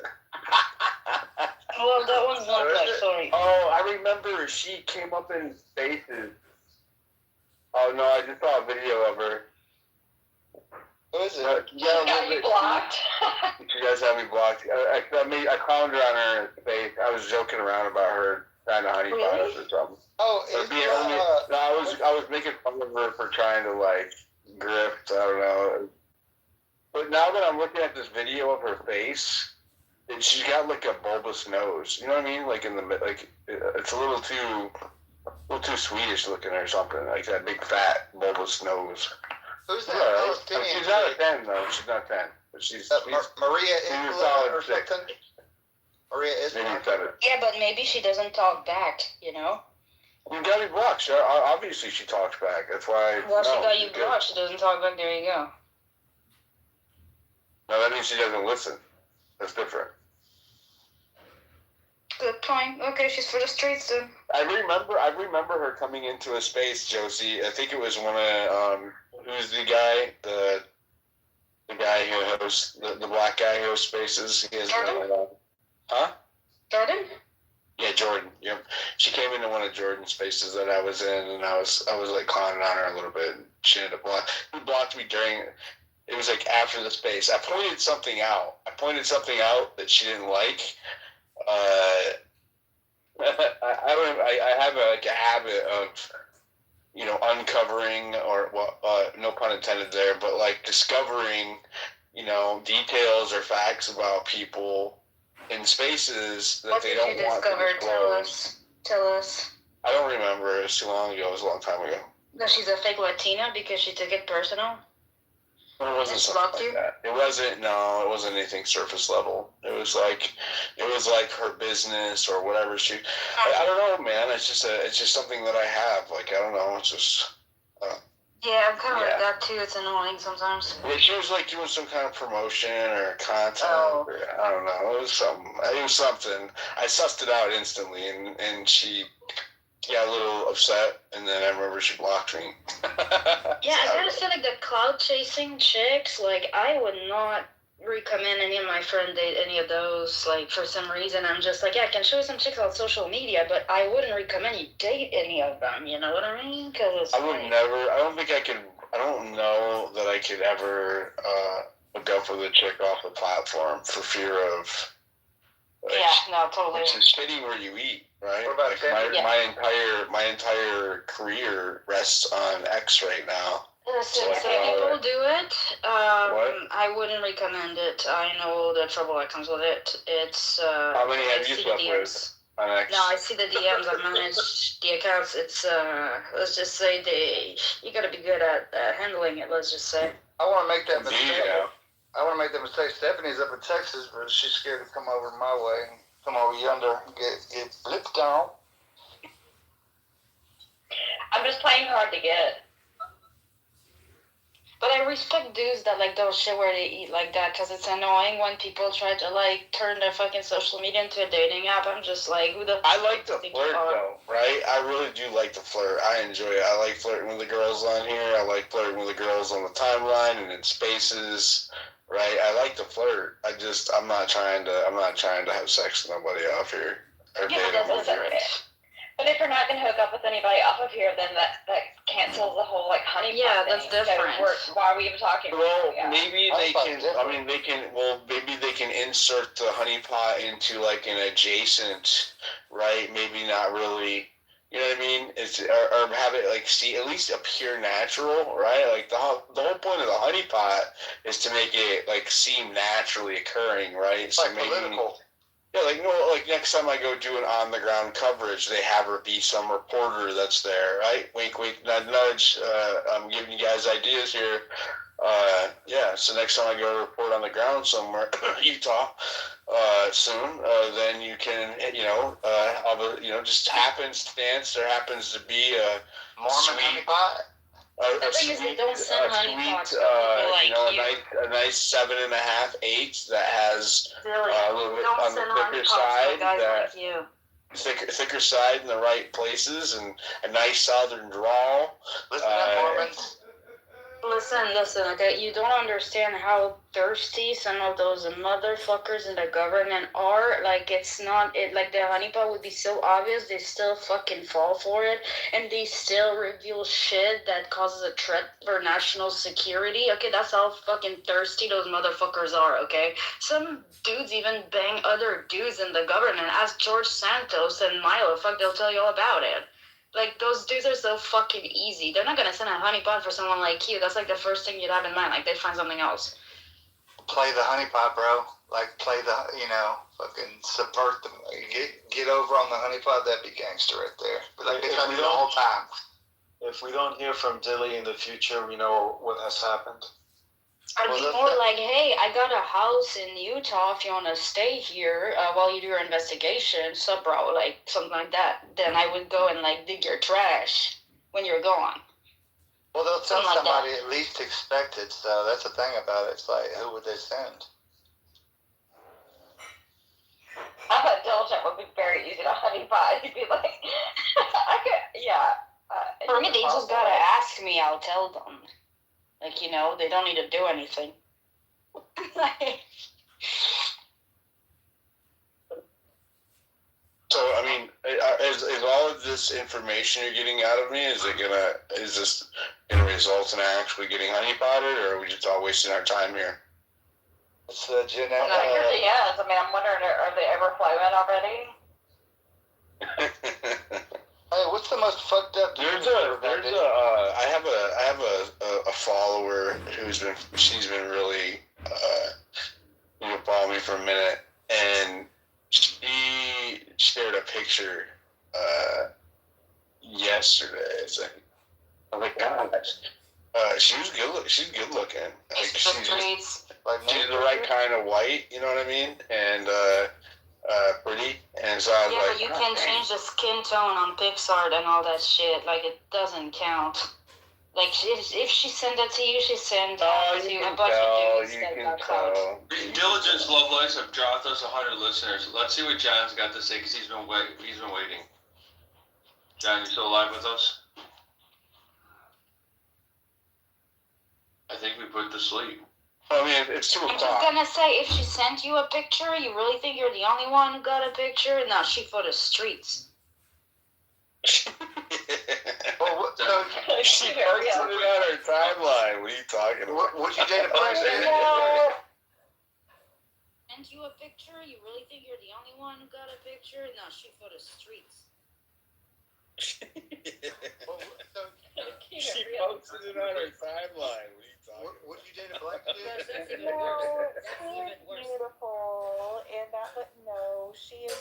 Well, that one's not black. Sorry. Oh, I remember she came up in Spaces. Oh no, I just saw a video of her. Who is it? You got me blocked. You guys have me blocked. I clowned her on her face. I was joking around about her trying to honeypot us or something. Oh, I was making fun of her for trying to like grift. I don't know. But now now that I'm looking at this video of her face, and she's got like a bulbous nose. You know what I mean? Like it's a little too Swedish looking or something. Like that big fat bulbous nose. Who's that? Right. She's not a 10 though. She's not 10. But she's Maria solid or 6. something. Maria is maybe 7. Yeah, but maybe she doesn't talk back, you know? You got me blocked. Obviously, she talks back. That's why. Well, she got you blocked. She doesn't talk back. There you go. No, that means she doesn't listen. That's different. Good point. Okay, she's for the streets then. I remember her coming into a space, Josie. I think it was one of who's the guy, the guy who hosts the black guy who hosts spaces. He has Jordan? Huh? Jordan? Yeah, Jordan. Yep. She came into one of Jordan's spaces that I was in, and I was like clowning on her a little bit. And she ended up he blocked me during. It was like after the space. I pointed something out that she didn't like. I have a habit of, uncovering or no pun intended there, but like discovering, details or facts about people in spaces that they don't want to disclose. Tell us. I don't remember. It was too long ago. It was a long time ago. That she's a fake Latina because she took it personal? It wasn't something like that. It wasn't anything surface level. It was like her business or whatever I don't know, man. It's just something that I have. Like, I don't know. It's just. Yeah, I'm kind of like that too. It's annoying sometimes. Yeah, she was like doing some kind of promotion or content. Or, I don't know. It was something. I sussed it out instantly, and she got a little upset, and then I remember she blocked me. Yeah, I gotta say, like, the cloud chasing chicks, like, I would not recommend any of my friends date any of those. Like, for some reason, I'm just like, yeah, I can show you some chicks on social media, but I wouldn't recommend you date any of them. You know what I mean? Because I would never. I don't think I could. I don't know that I could ever go for the chick off the platform for fear of. Like, yeah, no, totally. It's just fitting where you eat, right? What about my entire career rests on X right now. Listen, so people do it. I wouldn't recommend it. I know the trouble that comes with it. It's how many have you slept with on X? No, I see the DMs. I manage the accounts. It's let's just say you gotta be good at handling it. Let's just say. I want to make that mistake. I want to make that mistake. Stephanie's up in Texas, but she's scared to come over my way, come over yonder, and get blipped on. I'm just playing hard to get. But I respect dudes that like don't shit where they eat like that, because it's annoying when people try to like turn their fucking social media into a dating app. I'm just like, who the I like to flirt though, right? I really do like to flirt. I enjoy it. I like flirting with the girls on here. I like flirting with the girls on the timeline and in spaces. Right, I like to flirt. I'm not trying to have sex with nobody off here. But if you're not going to hook up with anybody off of here, then that cancels the whole like honeypot thing. Yeah, that's different. So why are we even talking? Well, maybe they can. I mean, they can. Well, maybe they can insert the honeypot into like an adjacent, right? Maybe not really. You know what I mean? Or have it like at least appear natural, right? Like the whole point of the honeypot is to make it like seem naturally occurring, right? So maybe political. Yeah, like next time I go do an on the ground coverage, they have her be some reporter that's there, right? Wink, wink, nudge, nudge. I'm giving you guys ideas here. Yeah, so next time I go report on the ground somewhere, Utah, soon, then you can, just happenstance. There happens to be a Mormon honeypot. The thing is, they don't send honeypots a nice 7.5, 8 that has a little bit on the thicker side, thicker side in the right places, and a nice southern drawl. Listen, okay? You don't understand how thirsty some of those motherfuckers in the government are. Like, like the honeypot would be so obvious, they still fucking fall for it, and they still reveal shit that causes a threat for national security. Okay, that's how fucking thirsty those motherfuckers are, okay? Some dudes even bang other dudes in the government. Ask George Santos and Milo, they'll tell you all about it. Like, those dudes are so fucking easy. They're not gonna send a honeypot for someone like you. That's like the first thing you'd have in mind. Like, they'd find something else. play the honeypot, bro. Like play the, fucking subvert them. Get over on the honeypot. That'd be gangster right there. But like they try to do the whole time. If we don't hear from Dilly in the future, we know what has happened. I'd be more like, hey, I got a house in Utah if you want to stay here while you do your investigation. So, bro, like, something like that. Then I would go and, like, dig your trash when you're gone. Well, they'll tell Something like somebody at least expected, so that's the thing about it. It's like, who would they send? I thought diligent would be very easy to honeypot. You'd be like, I could, yeah. For me, they just gotta ask me, I'll tell them. Like, they don't need to do anything. So, I mean, is all of this information you're getting out of me, is this gonna result in actually getting honeypotted, or are we just all wasting our time here? It's the genetic. Yes, I mean, I'm wondering, are they ever flowing already? Hey, what's the most fucked up? I have a follower she's been really following me for a minute, and she shared a picture yesterday, I think. Oh my god. She was good. She's good looking. Like she's the right kind of white, you know what I mean, and pretty. And so I was but you can change the skin tone on PixArt and all that shit. Like, it doesn't count. Like, if she sent that to you, she sent that to a bunch of dudes that got caught. Diligence Lovelace have dropped us 100 listeners. Let's see what John's got to say, because he's been waiting. John, you still alive with us? I think we put to sleep. I mean, it's 2 o'clock. I'm just gonna say, if she sent you a picture, you really think you're the only one who got a picture? No, she for the streets. Well, she posted it on her timeline. What are you talking about? Would you date a black dude? Sent you a picture? You really think you're the only one who got a picture? No, she for the streets. She posted it on her timeline. What are you talking about? Would you date a black dude? No, she is beautiful, and that, but no, she's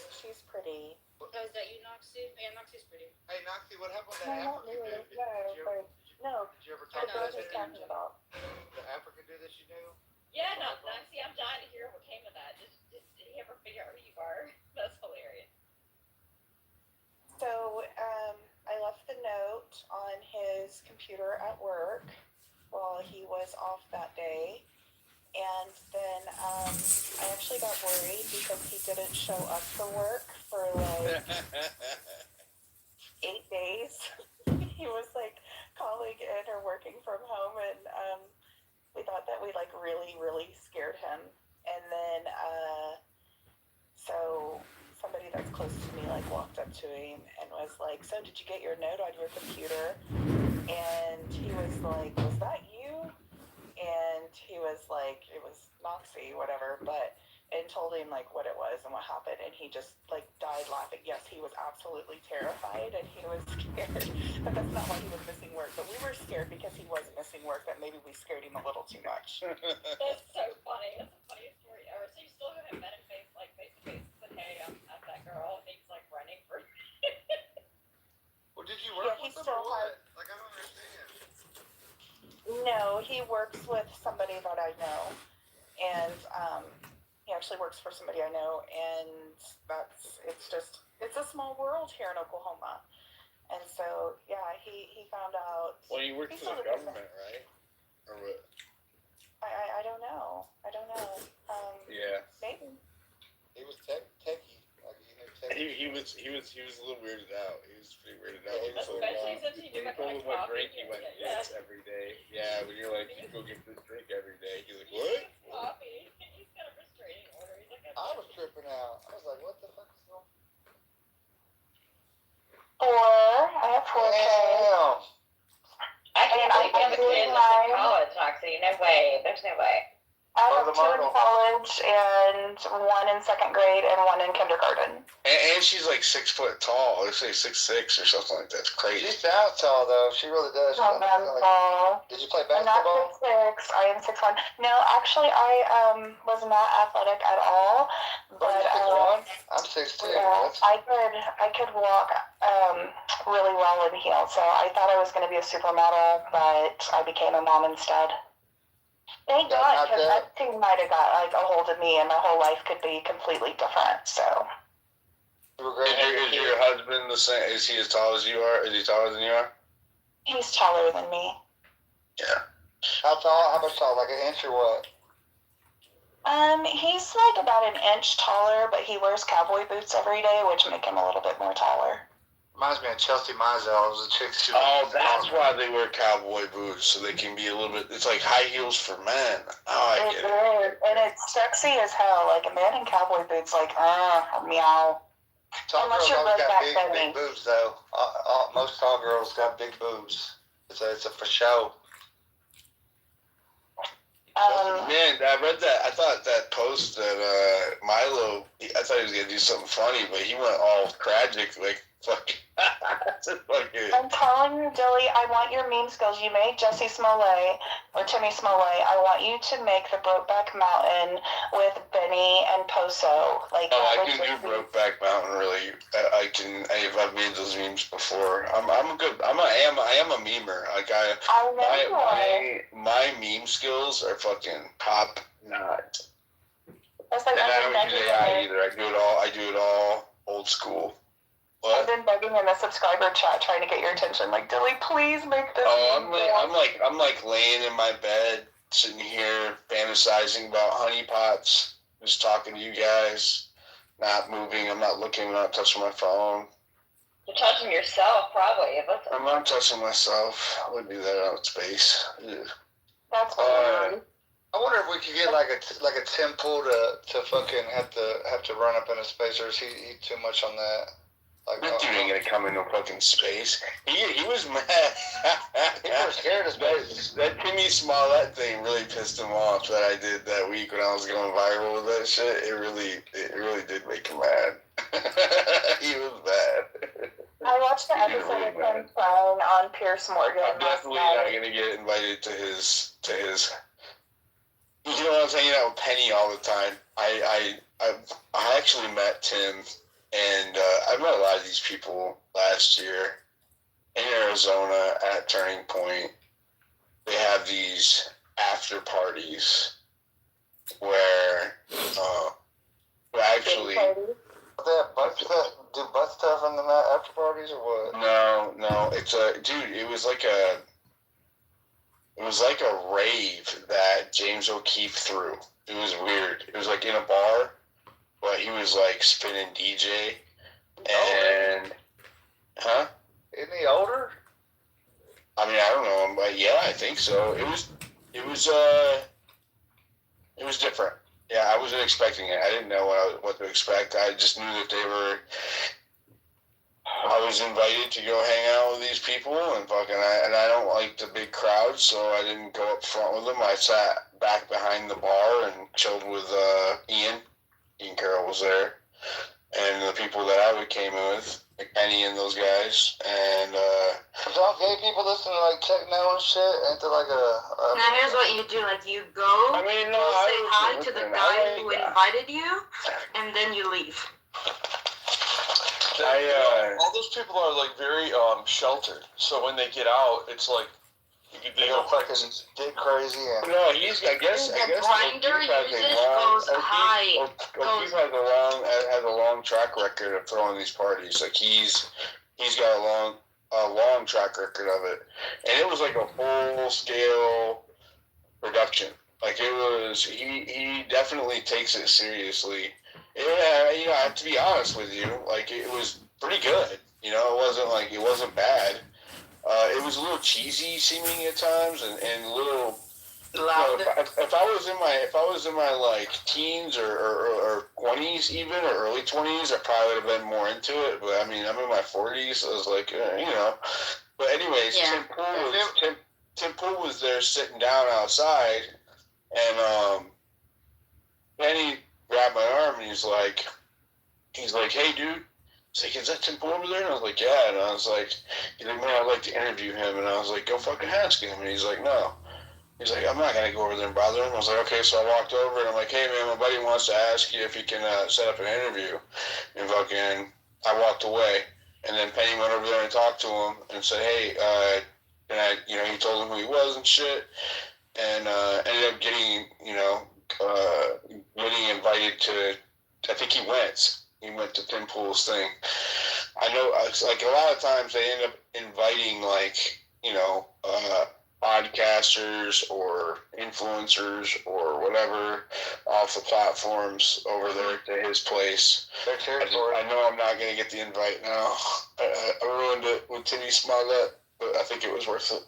pretty. Oh, is that you, Noxie? Yeah, Noxie's pretty. Hey, Noxie, what happened to No, not Africa really. dude? No, Did you ever talk to what that she's talking about. The African dude that you knew? Yeah, no, see, I'm dying to hear what came of that. Just did he ever figure out who you are? That's hilarious. So, I left the note on his computer at work while he was off that day. And then I actually got worried because he didn't show up for work for like 8 days. He was like calling in or working from home, and we thought that we like really, really scared him. And then so somebody that's close to me like walked up to him and was like, "So did you get your note on your computer?" And he was like, "Was that you?" And he was like, it was Noxie, whatever, and told him like what it was and what happened, and he just like died laughing. Yes, he was absolutely terrified and he was scared, but that's not why he was missing work. But we were scared because he was missing work, that maybe we scared him a little too much. That's so funny. That's the funniest story ever. So you still haven't met him face to face, but hey, I'm that girl, and he's like running for. Well, did you work with him or what? Like, I don't understand. No, he works with somebody that I know, and he actually works for somebody I know, and it's a small world here in Oklahoma, and so yeah, he found out. Well, you work for the government, right? Or what? I don't know. Yeah. Maybe. He was techie. He was a little weirded out. He was pretty weirded out. He told him what drink he went and gets every day. Yeah, when you're like, you go get this drink every day. He's like, what? Coffee. He's got a restraining order. He's like, I was tripping out. I was like, what the fuck is going on? I have 4 kids. I can't believe you have a kid in college, Noxie. No way. There's no way. I have 2 in college and 1 in 2nd grade and 1 in kindergarten. And she's like 6 foot tall. Let's say 6'6" or something like that. It's crazy. She sounds tall though. She really does. Did you play basketball? I'm not 6'6". I am 6'1". No, actually, I was not athletic at all. But I'm 6'2". Yeah, I could walk really well in heels. So I thought I was going to be a supermodel, but I became a mom instead. Thank God, because that thing might have got like a hold of me, and my whole life could be completely different. So. Is your husband the same? Is he as tall as you are? Is he taller than you are? He's taller than me. Yeah. How tall? How much tall? Like an inch or what? He's like about an inch taller, but he wears cowboy boots every day, which make him a little bit more taller. Reminds me of Chelsea Mizell. It was a chick. Oh, that's why they wear cowboy boots, so they can be a little bit. It's like high heels for men. Oh, I get it. And it's sexy as hell. Like a man in cowboy boots, like meow. Tall girls always got big boobs, though. Most tall girls got big boobs. It's a for show. Man, I read that. I thought that post that Milo. I thought he was gonna do something funny, but he went all tragic, like fucking. I'm telling you, Dilly, I want your meme skills. You made Jesse Smollett or Timmy Smollett. I want you to make the Brokeback Mountain with Benny and Poso. Like, I can do Brokeback Mountain. Really, I can. I've made those memes before. I am a memer. Like my meme skills are fucking top notch. That's like, and I don't use AI either. I do it all old school. What? I've been begging in the subscriber chat trying to get your attention. Like, Dilly, please make this. I'm like laying in my bed, sitting here fantasizing about honeypots, just talking to you guys, not moving. I'm not looking. I'm not touching my phone. You're touching yourself, probably. I'm not touching myself. I wouldn't do that out in space. Yeah. That's weird. I wonder if we could get like a Tim Pool to fucking have to run up into space, or is he too much on that? Like, that dude ain't gonna come into fucking space. He was mad. People were scared of space. That Timmy Smollett thing really pissed him off that I did that week when I was going viral with that shit. It really did make him mad. He was mad. I watched the episode of him crying on Pierce Morgan. I'm definitely not gonna get invited to his. You know, I was hanging out with Penny all the time. I actually met Tim. And I met a lot of these people last year in Arizona at Turning Point. They have these after parties where actually they have do butt stuff in the after parties or what? No, it's dude. It was like a rave that James O'Keefe threw. It was weird. It was like in a bar. But he was like spinning DJ, and Isn't he older? I mean, I don't know him, but yeah, I think so. It was different. Yeah, I wasn't expecting it. I didn't know what to expect. I just knew that I was invited to go hang out with these people, and I don't like the big crowds, so I didn't go up front with them. I sat back behind the bar and chilled with Ian Carroll was there, and the people that I came with, like Penny and those guys, and don't gay people listen to like techno and shit? Ain't there like a now here's what you do, like you go, say hi to the guy who invited you, and then you leave. All those people are like very sheltered, so when they get out, it's like they go fucking get crazy and no, I guess grinder uses goes high. O'Keefe has a long track record of throwing these parties. Like he's got a long track record of it, and it was like a full scale production. Like it was, he definitely takes it seriously. I have to be honest with you. Like it was pretty good. You know, it wasn't bad. It was a little cheesy seeming at times, and a little loud. If I was in my like teens or 20s even, or early 20s, I probably would have been more into it. But I mean, I'm in my 40s, so I was like, But anyways, yeah. Tim Pool was there sitting down outside, and Then he grabbed my arm and he's like, hey, dude. He's like, is that Tim Pool over there? And I was like, yeah. And I was like, he's like, man, I'd like to interview him. And I was like, go fucking ask him. And he's like, no. He's like, I'm not going to go over there and bother him. I was like, okay. So I walked over and I'm like, hey, man, my buddy wants to ask you if he can set up an interview. And fucking, I walked away. And then Penny went over there and talked to him and said, hey, and I, he told him who he was and shit. And ended up getting, getting invited to, I think he went to Tim Pool's thing. I know, like, a lot of times they end up inviting, like, podcasters or influencers or whatever off the platforms over there to his place. I know I'm not going to get the invite now. I ruined it with Timmy Smollett, but I think it was worth it.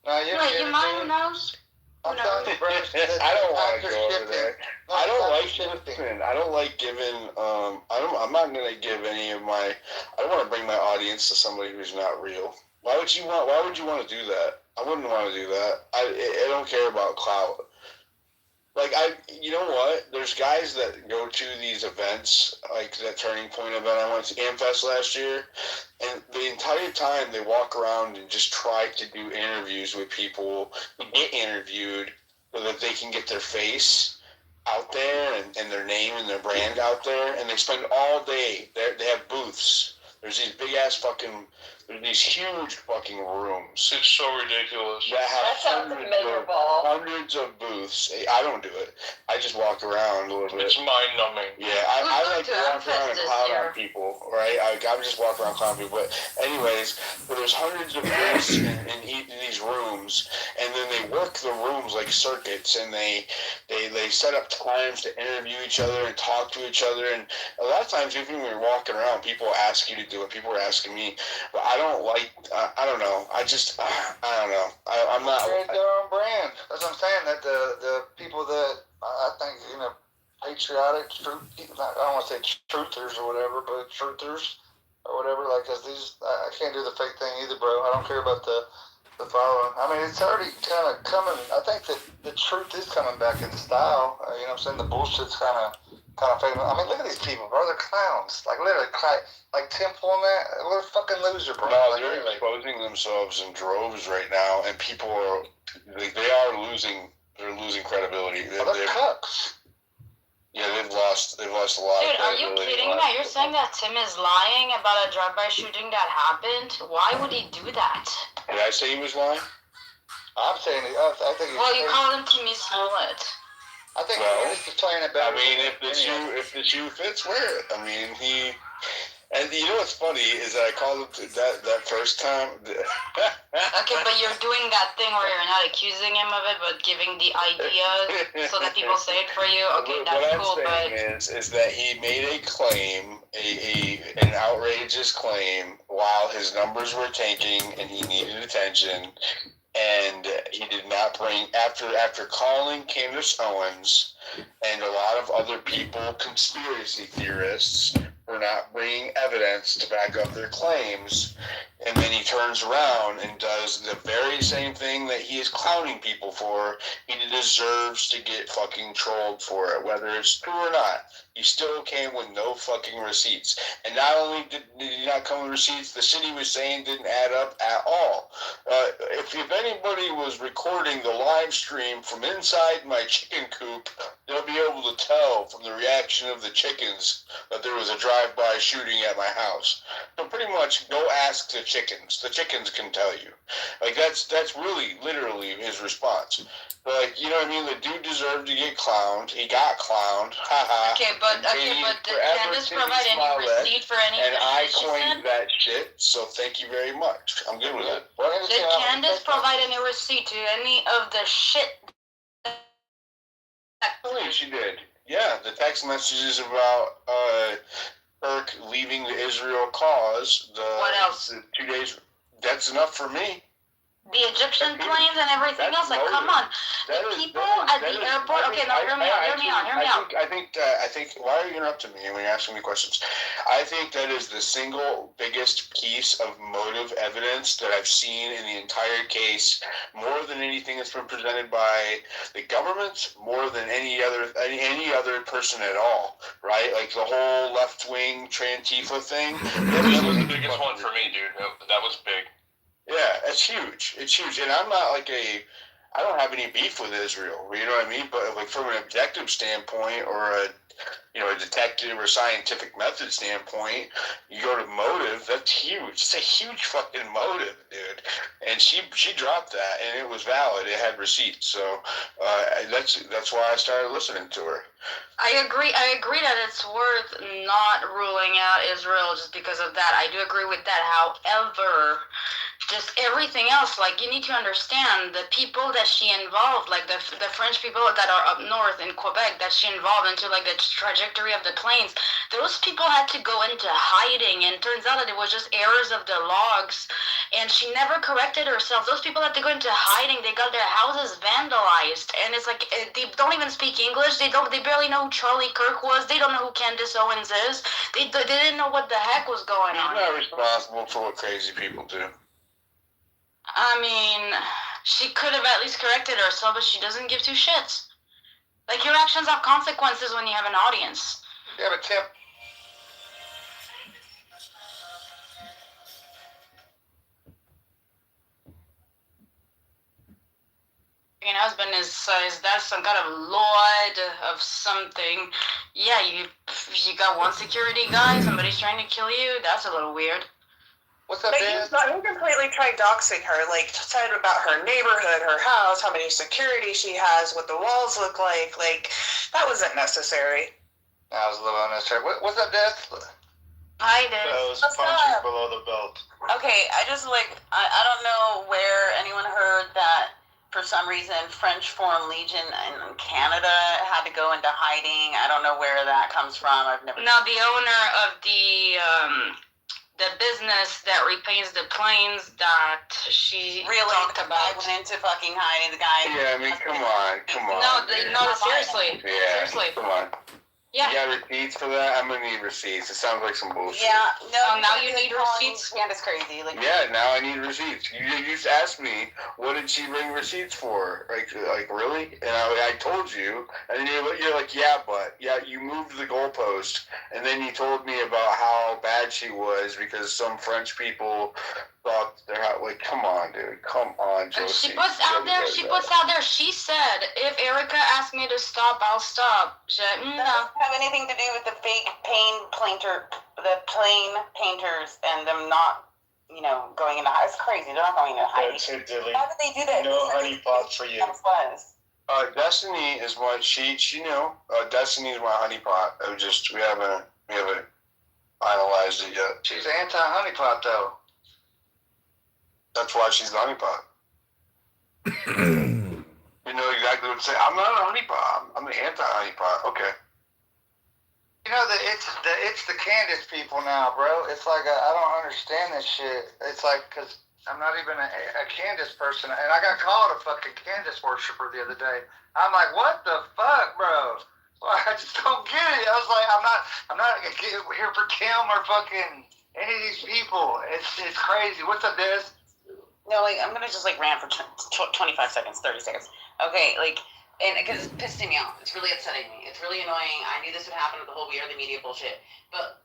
You mind knows? I'm telling you, bro. I don't want to go over there. I don't like giving. I don't like giving. I'm not going to give any of my. I don't want to bring my audience to somebody who's not real. Why would you want to do that? I wouldn't want to do that. I don't care about clout. Like, you know what? There's guys that go to these events, like that Turning Point event I went to, Amfest last year, and the entire time they walk around and just try to do interviews with people, get interviewed so that they can get their face out there and their name and their brand out there, and they spend all day, they have booths. There's these big-ass fucking... There's these huge fucking rooms. It's so ridiculous. That have hundreds of booths. I don't do it. I just walk around a little bit. It's mind-numbing. Yeah, I like to walk around and clown on people, right? I just walk around clown people. But anyways, there's hundreds of booths in these rooms, and then they work the rooms like circuits, and they set up times to interview each other and talk to each other. And a lot of times, even when you're walking around, people ask you to do it. People are asking me, but I don't like. I don't know. I don't know. I'm not. Create their own brand. That's what I'm saying. That the people that I think patriotic truth. I don't want to say truthers or whatever, but truthers or whatever. Like, cause these I can't do the fake thing either, bro. I don't care about the following. I mean, it's already kind of coming. I think that the truth is coming back in style. You know what I'm saying? The bullshit's kind of fading. I mean, look at these people, bro. They're clowns. Like, literally, like Tim Pool, man. What a fucking loser, bro. No, they're exposing themselves in droves right now, and people are they are losing. They're losing credibility. They're cucks. Yeah, they've lost a lot of credibility. Dude, are you kidding me? You're saying that Tim is lying about a drive-by shooting that happened? Why would he do that? Did I say he was lying? I'm saying I think. Well, you called him Timmy Smollett. I think he's just playing it better. I mean, if the shoe fits, wear it. I mean, and you know what's funny is that I called him that first time. Okay, but you're doing that thing where you're not accusing him of it, but giving the idea so that people say it for you. Okay, that's cool. What I'm saying is that he made a claim, an outrageous claim, while his numbers were tanking and he needed attention. And he did not bring, after calling Candace Owens and a lot of other people, conspiracy theorists, for not bringing evidence to back up their claims, and then he turns around and does the very same thing that he is clowning people for. He deserves to get fucking trolled for it, whether it's true or not. He still came with no fucking receipts. And not only did he not come with receipts, the shit he was saying didn't add up at all. If anybody was recording the live stream from inside my chicken coop, they'll be able to tell from the reaction of the chickens that there was a drive-by shooting at my house. So pretty much go ask the chickens. The chickens can tell you. Like, that's really, literally his response. But, like, you know what I mean? The dude deserved to get clowned. He got clowned. Haha. Okay, but did Candace provide any receipt for any of the shit she said? And I coined that shit, so thank you very much. I'm good with it. Did Candace provide any receipt to any of the shit? She did. Yeah, the text messages about her leaving the Israel cause. What else? The 2 days. That's enough for me. The Egyptian planes and everything else, like, come on. The people at the airport, okay, now hear me out. I think, why are you interrupting me when you're asking me questions? I think that is the single biggest piece of motive evidence that I've seen in the entire case, more than anything that's been presented by the government, more than any other person at all, right? Like the whole left-wing Trantifa thing. That was the biggest one for me, dude. That was big. Yeah, it's huge. It's huge. And I'm not like I don't have any beef with Israel, you know what I mean? But like from an objective standpoint or a detective or scientific method standpoint, you go to motive, that's huge. It's a huge fucking motive, dude. And she dropped that, and it was valid. It had receipts. So that's why I started listening to her. I agree that it's worth not ruling out Israel just because of that. I do agree with that. However, just everything else, like, you need to understand the people that she involved, like the French people that are up north in Quebec that she involved into like the trajectory of the planes, those people had to go into hiding, and turns out that it was just errors of the logs, and she never corrected herself. Those people had to go into hiding. They got their houses vandalized, and it's like they don't even speak English. They barely know who Charlie Kirk was. They don't know who Candace Owens is. They didn't know what the heck was going on. She's not responsible for what crazy people do. I mean, she could have at least corrected herself, but she doesn't give two shits. Like, your actions have consequences when you have an audience. Yeah, but Tim. Your husband is that some kind of lord of something? Yeah, you got one security guy, somebody's trying to kill you. That's a little weird. What's up, man? He completely tried doxing her, like, said about her neighborhood, her house, how many security she has, what the walls look like. Like, that wasn't necessary. That was a little unnecessary. What's up, Des? Hi, Des. That was punching below the belt. Okay, I just, like, I don't know where anyone heard that for some reason French Foreign Legion in Canada had to go into hiding. I don't know where that comes from. I've never... No, the owner of the business that repaints the planes that she talked about. Went into fucking hiding, the guy. Yeah, I mean, come on. No, seriously. Yeah, seriously. come on. Yeah. You got receipts for that? I'm gonna need receipts. It sounds like some bullshit. Yeah, no. Now you need receipts? Yeah, that's crazy. Like, yeah, now I need receipts. You just asked me, what did she bring receipts for? Like really? And I told you, and you're like, yeah, you moved the goalpost, and then you told me about how bad she was because some French people thought they're like, come on, dude, come on, Josie. She puts out there, she said, if Erica asked me to stop, I'll stop. That doesn't have anything to do with the fake plane painters and them not, going into hiding. It's crazy. They're not going into hiding. That's it, Dilly. Why would they do that? No honeypot for you. Destiny is what she knew. Destiny is my honeypot. We haven't finalized it yet. She's anti-honeypot, though. That's why she's the honeypot. You know exactly what to say. I'm not a honeypot. I'm the anti-honeypot. Okay. You know that it's the Candace people now, bro. It's like I don't understand this shit. It's like because I'm not even a Candace person, and I got called a fucking Candace worshiper the other day. I'm like, what the fuck, bro? Well, I just don't get it. I was like, I'm not here for Kim or fucking any of these people. It's crazy. What's up, Des? No, I'm gonna just rant for 25 seconds, 30 seconds. Okay, and because it's pissing me off. It's really upsetting me. It's really annoying. I knew this would happen with the whole We Are the Media bullshit. But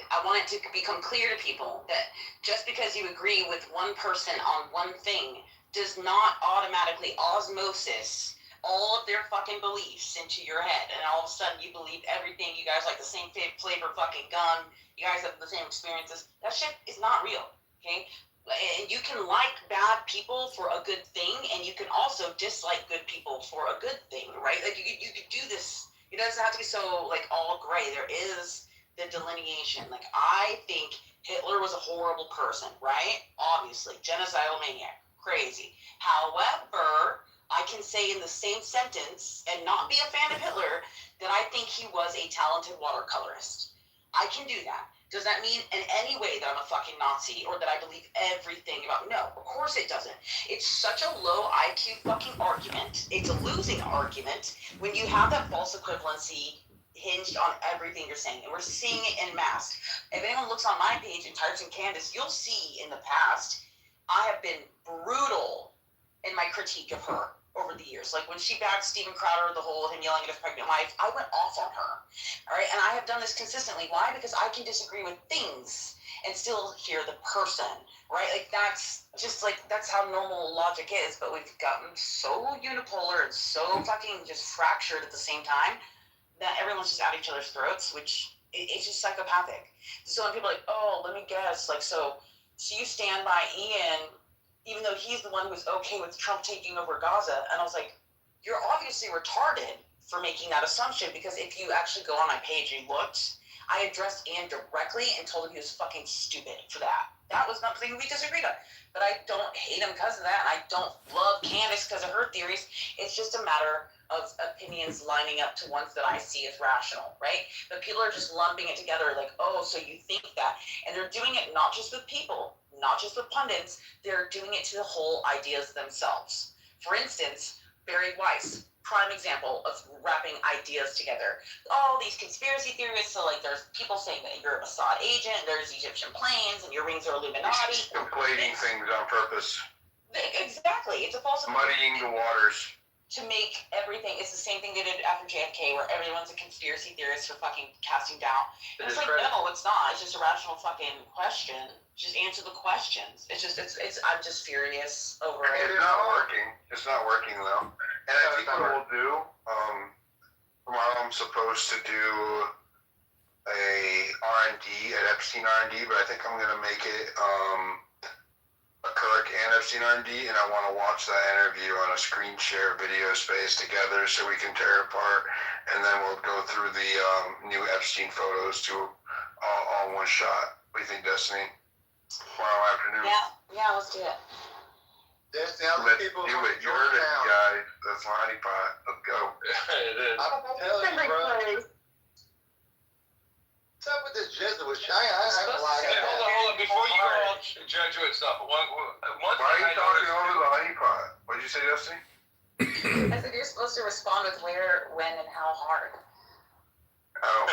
I want it to become clear to people that just because you agree with one person on one thing does not automatically osmosis all of their fucking beliefs into your head. And all of a sudden you believe everything. You guys like the same flavor fucking gun. You guys have the same experiences. That shit is not real, okay? And you can like bad people for a good thing, and you can also dislike good people for a good thing, right? Like you could do this. It doesn't have to be so all gray. There is the delineation. I think Hitler was a horrible person, right? Obviously, genocidal maniac, crazy. However, I can say in the same sentence and not be a fan of Hitler that I think he was a talented watercolorist. I can do that. Does that mean in any way that I'm a fucking Nazi or that I believe everything about? No, of course it doesn't. It's such a low IQ fucking argument. It's a losing argument when you have that false equivalency hinged on everything you're saying, and we're seeing it en masse. If anyone looks on my page and types in Candace, you'll see in the past I have been brutal in my critique of her over the years. Like when she bagged Steven Crowder, the whole him yelling at his pregnant wife, I went off on her. All right, and I have done this consistently. Why? Because I can disagree with things and still hear the person, right? Like that's just like that's how normal logic is. But we've gotten so unipolar and so fucking just fractured at the same time that everyone's just at each other's throats, which it's just psychopathic. So when people are like, oh, let me guess, like so you stand by Ian, even though he's the one who's okay with Trump taking over Gaza. And I was like, you're obviously retarded for making that assumption, because if you actually go on my page and looked, I addressed Ian directly and told him he was fucking stupid for that. That was not something we disagreed on. But I don't hate him because of that. I don't love Candace because of her theories. It's just a matter of opinions lining up to ones that I see as rational, right? But people are just lumping it together like, oh, so you think that. And they're doing it not just with people, not just with pundits, they're doing it to the whole ideas themselves. For instance, Barry Weiss, prime example of wrapping ideas together. All these conspiracy theorists, so like there's people saying that you're a Mossad agent, there's Egyptian planes, and your rings are Illuminati. He's conflating things on purpose. Exactly, it's a false muddying the waters. To make everything, it's the same thing they did after JFK, where everyone's a conspiracy theorist for fucking casting doubt. And it's like, no, it's not. It's just a rational fucking question. Just answer the questions. It's just, I'm just furious over it. It's not working. It's not working though. And I think what we'll do, tomorrow I'm supposed to do a R&D at Epstein R&D, but I think I'm gonna make it a Kirk and Epstein R&D, and I want to watch that interview on a screen share video space together so we can tear it apart, and then we'll go through the new Epstein photos to all one shot. What do you think, Destiny? Tomorrow afternoon? Yeah, let's do it. Destiny, Let's do it. You heard it, guys. That's my honeypot. Let's go. It is. I'm telling you, bro. What's up with this Jesuit shit? Hold on. Before you go on Jesuit stuff, one Why are you talking over the honeypot? What did you say, Destiny? I said you're supposed to respond with where, when, and how hard. Oh.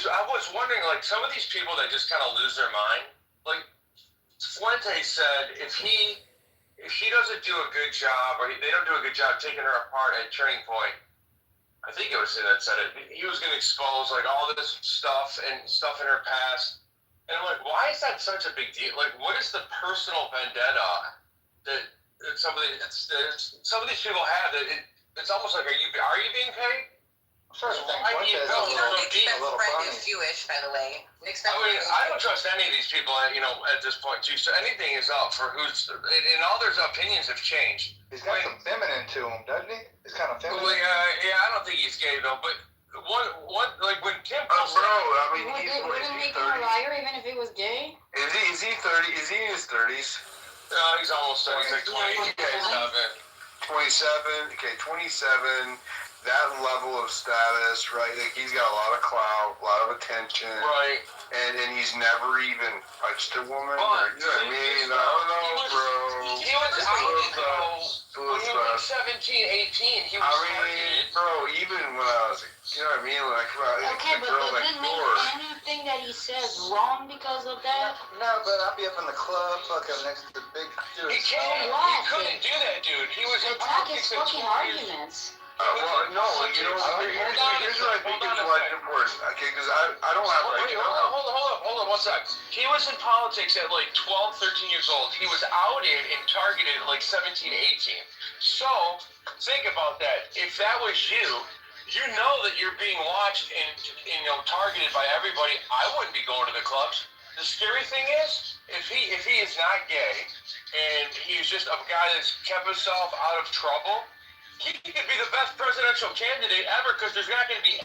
I was wondering, like, some of these people that just kind of lose their mind. Like, Fuente said if he doesn't do a good job, or they don't do a good job taking her apart at Turning Point, I think it was him that said it, he was going to expose, like, all this stuff and stuff in her past. And I'm like, why is that such a big deal? Like, what is the personal vendetta that some of these people have? That it's almost like, are you being paid? Sure, you don't expect Frank is Jewish, by the way. I don't trust any of these people, at this point, too. So anything is up for who's, and all their opinions have changed. He's got some feminine to him, doesn't he? He's kind of feminine. Well, yeah, I don't think he's gay, though, but one like when Tim bro, I mean, wouldn't make him a liar even if he was gay? Is he 30? Is he in his 30s? No, he's almost 30. He's like 27. Okay, 27. That level of status, right? Like he's got a lot of clout, a lot of attention, right? And he's never even touched a woman. But, you know what I mean? I don't know, bro. He was outed though. When he was 17, 18, he was targeted. Bro, even when I was, you know what I mean? Like, okay, the but girl doesn't next make door. anything that he says wrong because of that? No, but I'd be up in the club, fucking next to the big dude. He couldn't do that, dude. He was attack his fucking arguments. Well, no, you know, here's what I think is what's important, okay? Because I don't have right now. Hold on 1 sec. He was in politics at like 12, 13 years old. He was outed and targeted at like 17, 18. So, think about that. If that was you know that you're being watched and targeted by everybody. I wouldn't be going to the clubs. The scary thing is, if he is not gay, and he's just a guy that's kept himself out of trouble, he could be the best presidential candidate ever because there's not going to be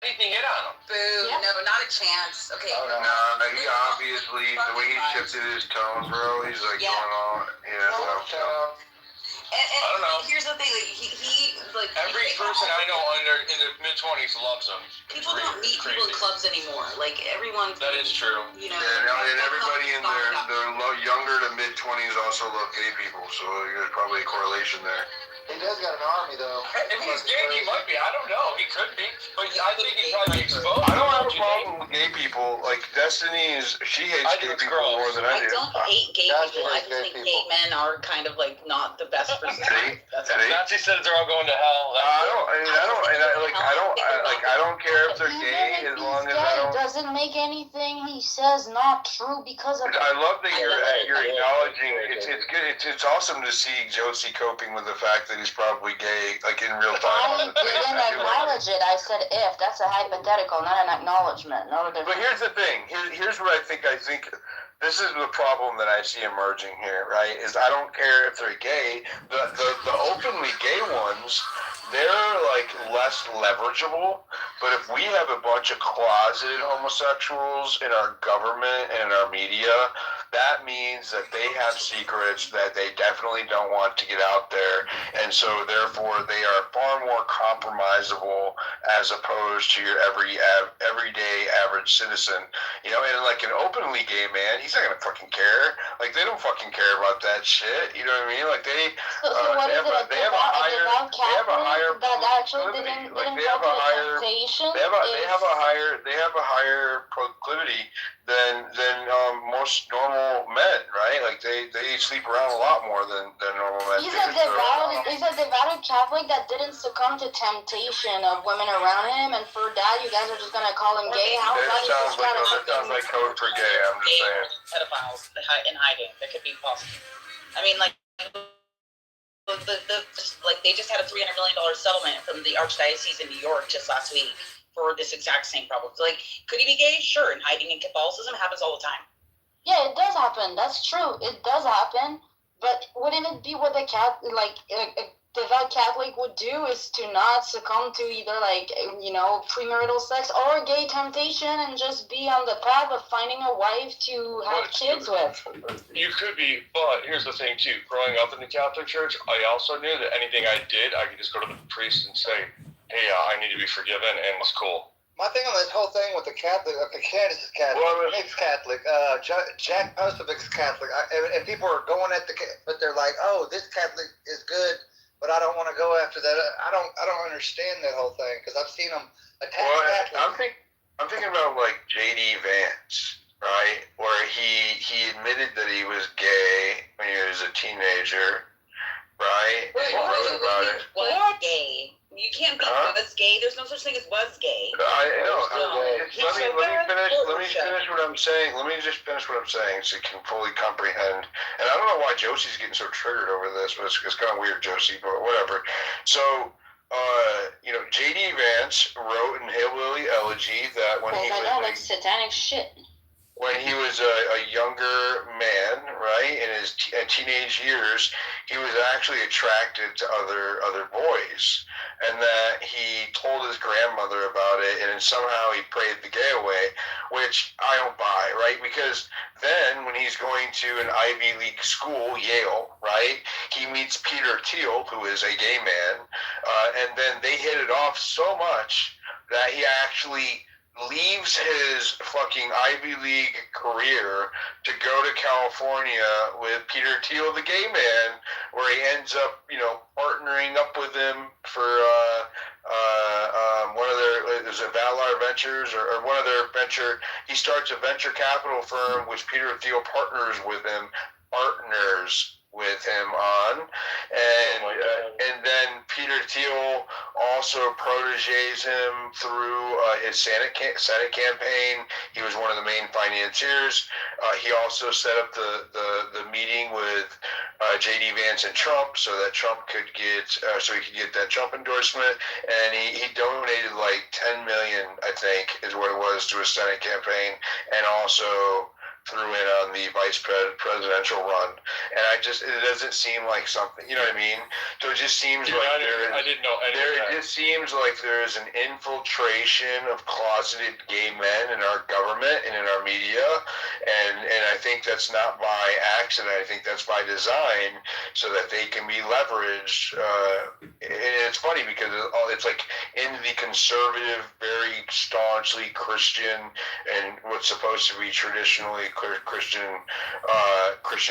anything hit on him. Boo, no, not a chance. Okay. No, he obviously, the way he shifted his tone, bro, he's like going on, I don't know. Here's the thing, like he like every person I know in their mid-20s loves him. People don't meet people in clubs anymore. Like everyone. That is true. You know. And everybody in their younger to mid-20s also love gay people, so there's probably a correlation there. He does got an army though. If he's gay, he might be. I don't know. He could be, but I think he'd probably be exposed. I don't have a problem with gay people. Like Destiny she hates gay people more than I do. I don't hate gay people. I just think gay men are kind of like not the best for society. Nazi said they're all going to hell. I don't care if they're gay as long as I don't. Doesn't make anything he says not true because of. I love that you're acknowledging. It's good. It's awesome to see Josie coping with the fact that he's probably gay, like in real time. I didn't acknowledge it. I said if. That's a hypothetical, not an acknowledgement. But here's the thing. Here's what I think this is the problem that I see emerging here, right? Is I don't care if they're gay. The openly gay ones, they're like less leverageable. But if we have a bunch of closeted homosexuals in our government and in our media, that means that they have secrets that they definitely don't want to get out there, and so therefore they are far more compromisable as opposed to your everyday average citizen. You know, and like an openly gay man, he's not gonna fucking care. Like they don't fucking care about that shit. You know what I mean? Like they have a higher proclivity than most normal men, right? Like they sleep around a lot more than normal men. He's a devout Catholic that didn't succumb to temptation of women around him, and for that, you guys are just gonna call him gay. That sounds like code for gay. I'm just saying. Pedophiles in hiding. That could be possible. I mean, like. They just had a $300 million settlement from the Archdiocese in New York just last week for this exact same problem. So, like, could he be gay? Sure. And hiding in Catholicism happens all the time. Yeah, it does happen. That's true. It does happen. But wouldn't it be what a devout Catholic would do is to not succumb to either premarital sex or gay temptation and just be on the path of finding a wife to have kids with? You could be, but here's the thing too. Growing up in the Catholic Church, I also knew that anything I did, I could just go to the priest and say, hey, I need to be forgiven, and it's cool. My thing on this whole thing with the Catholic, Candace is Catholic, Nick's Catholic, Jack Postovic's Catholic, and people are going at but they're like, oh, this Catholic is good, but I don't want to go after that. I don't understand that whole thing because I've seen them attack Catholics. I'm thinking about like J.D. Vance, right, where he admitted that he was gay when he was a teenager, right? He wrote about it. Was gay. You can't be was gay. There's no such thing as was gay. I know. Let me finish what I'm saying. Let me just finish what I'm saying so you can fully comprehend. And I don't know why Josie's getting so triggered over this, but it's kind of weird, Josie, but whatever. So, J.D. Vance wrote in Hillbilly Elegy that when he was satanic shit. When he was a younger man, right, in his teenage years, he was actually attracted to other boys, and that he told his grandmother about it, and then somehow he prayed the gay away, which I don't buy, right? Because then when he's going to an Ivy League school, Yale, right, he meets Peter Thiel, who is a gay man, and then they hit it off so much that he actually leaves his fucking Ivy League career to go to California with Peter Thiel, the gay man, where he ends up, partnering up with him for one of their, is it Valar Ventures or one of their venture, he starts a venture capital firm which Peter Thiel partners with him on, and then Peter Thiel also proteges him through his Senate campaign. He was one of the main financiers. He also set up the meeting with J.D. Vance and Trump so that Trump could get that Trump endorsement, and he donated like $10 million, I think, is what it was, to his Senate campaign, and also threw in on the presidential run, and it doesn't seem like something, you know what I mean? So it just seems like I didn't know any of that. it just seems like there is an infiltration of closeted gay men in our government and in our media, and I think that's not by accident. I think that's by design, so that they can be leveraged. And it's funny because it's like in the conservative, very staunchly Christian, and what's supposed to be traditionally Christian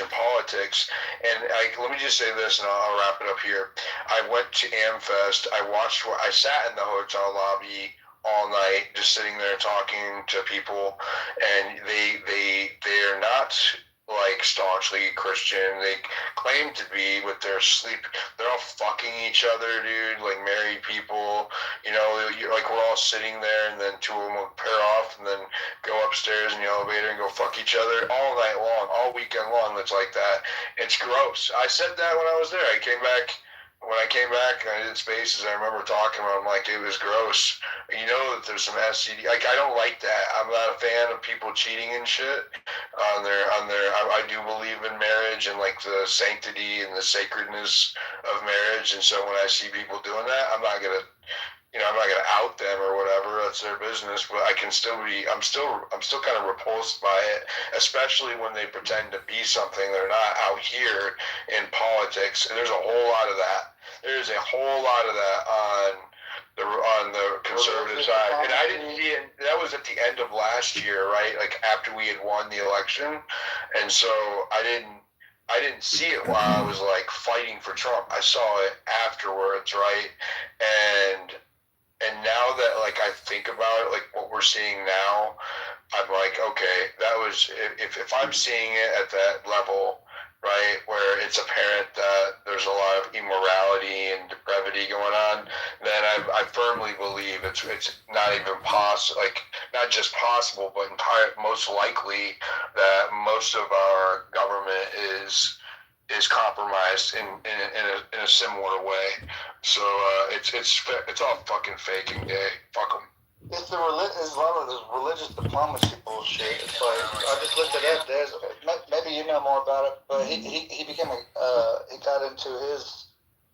politics. And let me just say this, and I'll wrap it up here. I went to AmFest. I sat in the hotel lobby all night, just sitting there talking to people, and they're not like staunchly Christian. They claim to be, with their sleep. They're all fucking each other, dude. Like married people. You know, like we're all sitting there, and then two of them will pair off, and then go upstairs in the elevator and go fuck each other all night long, all weekend long. It's like that. It's gross. I said that when I was there. When I came back and I did Spaces, I remember talking about it. I'm like, it was gross. You know that there's some STD. Like, I don't like that. I'm not a fan of people cheating and shit on their. I do believe in marriage and like the sanctity and the sacredness of marriage. And so when I see people doing that, I'm not gonna out them or whatever. That's their business. But I'm still kind of repulsed by it, especially when they pretend to be something they're not out here in politics. And there's a whole lot of that. There's a whole lot of that on the conservative side. And I didn't see it. That was at the end of last year, right? Like after we had won the election. And so I didn't see it while I was like fighting for Trump. I saw it afterwards, right? And now that like I think about it, like what we're seeing now, I'm like, okay, that was if I'm seeing it at that level, right, where it's apparent that there's a lot of immorality and depravity going on, then I firmly believe it's not even possible, like not just possible, but most likely that most of our government is compromised in a similar way. So it's all fucking fake and gay. Fuck them. It's a lot of this religious diplomacy bullshit. It's like I just looked it up. Maybe you know more about it, but he became he got into his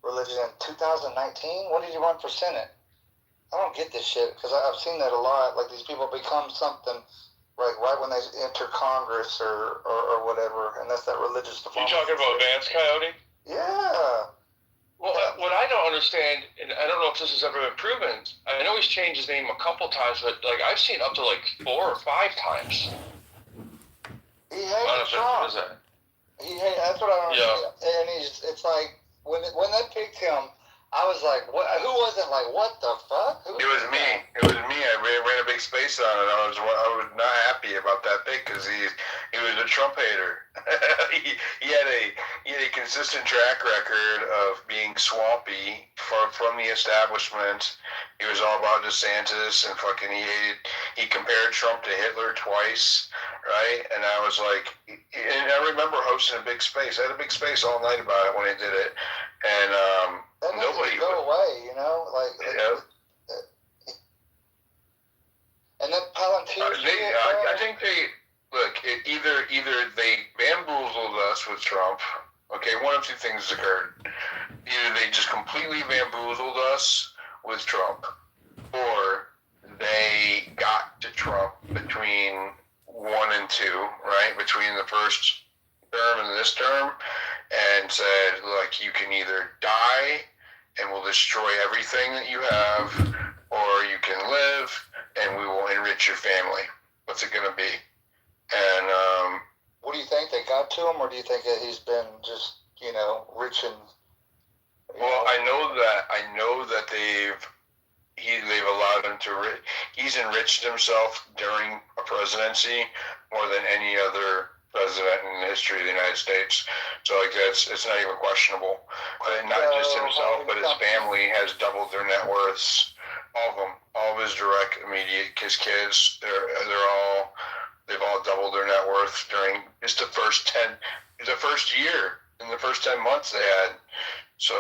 religion in 2019. When did he run for Senate? I don't get this shit because I've seen that a lot. Like these people become something. Like right when they enter Congress or whatever, and that's that religious diplomacy. You talking about Vance Coyote? Yeah. Well, what I don't understand, and I don't know if this has ever been proven, I know he's changed his name a couple times, but like I've seen up to like 4 or 5 times. He hates Trump. What is that? That's what I don't understand. And it's like when they picked him, I was like, what? Who wasn't like, what the fuck? It was me. I ran a big space on it. I was not happy about that pick because he was a Trump hater. he had a consistent track record of being swampy from the establishment. He was all about DeSantis and fucking he compared Trump to Hitler twice, right? And I was like, and I remember hosting a big space. I had a big space all night about it when I did it, and that nobody go away, you know, like. And then Palantir. I think either they bamboozled us with Trump. Okay, one of two things occurred. Either they just completely bamboozled us with Trump, or they got to Trump between 1 and 2, right? Between the first term and this term, and said, look, you can either die and we'll destroy everything that you have, or you can live and we will enrich your family. What's it going to be? And what do you think? They got to him, or do you think that he's been just, rich and... Well, I know that they've allowed him to... He's enriched himself during a presidency more than any other president in the history of the United States. So it's not even questionable. And not just himself, but his family has doubled their net worths. All of them, all of his direct, immediate, his kids, they've all doubled their net worth during just the first year, in the first 10 months they had. So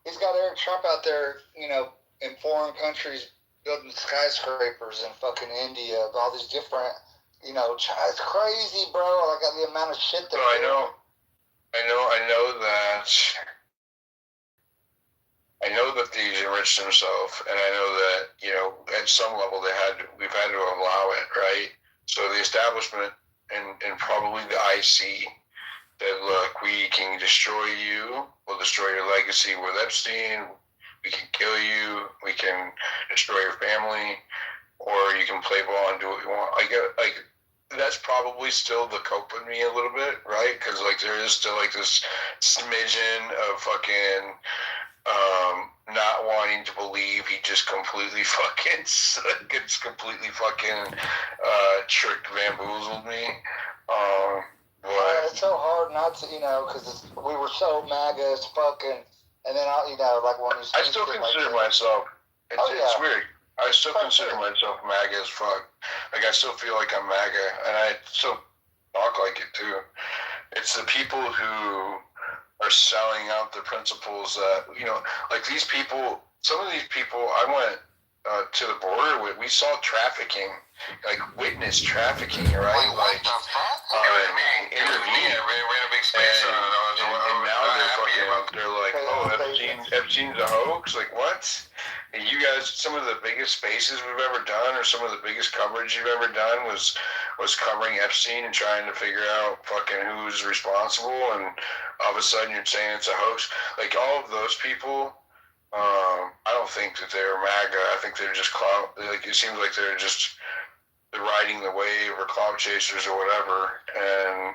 he's got Eric Trump out there, in foreign countries building skyscrapers in fucking India, all these different You know, it's crazy, bro. I got the amount of shit that. I know that these enriched themselves, and I know that, you know, at some level we've had to allow it, right? So the establishment and probably the IC that, look, we can destroy you, we'll destroy your legacy with Epstein, we can kill you, we can destroy your family, or you can play ball and do what you want. Like that's probably still the cope with me a little bit, right? Because like there is still like this smidgen of fucking not wanting to believe he just completely fucking tricked, bamboozled me. It's so hard not to, you know, because we were so MAGA as fucking, and then you know, like when you. I still consider myself. It's weird. I still consider myself MAGA as fuck. Like, I still feel like I'm MAGA, and I still talk like it, too. It's the people who are selling out the principles that, you know, like these people, some of these people, I went to the border with, we saw trafficking, like witness trafficking, right? Like, intervene. And now they're like, oh, Epstein's a hoax? Like, what? And you guys, some of the biggest spaces we've ever done, or some of the biggest coverage you've ever done was covering Epstein and trying to figure out fucking who's responsible, and all of a sudden you're saying it's a hoax. Like, all of those people, I don't think that they're MAGA. I think they're just clout. Like, it seems like they're riding the wave, or clout chasers or whatever. And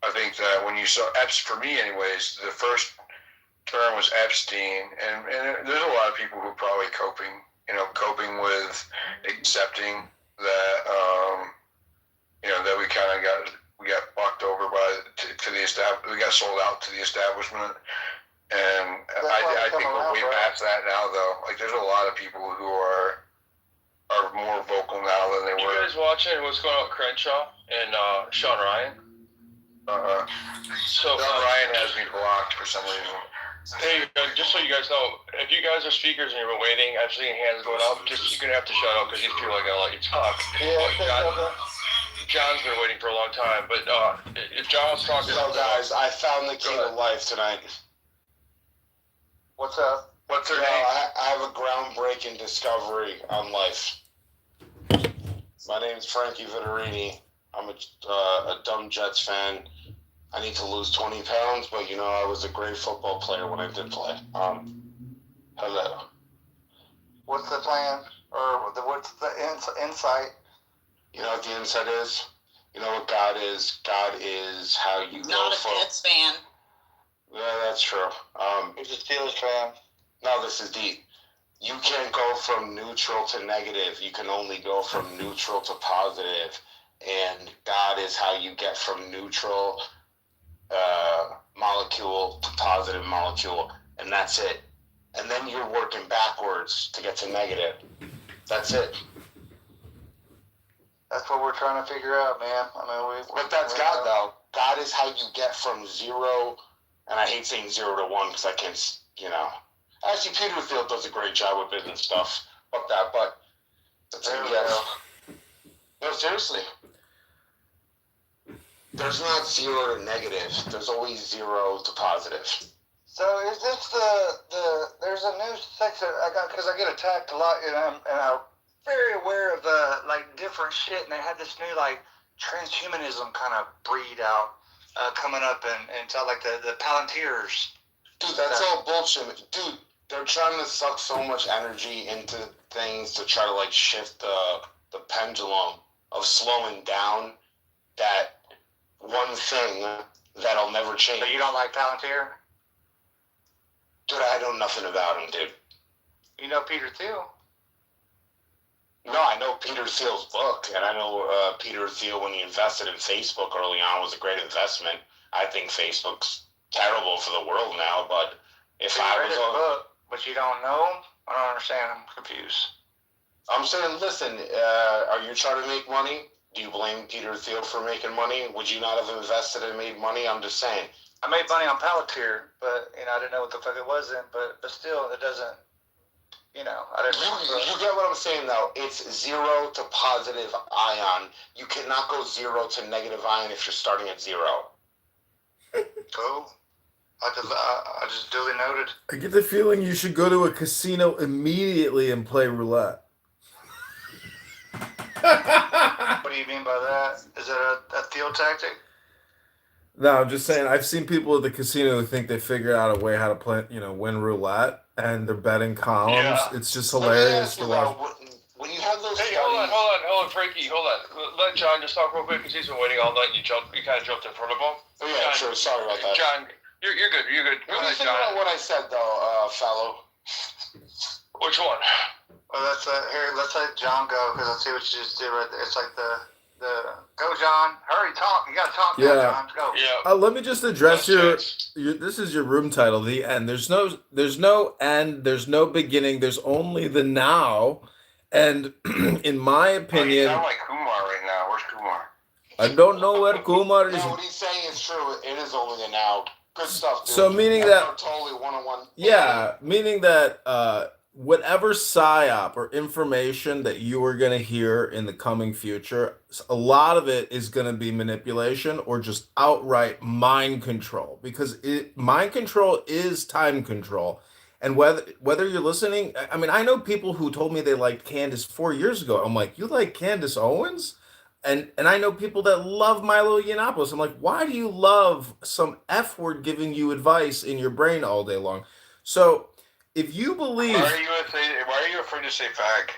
I think that when you saw for me anyways, the first term was Epstein, and there's a lot of people who are probably coping with accepting that, you know, that we got fucked over to the establishment. We got sold out to the establishment, and I think we're way past that now, though. Like, there's a lot of people who are more vocal now than they were. You guys watching what's going on with Crenshaw and Sean Ryan? So Ryan has me blocked for some reason. Hey, just so you guys know, if you guys are speakers and you've been waiting, I've seen hands going up. You're gonna have to shut up because these people are gonna let you talk. John's been waiting for a long time, but if John's talking, so guys, I found the key to life tonight. What's up? What's her name? I have a groundbreaking discovery on life. My name's Frankie Vittorini. I'm a dumb Jets fan. I need to lose 20 pounds, but, you know, I was a great football player when I did play. Hello. What's the plan? Or what's the insight? You know what the insight is? You know what God is? God is how you Not a Jets fan. Yeah, that's true. He's a Steelers fan. No, this is deep. You can't go from neutral to negative. You can only go from neutral to positive. And God is how you get from neutral molecule to positive molecule. And that's it. And then you're working backwards to get to negative. That's it. That's what we're trying to figure out, man. I mean, but that's God, though. God is how you get from 0, and I hate saying 0 to 1 because I can't, you know. Actually, Peter Thiel does a great job with business stuff. Fuck that, but that's it. Yes. No, seriously. There's not 0 to negative. There's always 0 to positive. So is this there's a new section I got, because I get attacked a lot, and I'm very aware of like different shit, and they had this new like transhumanism kind of breed out coming up, and so like the Palantirs. Dude, that's all bullshit. Dude, they're trying to suck so much energy into things to try to like shift the pendulum of slowing down that one thing that'll never change. So you don't like Palantir? Dude, I know nothing about him, dude. You know Peter Thiel? No, I know Peter Thiel's book, and I know Peter Thiel, when he invested in Facebook early on, was a great investment. I think Facebook's terrible for the world now, but if I was on... book, but you don't know him? I don't understand. I'm confused. I'm saying, listen, are you trying to make money? Do you blame Peter Thiel for making money? Would you not have invested and made money? I'm just saying. I made money on Palantir, but, you know, I didn't know what the fuck it was then, but still, it doesn't... You know, I didn't. You get what I'm saying, though. It's 0 to positive ion. You cannot go 0 to negative ion if you're starting at 0. Cool. I just duly noted. I get the feeling you should go to a casino immediately and play roulette. What do you mean by that? Is that a field tactic? No, I'm just saying. I've seen people at the casino who think they figured out a way how to play, win roulette, and they're betting columns. Yeah. It's just hilarious to watch. When you have those Hey, hold on, Frankie, hold on. Let John just talk real quick because he's been waiting all night. And you kind of jumped in front of him. Oh yeah, John, sure. Sorry about that. John, you're good. You're good. What do you think about what I said, though, fellow? Which one? Well, here. Let's let John go because I see what you just did right there. It's like the go, John. Hurry, talk. You gotta talk now, John. Go. Yeah. Let me just address your. This is your room title, the end. There's no end. There's no beginning. There's only the now. And in my opinion, you sound like Kumar right now. Where's Kumar? I don't know where Kumar is. No, what he's saying is true. It is only the now. Good stuff, dude. So meaning that totally one-on-one. Yeah, meaning that whatever psyop or information that you are going to hear in the coming future, a lot of it is going to be manipulation or just outright mind control, because mind control is time control. And whether you're listening, I mean, I know people who told me they liked Candace 4 years ago. I'm like, you like Candace Owens? And I know people that love Milo Yiannopoulos. I'm like, why do you love some F word giving you advice in your brain all day long? So if you believe, Why are you afraid to say fag?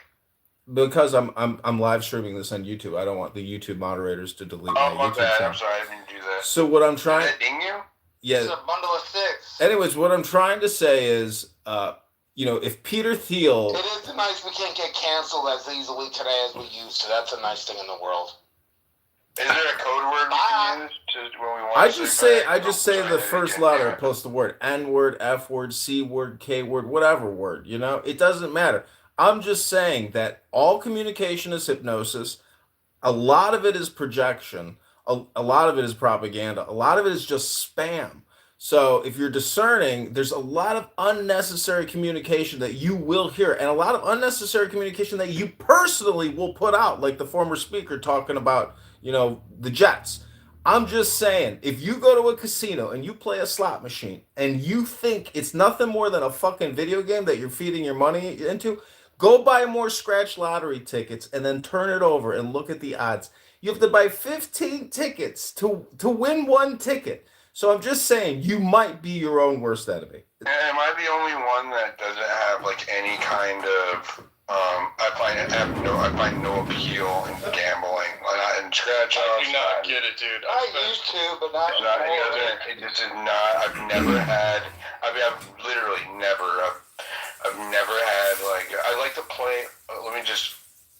because I'm live streaming this on YouTube, I don't want the YouTube moderators to delete my my YouTube bad. channel. I'm sorry, I didn't do that. So what I'm trying, Did that ding you? yeah. It's a bundle of 6. Anyways, what I'm trying to say is, if Peter Thiel, It is nice we can't get canceled as easily today as we used to. That's a nice thing in the world. Is there a code word we can use when we want I to just say say the first letter plus the word N word, F word, C word, K word, whatever word, it doesn't matter. I'm just saying that all communication is hypnosis. A lot of it is projection. A lot of it is propaganda. A lot of it is just spam. So if you're discerning, there's a lot of unnecessary communication that you will hear, and a lot of unnecessary communication that you personally will put out, like the former speaker talking about, the Jets. I'm just saying, if you go to a casino and you play a slot machine and you think it's nothing more than a fucking video game that you're feeding your money into, go buy more scratch lottery tickets and then turn it over and look at the odds. You have to buy 15 tickets to win one ticket. So I'm just saying, you might be your own worst enemy. Am I the only one that doesn't have any kind of? I find no appeal in gambling. And scratch offs. I do not get it, dude. I used to, but not anymore. It just is not. I've never had. I've literally never. I've never had I like to play. Let me just.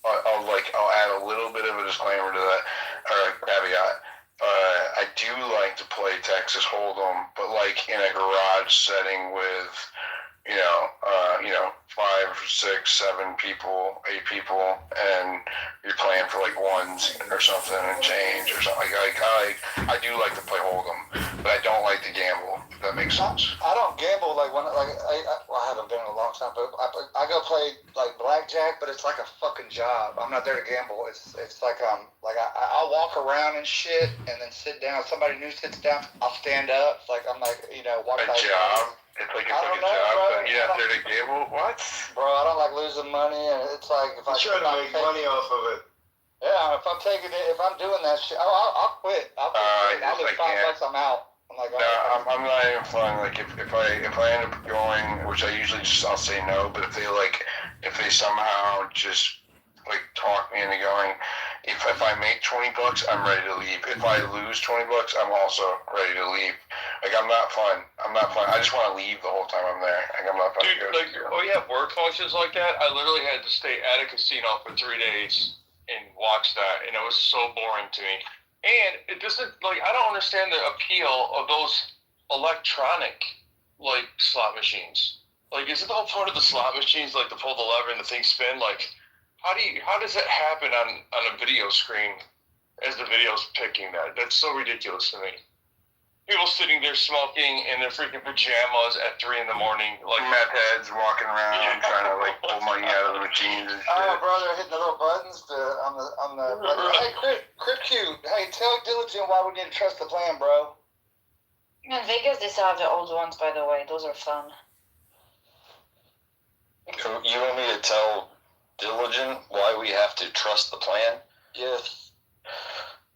I'll add a little bit of a disclaimer to that, or a caveat. I do like to play Texas Hold'em, but in a garage setting with, 5, 6, 7 people, 8 people, and you're playing for ones or something and change or something. I do like to play Hold'em, but I don't like to gamble. If that makes sense. I don't gamble I haven't been in a long time, but I go play blackjack, but it's like a fucking job. I'm not there to gamble. It's I'll walk around and shit, and then sit down. If somebody new sits down, I'll stand up. I'm walk a job. It's like a fucking job, bro. but you're not there to gamble. What? Bro, I don't like losing money, and it's if I try to make money off of it. Yeah, if I'm taking it, if I'm doing that shit, I'll quit. I'll lose $5. I'm out. I'm like, I'm not even fun. If I end up going, which I usually I'll say no, but if they somehow just talk me into going, if I make $20, I'm ready to leave. If I lose $20, I'm also ready to leave. I'm not fun. I just want to leave the whole time I'm there. I'm not fun. Dude, we have work functions like that. I literally had to stay at a casino for 3 days and watch that, and it was so boring to me. And it doesn't I don't understand the appeal of those electronic slot machines. Isn't the whole point of the slot machines to pull the lever and the thing spin? How does that happen on a video screen as the video's picking that? That's so ridiculous to me. people sitting there smoking in their freaking pajamas at 3 a.m, like meth heads walking around trying to like pull money out of the machines and shit. Oh, bro, they're hitting the little buttons on the. Hey, Crip, hey, tell Diligent why we need to trust the plan, bro. In Vegas, they still have the old ones, by the way. Those are fun. You want me to tell Diligent why we have to trust the plan? Yes.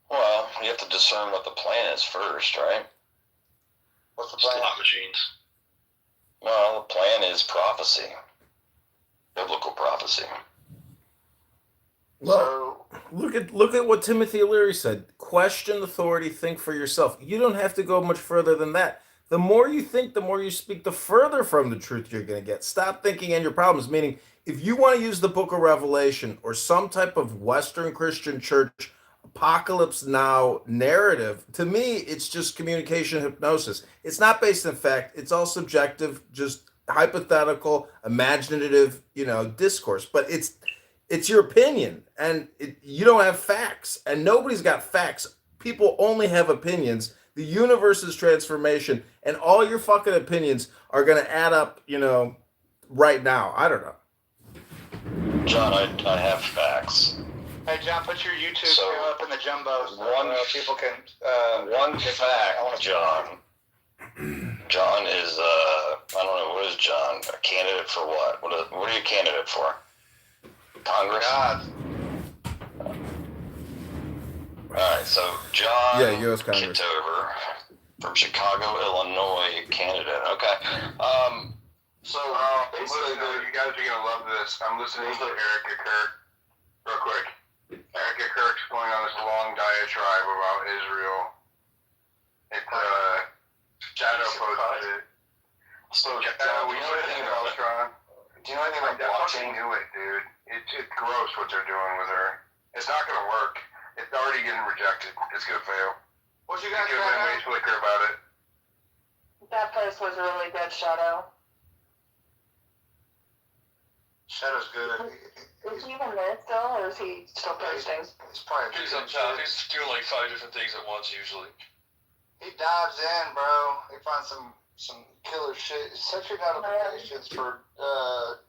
Well, you have to discern what the plan is first, right? What's the plan? Slot machines. Well, the plan is prophecy. Biblical prophecy. Well, look at what Timothy Leary said. Question authority, think for yourself. You don't have to go much further than that. The more you think, the more you speak, the further from the truth you're going to get. Stop thinking and your problems. Meaning, if you want to use the book of Revelation or some type of Western Christian church apocalypse now narrative, to me, it's just communication hypnosis. It's not based in fact. It's all subjective, just hypothetical, imaginative, discourse. But it's your opinion, and you don't have facts, and nobody's got facts. People only have opinions. The universe is transformation, and all your fucking opinions are going to add up, right now. I don't know. John, I have facts. Hey, John, put your YouTube channel up in the jumbo so people can... one fact, John. John is, I don't know, what is John? A candidate for what? What are you a candidate for? Congress? God. Alright, so John U.S. Congress. Kitover from Chicago, Illinois, candidate. Okay. So, basically, you guys are going to love this. I'm listening to Erica Kirk real quick. Erica Kirk's going on this long diatribe about Israel. It's, Shadow posted it. So, Shadow, we know anything about Tron? Do you know anything about blockchain? I knew it, dude. It's gross what they're doing with her. It's not going to work. It's already getting rejected. It's going to fail. What you guys got? Way slicker about it. That post was really good, Shadow. Shadow's good. Is he even there still, or is he still posting? He's probably He's on top. He's doing like 5 different things at once usually. He dives in, bro. He finds some killer shit. Set your notifications for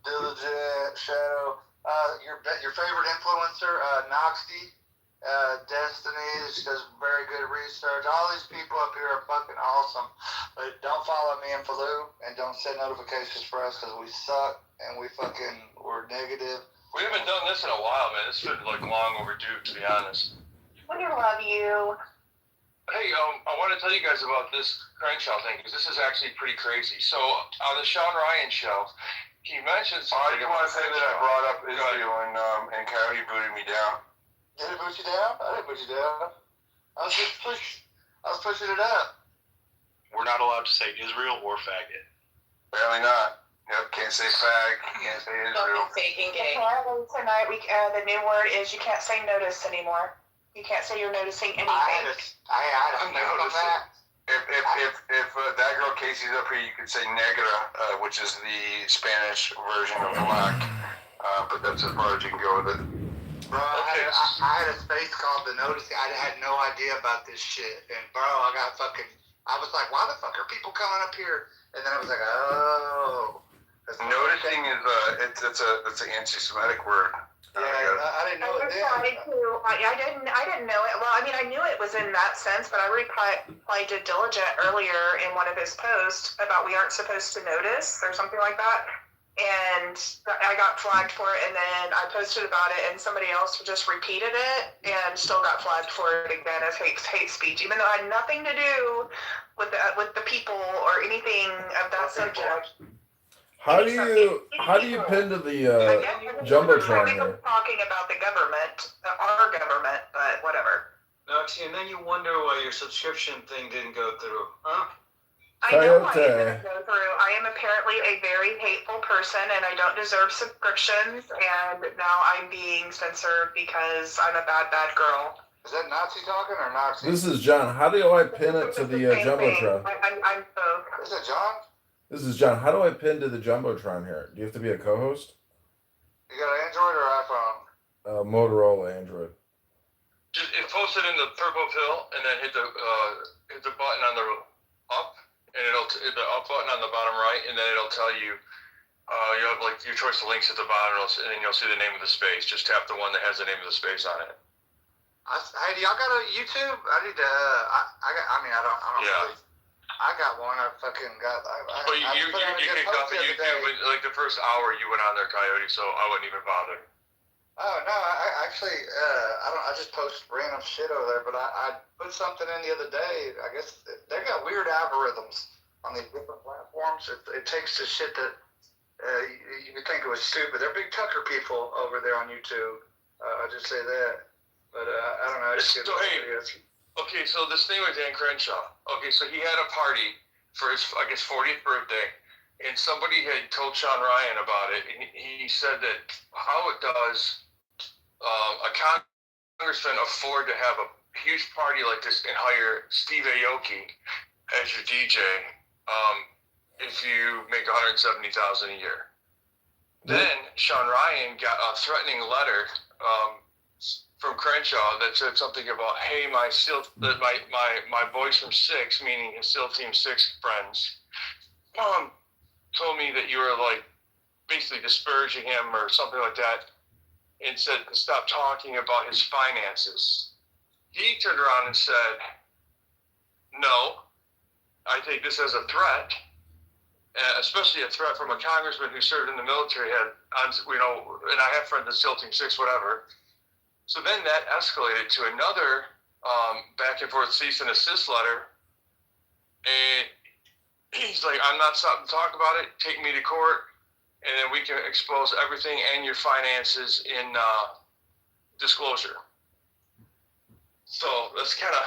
Diligent, Shadow. Your favorite influencer, Noxty, Destiny. She does very good research. All these people up here are fucking awesome. But don't follow me and Falou, and don't set notifications for us because we suck and we're negative. We haven't done this in a while, man. It's been like long overdue, to be honest. We love you. Hey, I want to tell you guys about this Crenshaw thing because this is actually pretty crazy. So on the Sean Ryan show, he mentioned something. I just want to say that I brought up Israel and Coyote booted me down. Did it boot you down? I didn't boot you down. I was pushing it up. We're not allowed to say Israel or faggot. Apparently not. Yep, can't say fag, can't say Israel. Apparently tonight, the new word is you can't say notice anymore. You can't say you're noticing anything. I had a notice on that. If that girl Casey's up here, you could say negra, which is the Spanish version of black. But that's as far as you can go with it. Bro, I had a space called the noticing. I had no idea about this shit. And bro, I was like, why the fuck are people coming up here? And then I was like, oh. Noticing is it's an anti-Semitic word. Yeah, I didn't know it then. I didn't know it. Well, I mean, I knew it was in that sense, but I replied to Diligent earlier in one of his posts about we aren't supposed to notice or something like that. And I got flagged for it, and then I posted about it, and somebody else just repeated it and still got flagged for it again as hate speech, even though it had nothing to do with the people or anything of that subject. How do you pin to the jumbotron there? Talking about the government, our government, but whatever. Noxie, and then you wonder why your subscription thing didn't go through, huh? I know why it didn't go through. I am apparently a very hateful person, and I don't deserve subscriptions, and now I'm being censored because I'm a bad girl. Is that Nazi talking or Nazi? This is John. How do I pin it to the jumbotron? I'm both. Is it John? This is John. How do I pin to the jumbotron here? Do you have to be a co-host? You got an Android or iPhone? Motorola Android. Just post it in the purple pill, and then hit the button on the the up button on the bottom right, and then it'll tell you. You have like your choice of links at the bottom, and then you'll see the name of the space. Just tap the one that has the name of the space on it. Hey, do y'all got a YouTube? I need to. I don't really. I got one. I fucking got. But you kicked off of YouTube, but like the first hour you went on there, Coyote. So I wouldn't even bother. Oh no, I actually I just post random shit over there. But I put something in the other day. I guess they got weird algorithms on these different platforms. It takes the shit that. You would think it was stupid. They're big Tucker people over there on YouTube. I'll just say that. But I don't know. Okay, so this thing with Dan Crenshaw. Okay, so he had a party for his, I guess, 40th birthday, and somebody had told Sean Ryan about it, and he said that how it does a congressman afford to have a huge party like this and hire Steve Aoki as your DJ. If you make $170,000 a year. Then Sean Ryan got a threatening letter from Crenshaw that said something about, hey, my boys from Six, meaning his SEAL Team 6 friends, told me that you were like basically disparaging him or something like that, and said to stop talking about his finances. He turned around and said, no, I take this as a threat. Especially a threat from a congressman who served in the military, and I have friends in SEAL Team 6, whatever. So then that escalated to another back and forth cease and desist letter. And he's like, I'm not stopping to talk about it. Take me to court, and then we can expose everything and your finances in disclosure. So that's kind of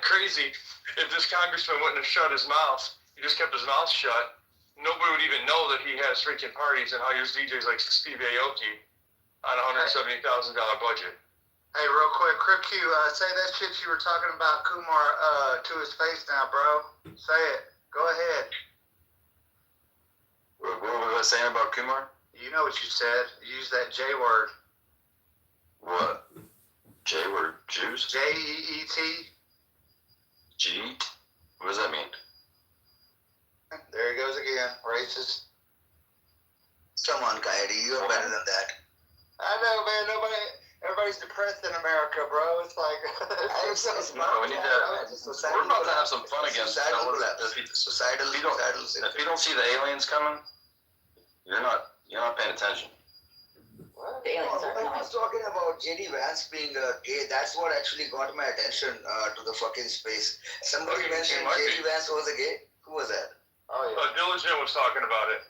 crazy. If this congressman wouldn't have shut his mouth, he just kept his mouth shut, nobody would even know that he has freaking parties and hires DJs like Steve Aoki on a $170,000 budget. Hey, real quick, Crip Q, say that shit you were talking about Kumar to his face now, bro. Say it. Go ahead. What was I saying about Kumar? You know what you said. You used that J word. What? J word? Jews? J-E-E-T. G? What does that mean? There he goes again. Racist. Come on, Coyote. You're better than that. I know, man. Everybody's depressed in America, bro. It's like... we need to... We're about to have some fun again. Societal. If you don't see the aliens coming, you're not paying attention. I was talking about JD Vance being gay. That's what actually got my attention to the fucking space. Somebody mentioned JD Vance was a gay. Who was that? Oh, yeah. Diligent was talking about it.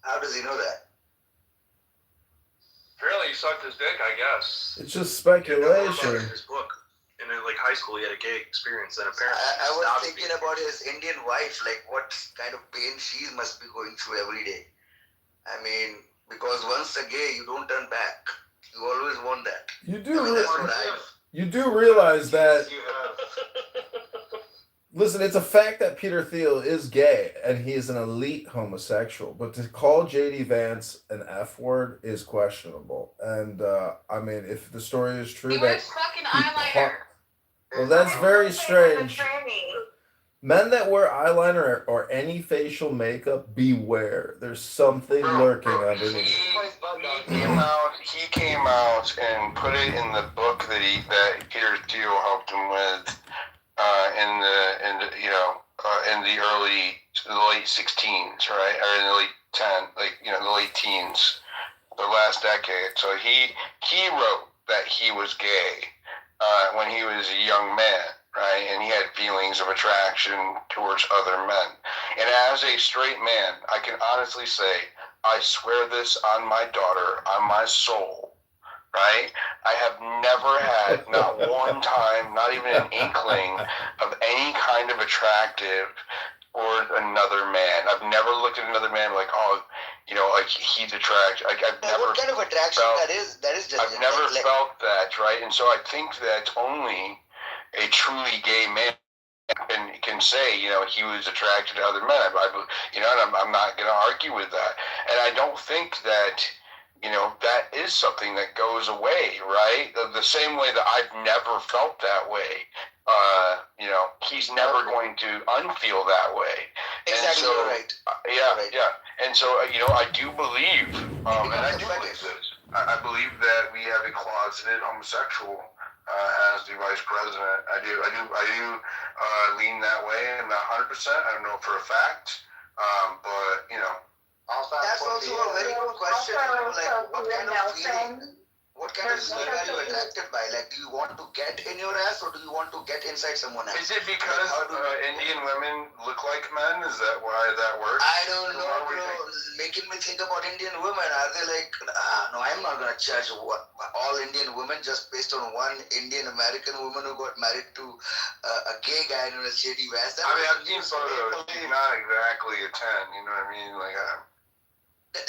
How does he know that? Apparently he sucked his dick, I guess. It's just speculation. In his book, in like high school, he had a gay experience. Then apparently, I was thinking about his Indian wife, like what kind of pain she must be going through every day. I mean, because once a gay, you don't turn back. You always want that. You do realize that. Listen, it's a fact that Peter Thiel is gay and he is an elite homosexual, but to call JD Vance an F word is questionable. And I mean, if the story is true, He wears fucking eyeliner. Well, that's very strange. Men that wear eyeliner or any facial makeup, beware. There's something lurking underneath. He came out and put it in the book that Peter Thiel helped him with. In the late 16s, right, or in the late late teens, the last decade. So he wrote that he was gay when he was a young man, right, and he had feelings of attraction towards other men. And as a straight man, I can honestly say, I swear this on my daughter, on my soul. Right? I have never had, not one time, not even an inkling of any kind of attractive or another man. I've never looked at another man like, like he's attractive. Like I've never. What kind of attraction that is? That is just. I've never felt that, right? And so I think that only a truly gay man can say, he was attracted to other men. And I'm not going to argue with that. And I don't think that. That is something that goes away, right? The same way that I've never felt that way he's never going to unfeel that way. Exactly, and so, right. And so, I do believe, and I do believe this. I believe that we have a closeted homosexual as the vice president. I do lean that way. I'm not 100%. I don't know for a fact, but That's also a very good question. What kind of smell are you attracted by? Like, do you want to get in your ass or do you want to get inside someone else? Is it because Indian women look like men? Is that why that works? I don't know, bro. Making me think about Indian women. Are they like, no, I'm not going to judge all Indian women just based on one Indian American woman who got married to a gay guy in a shady vest. I've seen photos. She's not exactly a 10, you know what I mean? Like,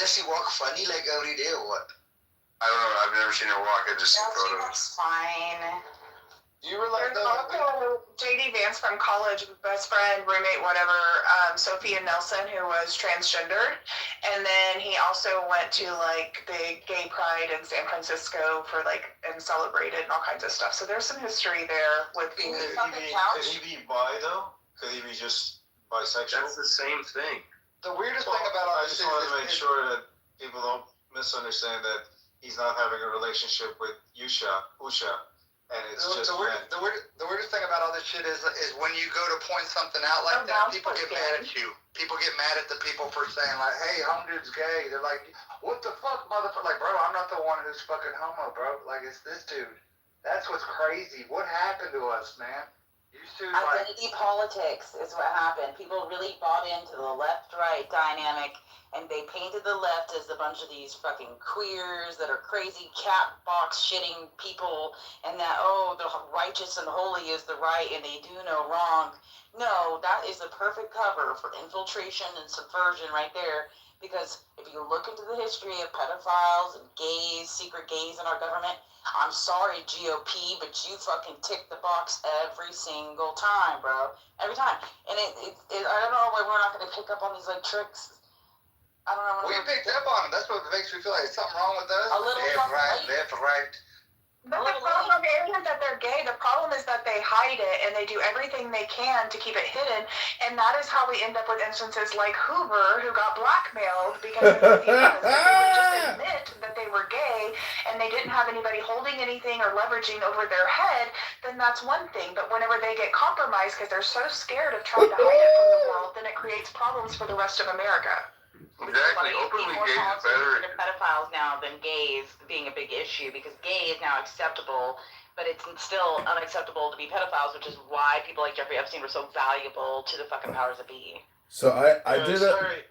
does she walk funny like every day or what? I don't know. I've never seen her walk. I just seen She photos. looks fine. You were like There's also JD Vance from college, best friend, roommate, whatever, Sophia Nelson, who was transgendered. And then he also went to like the gay pride in San Francisco and celebrated and all kinds of stuff. So there's some history there with being Could he be bi though? Could he be just bisexual? That's the same thing. The weirdest thing about all I just wanted to make sure that people don't misunderstand that he's not having a relationship with Usha, and it's just the weirdest thing about all this shit is when you go to point something out like that, people get mad at you. People get mad at the people for saying like, "Hey, dude's gay." They're like, "What the fuck, motherfucker?" Like, bro, I'm not the one who's fucking homo, bro. Like, it's this dude. That's what's crazy. What happened to us, man? Identity politics is what happened. People really bought into the left-right dynamic, and they painted the left as a bunch of these fucking queers that are crazy cat box shitting people, and that, the righteous and holy is the right, and they do no wrong. No, that is the perfect cover for infiltration and subversion right there, because if you look into the history of pedophiles and gays, secret gays in our government, I'm sorry, GOP, but you fucking tick the box every single time, bro. Every time. And I don't know why we're not going to pick up on these, like, tricks. I don't know. We picked up on them. That's what makes me feel like something wrong with us. A little left, right. But the problem isn't that they're gay. The problem is that they hide it and they do everything they can to keep it hidden. And that is how we end up with instances like Hoover, who got blackmailed because they would just admit that they were gay and they didn't have anybody holding anything or leveraging over their head, then that's one thing. But whenever they get compromised because they're so scared of trying to hide it from the world, then it creates problems for the rest of America. Exactly. Openly gay is better. Pedophiles now than gays being a big issue, because gay is now acceptable, but it's still unacceptable to be pedophiles, which is why people like Jeffrey Epstein were so valuable to the fucking powers that be. So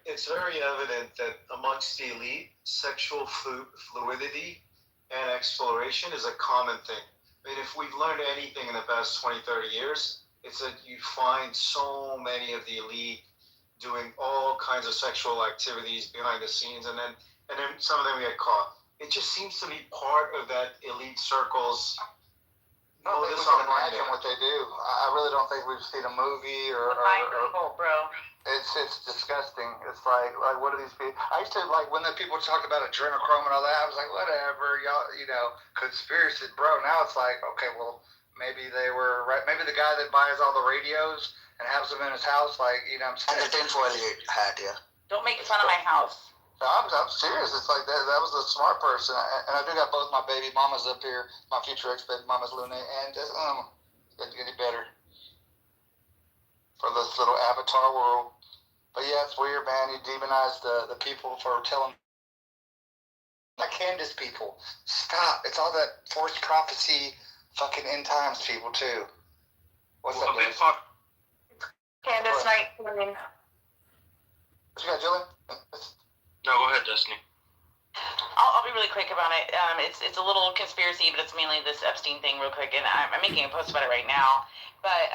it's very evident that amongst the elite, sexual fluidity and exploration is a common thing. I mean, if we've learned anything in the past 20, 30 years, it's that you find so many of the elite doing all kinds of sexual activities behind the scenes, and then some of them get caught. It just seems to be part of that elite circle's. No, we can imagine what they do. I really don't think we've seen a movie or bro. It's disgusting. It's like what are these people? I used to like when the people talked about adrenochrome and all that. I was like, whatever, y'all, conspiracy, bro. Now it's like, okay, well, maybe they were right. Maybe the guy that buys all the radios and has them in his house, like, I'm saying. And the tinfoil hat, yeah. Don't make fun of my house. No, I'm serious. It's like that was a smart person. And I do got both my baby mamas up here, my future ex-baby mamas, Luna, and just, it's getting better for this little avatar world. But yeah, it's weird, man. You demonize the people for telling. I Candace people. Stop. It's all that forced prophecy, fucking end times people, too. What's that, dude? Candace 19. What you got, Julie? No, go ahead, Destiny. I'll be really quick about it. It's a little conspiracy, but it's mainly this Epstein thing real quick, and I'm making a post about it right now. But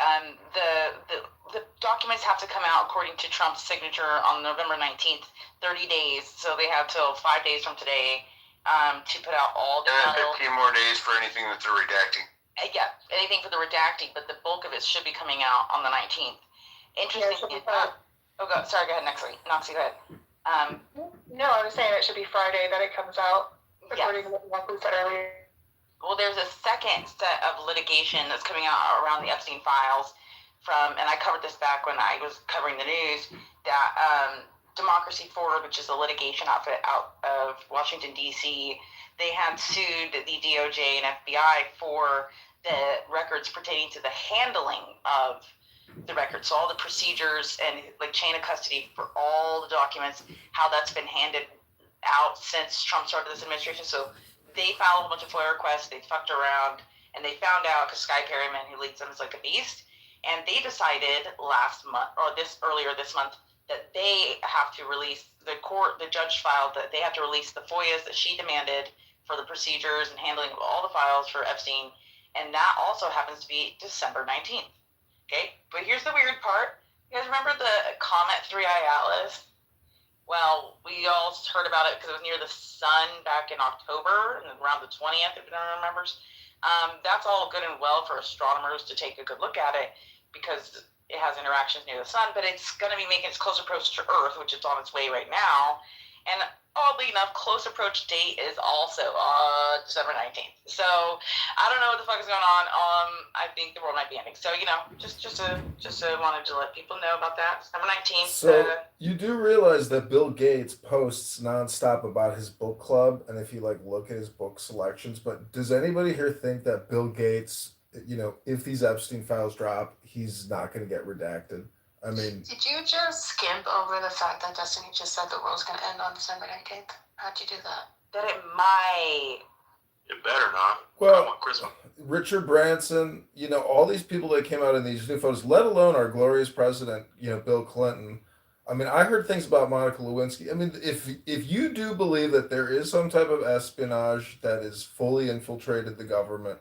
the documents have to come out according to Trump's signature on November 19th, 30 days. So they have till 5 days from today to put out all the... And 15 more days for anything that they're redacting. Yeah, anything for the redacting, but the bulk of it should be coming out on the 19th. Interesting. Go ahead, Noxie, go ahead. No, I was saying it should be Friday that it comes out, according to what we said earlier. Well, there's a second set of litigation that's coming out around the Epstein files and I covered this back when I was covering the news, that Democracy Forward, which is a litigation outfit out of Washington, D.C., they had sued the DOJ and FBI for the records pertaining to the handling of the records. So all the procedures and like chain of custody for all the documents, how that's been handed out since Trump started this administration. So they filed a bunch of FOIA requests, they fucked around, and they found out, because Sky Perryman, who leads them, is like a beast, and they decided earlier this month, that they have to release, the judge filed that they have to release the FOIAs that she demanded for the procedures and handling of all the files for Epstein, and that also happens to be December 19th. Okay, but here's the weird part. You guys remember the Comet 3I Atlas? Well, we all heard about it because it was near the sun back in October, and around the 20th, if anyone remembers. That's all good and well for astronomers to take a good look at it because it has interactions near the sun, but it's going to be making its close approach to Earth, which is on its way right now. And oddly enough, close approach date is also December 19th. So I don't know what the fuck is going on. I think the world might be ending. So just wanted to let people know about that. December 19th. So you do realize that Bill Gates posts nonstop about his book club, and if you like look at his book selections, but does anybody here think that Bill Gates, if these Epstein files drop, he's not going to get redacted? I mean, did you just skimp over the fact that Destiny just said the world's going to end on December 19th? How'd you do that? That it might. It better not. Well, Richard Branson, all these people that came out in these new photos, let alone our glorious president, Bill Clinton. I mean, I heard things about Monica Lewinsky. I mean, if you do believe that there is some type of espionage that is fully infiltrated the government,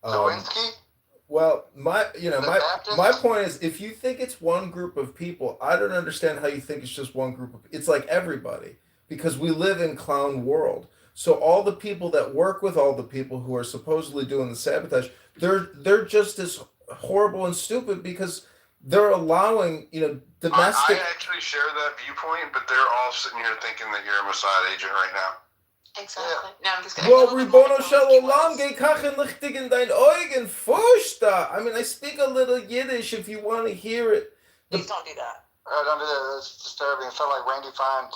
Lewinsky? Well, my point is, if you think it's one group of people, I don't understand how you think it's just one group of. It's like everybody, because we live in clown world. So all the people that work with all the people who are supposedly doing the sabotage, they're just as horrible and stupid because they're allowing domestic. I actually share that viewpoint, but they're all sitting here thinking that you're a Mossad agent right now. Exactly. No, I'm just Well, Ribono Shel Olam, geh kachen lichtig in dein Augen, furchtbar. I mean, I speak a little Yiddish if you want to hear it. Please don't do that. Don't do that. It's disturbing. It felt like Randy Fine.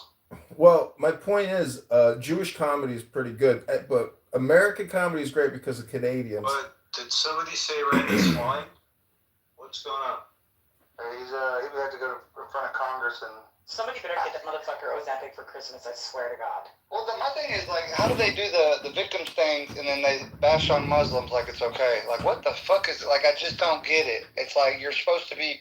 Well, my point is, Jewish comedy is pretty good, but American comedy is great because of Canadians. But did somebody say Randy's fine? What's going on? He would have to go in front of Congress and. Somebody better get that motherfucker Ozempic for Christmas, I swear to God. Well, my thing is, like, how do they do the victims things and then they bash on Muslims like it's okay? Like, what the fuck is it? Like, I just don't get it. It's like, you're supposed to be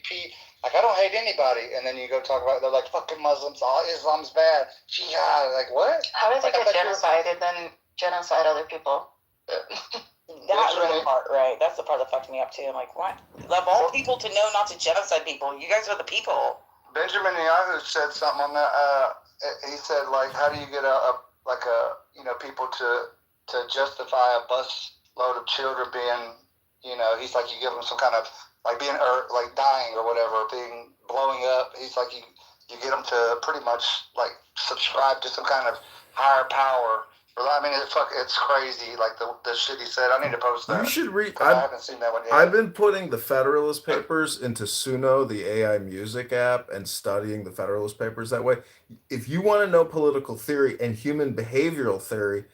like, I don't hate anybody. And then you go talk about, they're like, fucking Muslims, all Islam's bad. Jihad. Like, what? How does it get genocided then genocide other people? That's the part, right? That's the part that fucked me up, too. I'm like, what? Of all people to know not to genocide people, you guys are the people. Benjamin Netanyahu said something on that. He said, like, how do you get people to justify a bus load of children being, he's like, you give them some kind of like being like dying or whatever, blowing up. He's like, you get them to pretty much like subscribe to some kind of higher power. I mean, it's crazy. Like the shit he said. I need to post that. You should read. I haven't seen that one yet. I've been putting the Federalist Papers into Suno, the AI music app, and studying the Federalist Papers that way. If you want to know political theory and human behavioral theory,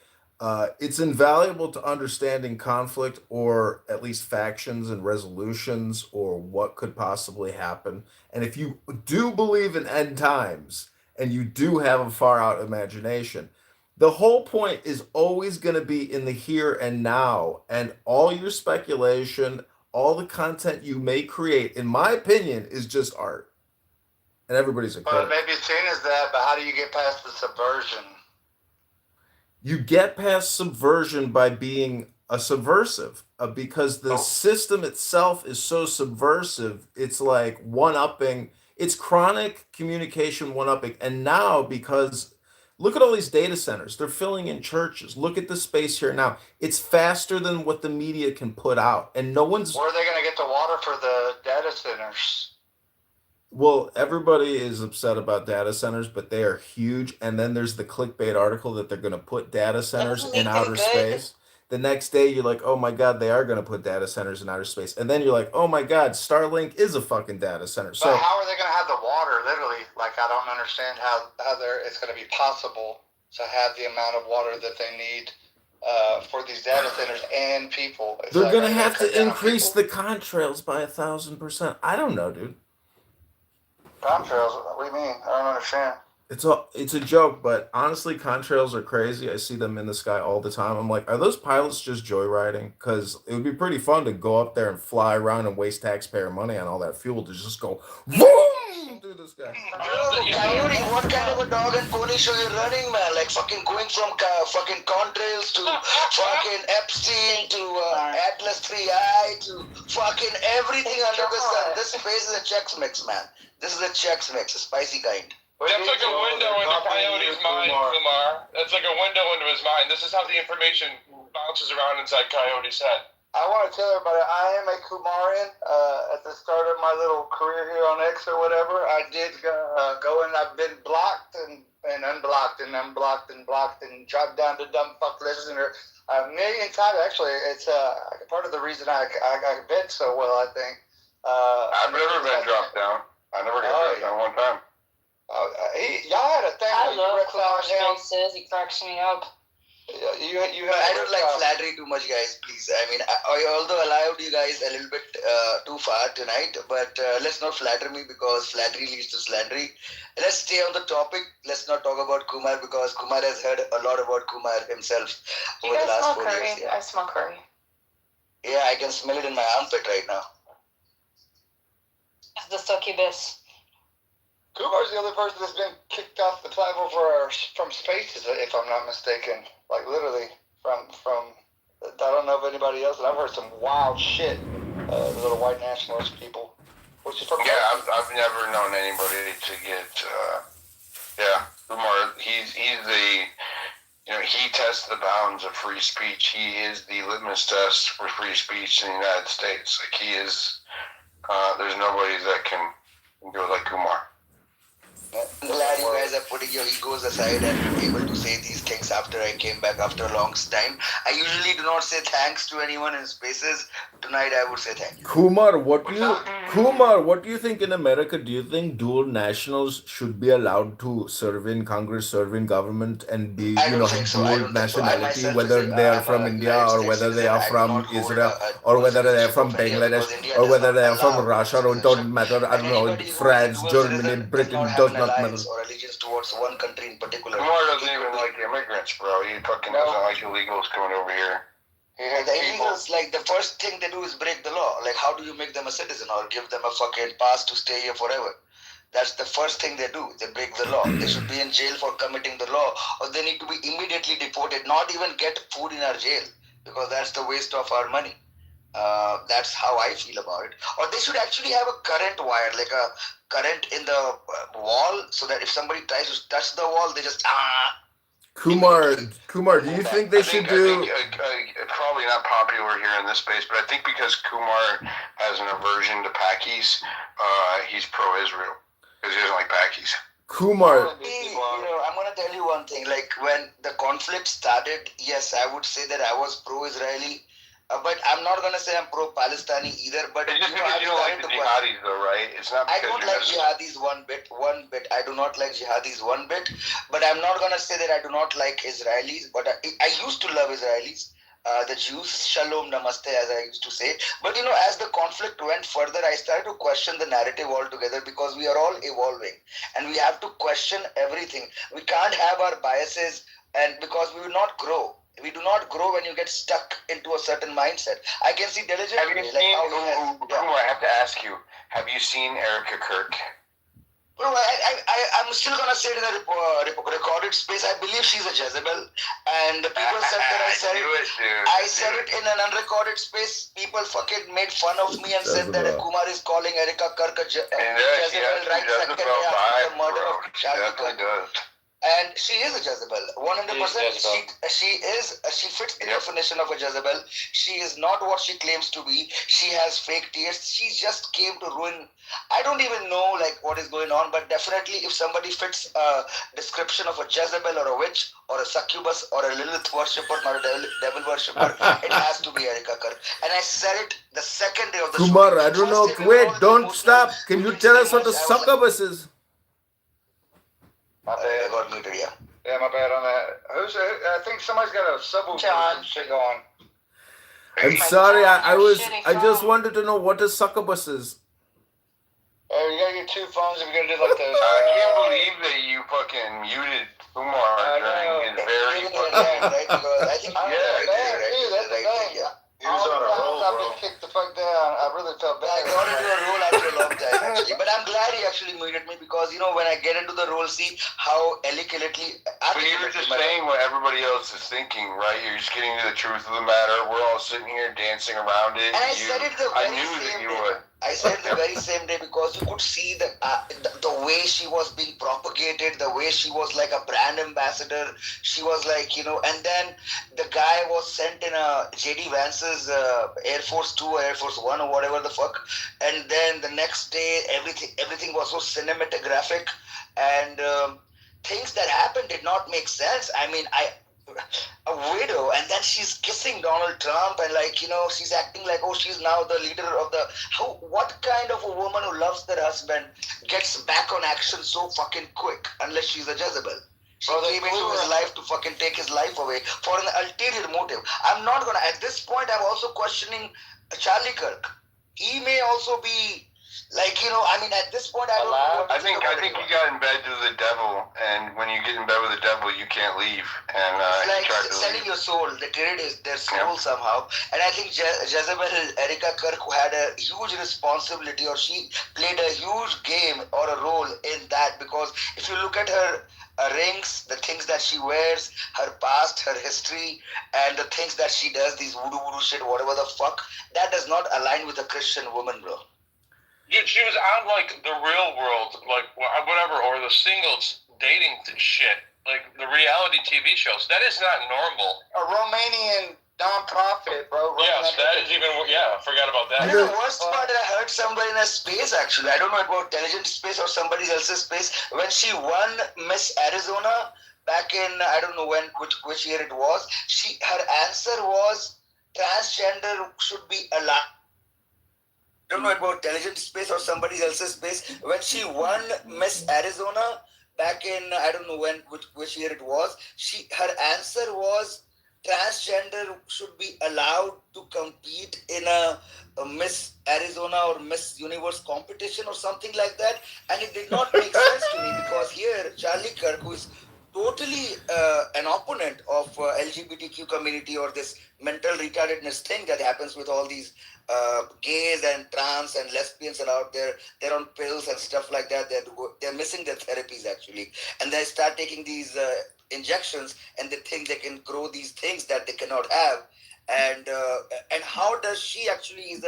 it's invaluable to understanding conflict, or at least factions and resolutions, or what could possibly happen. And if you do believe in end times and you do have a far out imagination, the whole point is always going to be in the here and now, and all your speculation, all the content you may create, in my opinion, is just art. And everybody's incredible. Well, maybe seen as that, but how do you get past the subversion? You get past subversion by being a subversive, because the system itself is so subversive. It's like one-upping. It's chronic communication one-upping. And now, because look at all these data centers. They're filling in churches. Look at the space here now. It's faster than what the media can put out. And no one's... Where are they going to get the water for the data centers? Well, everybody is upset about data centers, but they are huge. And then there's the clickbait article that they're going to put data centers in outer space. The next day, you're like, oh my God, they are going to put data centers in outer space. And then you're like, oh my God, Starlink is a fucking data center. But So how are they going to have the water, literally? Like, I don't understand how it's going to be possible to have the amount of water that they need for these data centers and people. It's they're like, going are to they have cut to down on increase people? the contrails by 1,000%. I don't know, dude. Contrails? What do you mean? I don't understand. It's a joke, but honestly, contrails are crazy. I see them in the sky all the time. I'm like, are those pilots just joyriding? Because it would be pretty fun to go up there and fly around and waste taxpayer money on all that fuel to just go boom through the sky. Coyote, what kind of a dog and pony show you're running, man? Like fucking going from fucking contrails to fucking Epstein to Atlas 3i to fucking everything under the sun. This space is a Chex Mix, man. This is a Chex Mix, a spicy kind. That's like a window into Coyote's mind, Kumar. That's like a window into his mind. This is how the information bounces around inside Coyote's head. I want to tell everybody, I am a Kumarian. At the start of my little career here on X or whatever, I did go and I've been blocked and unblocked and unblocked and blocked and dropped down to dumb fuck listener a million times. Actually, it's part of the reason I bit so well, I think. I've never been dropped down. I never got dropped down one time. Y'all had a thing. I love Kumar's faces. He cracks me up. I don't like flattery too much, guys. Please, I mean, I although allowed you guys a little bit too far tonight, but let's not flatter me because flattery leads to slandery. Let's stay on the topic. Let's not talk about Kumar because Kumar has heard a lot about Kumar himself over the last 4 years. I smell curry. Yeah, I can smell it in my armpit right now. It's the succubus. Kumar's the only person that's been kicked off the platform from space, if I'm not mistaken. Like literally from I don't know of anybody else, and I've heard some wild shit. The little white nationalist people. Yeah, I've never known anybody to get. Kumar. He's the. He tests the bounds of free speech. He is the litmus test for free speech in the United States. Like he is. There's nobody that can do it like Kumar. Glad you guys are putting your egos aside and able to say these things after I came back after a long time. I usually do not say thanks to anyone in spaces. Tonight I would say thank you. Kumar, what do you think in America? Do you think dual nationals should be allowed to serve in Congress, serve in government, and be dual nationality, whether they are from India or whether they are from Israel or whether they are from Bangladesh or whether they are from Russia or it don't matter. I don't know, France, Germany, Britain does not matter. Or allegiance towards one country in particular. Kumar doesn't even like immigrants, bro. He fucking doesn't like illegals coming over here. The illegals, like, the first thing they do is break the law. Like, how do you make them a citizen or give them a fucking pass to stay here forever? That's the first thing they do. They break the law. They should be in jail for committing the law, or they need to be immediately deported, not even get food in our jail, because that's the waste of our money. That's how I feel about it. Or they should actually have a current wire, like a current in the wall, so that if somebody tries to touch the wall, they just Kumar, do you think they should do? I think, probably not popular here in this space, but I think because Kumar has an aversion to Pakis, he's pro-Israel because he doesn't like Pakis. Kumar. I'm going to tell you one thing. Like, when the conflict started, yes, I would say that I was pro-Israeli. But I'm not going to say I'm pro-Palestinian either. But it's just because you don't like the jihadis, though, right? It's not because I don't like jihadis one bit. I do not like jihadis one bit. But I'm not going to say that I do not like Israelis. But I used to love Israelis. The Jews, shalom, namaste, as I used to say. But, as the conflict went further, I started to question the narrative altogether because we are all evolving. And we have to question everything. We can't have our biases and because we will not grow. We do not grow when you get stuck into a certain mindset. I can see diligently. Have you seen, Kumar, I have to ask you, have you seen Erica Kirk? Bro, I'm still going to say it in a recorded space. I believe she's a Jezebel. And the people said that I said it. I said it in an unrecorded space. People fucking made fun of me and said that Kumar is calling Erica Kirk a Jezebel right second after the murder of Charlie Kirk. And she is a Jezebel, 100%. She fits the definition of a Jezebel. She is not what she claims to be. She has fake tears. She just came to ruin. I don't even know like what is going on, but definitely if somebody fits a description of a Jezebel or a witch or a succubus or a Lilith worshipper, not a devil worshipper, it has to be Erika Kirk. And I said it the second day of the Kumar, shooting. I don't know. Wait, don't stop. Can you tell us what the succubus is? My bad. I got muted, yeah. Yeah, my bad on that. I think somebody's got a subwoofer shit going. I'm sorry. I just wanted to know what a succubus is. Oh, you gotta get two phones if you're gonna do like this. I can't believe that you fucking muted Kumar during his very fucking. I think He was on a roll, I've been kicked the fuck down. I really felt bad. I got into a role after a long time, actually. But I'm glad he actually muted me because, you know, when I get into the role, see how eloquently... But you were just saying what everybody else is thinking, right? You're just getting to the truth of the matter. We're all sitting here dancing around it. And I said it the very same day. I said it the very same day because you could see the way she was being propagated, the way she was like a brand ambassador. She was like, you know, and then the guy was sent in a J.D. Vance's Air Force 2 or Air Force 1 or whatever the fuck. And then the next day, everything was so cinematographic and things that happened did not make sense. I mean, a widow, and then she's kissing Donald Trump, and like, you know, she's acting like, oh, she's now the leader of the... What kind of a woman who loves their husband gets back on action so fucking quick, unless she's a Jezebel? She came into his life to fucking take his life away for an ulterior motive. I'm not gonna... At this point, I'm also questioning Charlie Kirk. He may also be... Like, you know, I mean, at this point, I don't know. I think you got in bed with the devil, and when you get in bed with the devil, you can't leave. And it's like selling your soul. They traded their soul somehow. And I think Jezebel, Erika Kirk, who had a huge responsibility, or she played a huge game or a role in that, because if you look at her rings, the things that she wears, her past, her history, and the things that she does, these voodoo shit, whatever the fuck, that does not align with a Christian woman, bro. Dude, she was on, like, the real world, like, whatever, or the singles dating shit, like, the reality TV shows. That is not normal. A Romanian non-profit, bro. Yes, that is even, I forgot about that. The worst part, I heard somebody in a space, actually. I don't know about intelligent space or somebody else's space. When she won Miss Arizona back in, I don't know which year it was, her answer was transgender should be allowed. I don't know about intelligent space or somebody else's space. When she won Miss Arizona back in, I don't know which year it was, her answer was transgender should be allowed to compete in a Miss Arizona or Miss Universe competition or something like that. And it did not make sense to me because here, Charlie Kirk, who is totally an opponent of LGBTQ community or this mental retardedness thing that happens with all these gays and trans and lesbians are out there. They're on pills and stuff like that. They're missing their therapies actually, and they start taking these injections, and they think they can grow these things that they cannot have. And how does she actually is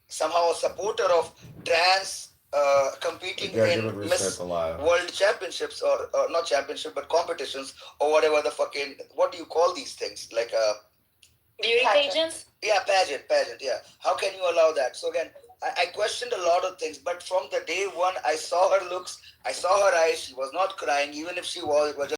somehow a supporter of trans competing in Miss World Championships or not championship but competitions or whatever the fucking, what do you call these things, like beauty pageants? Yeah, pageant, yeah. How can you allow that? So again, I questioned a lot of things, but from the day one, I saw her looks, I saw her eyes, she was not crying, even if she was just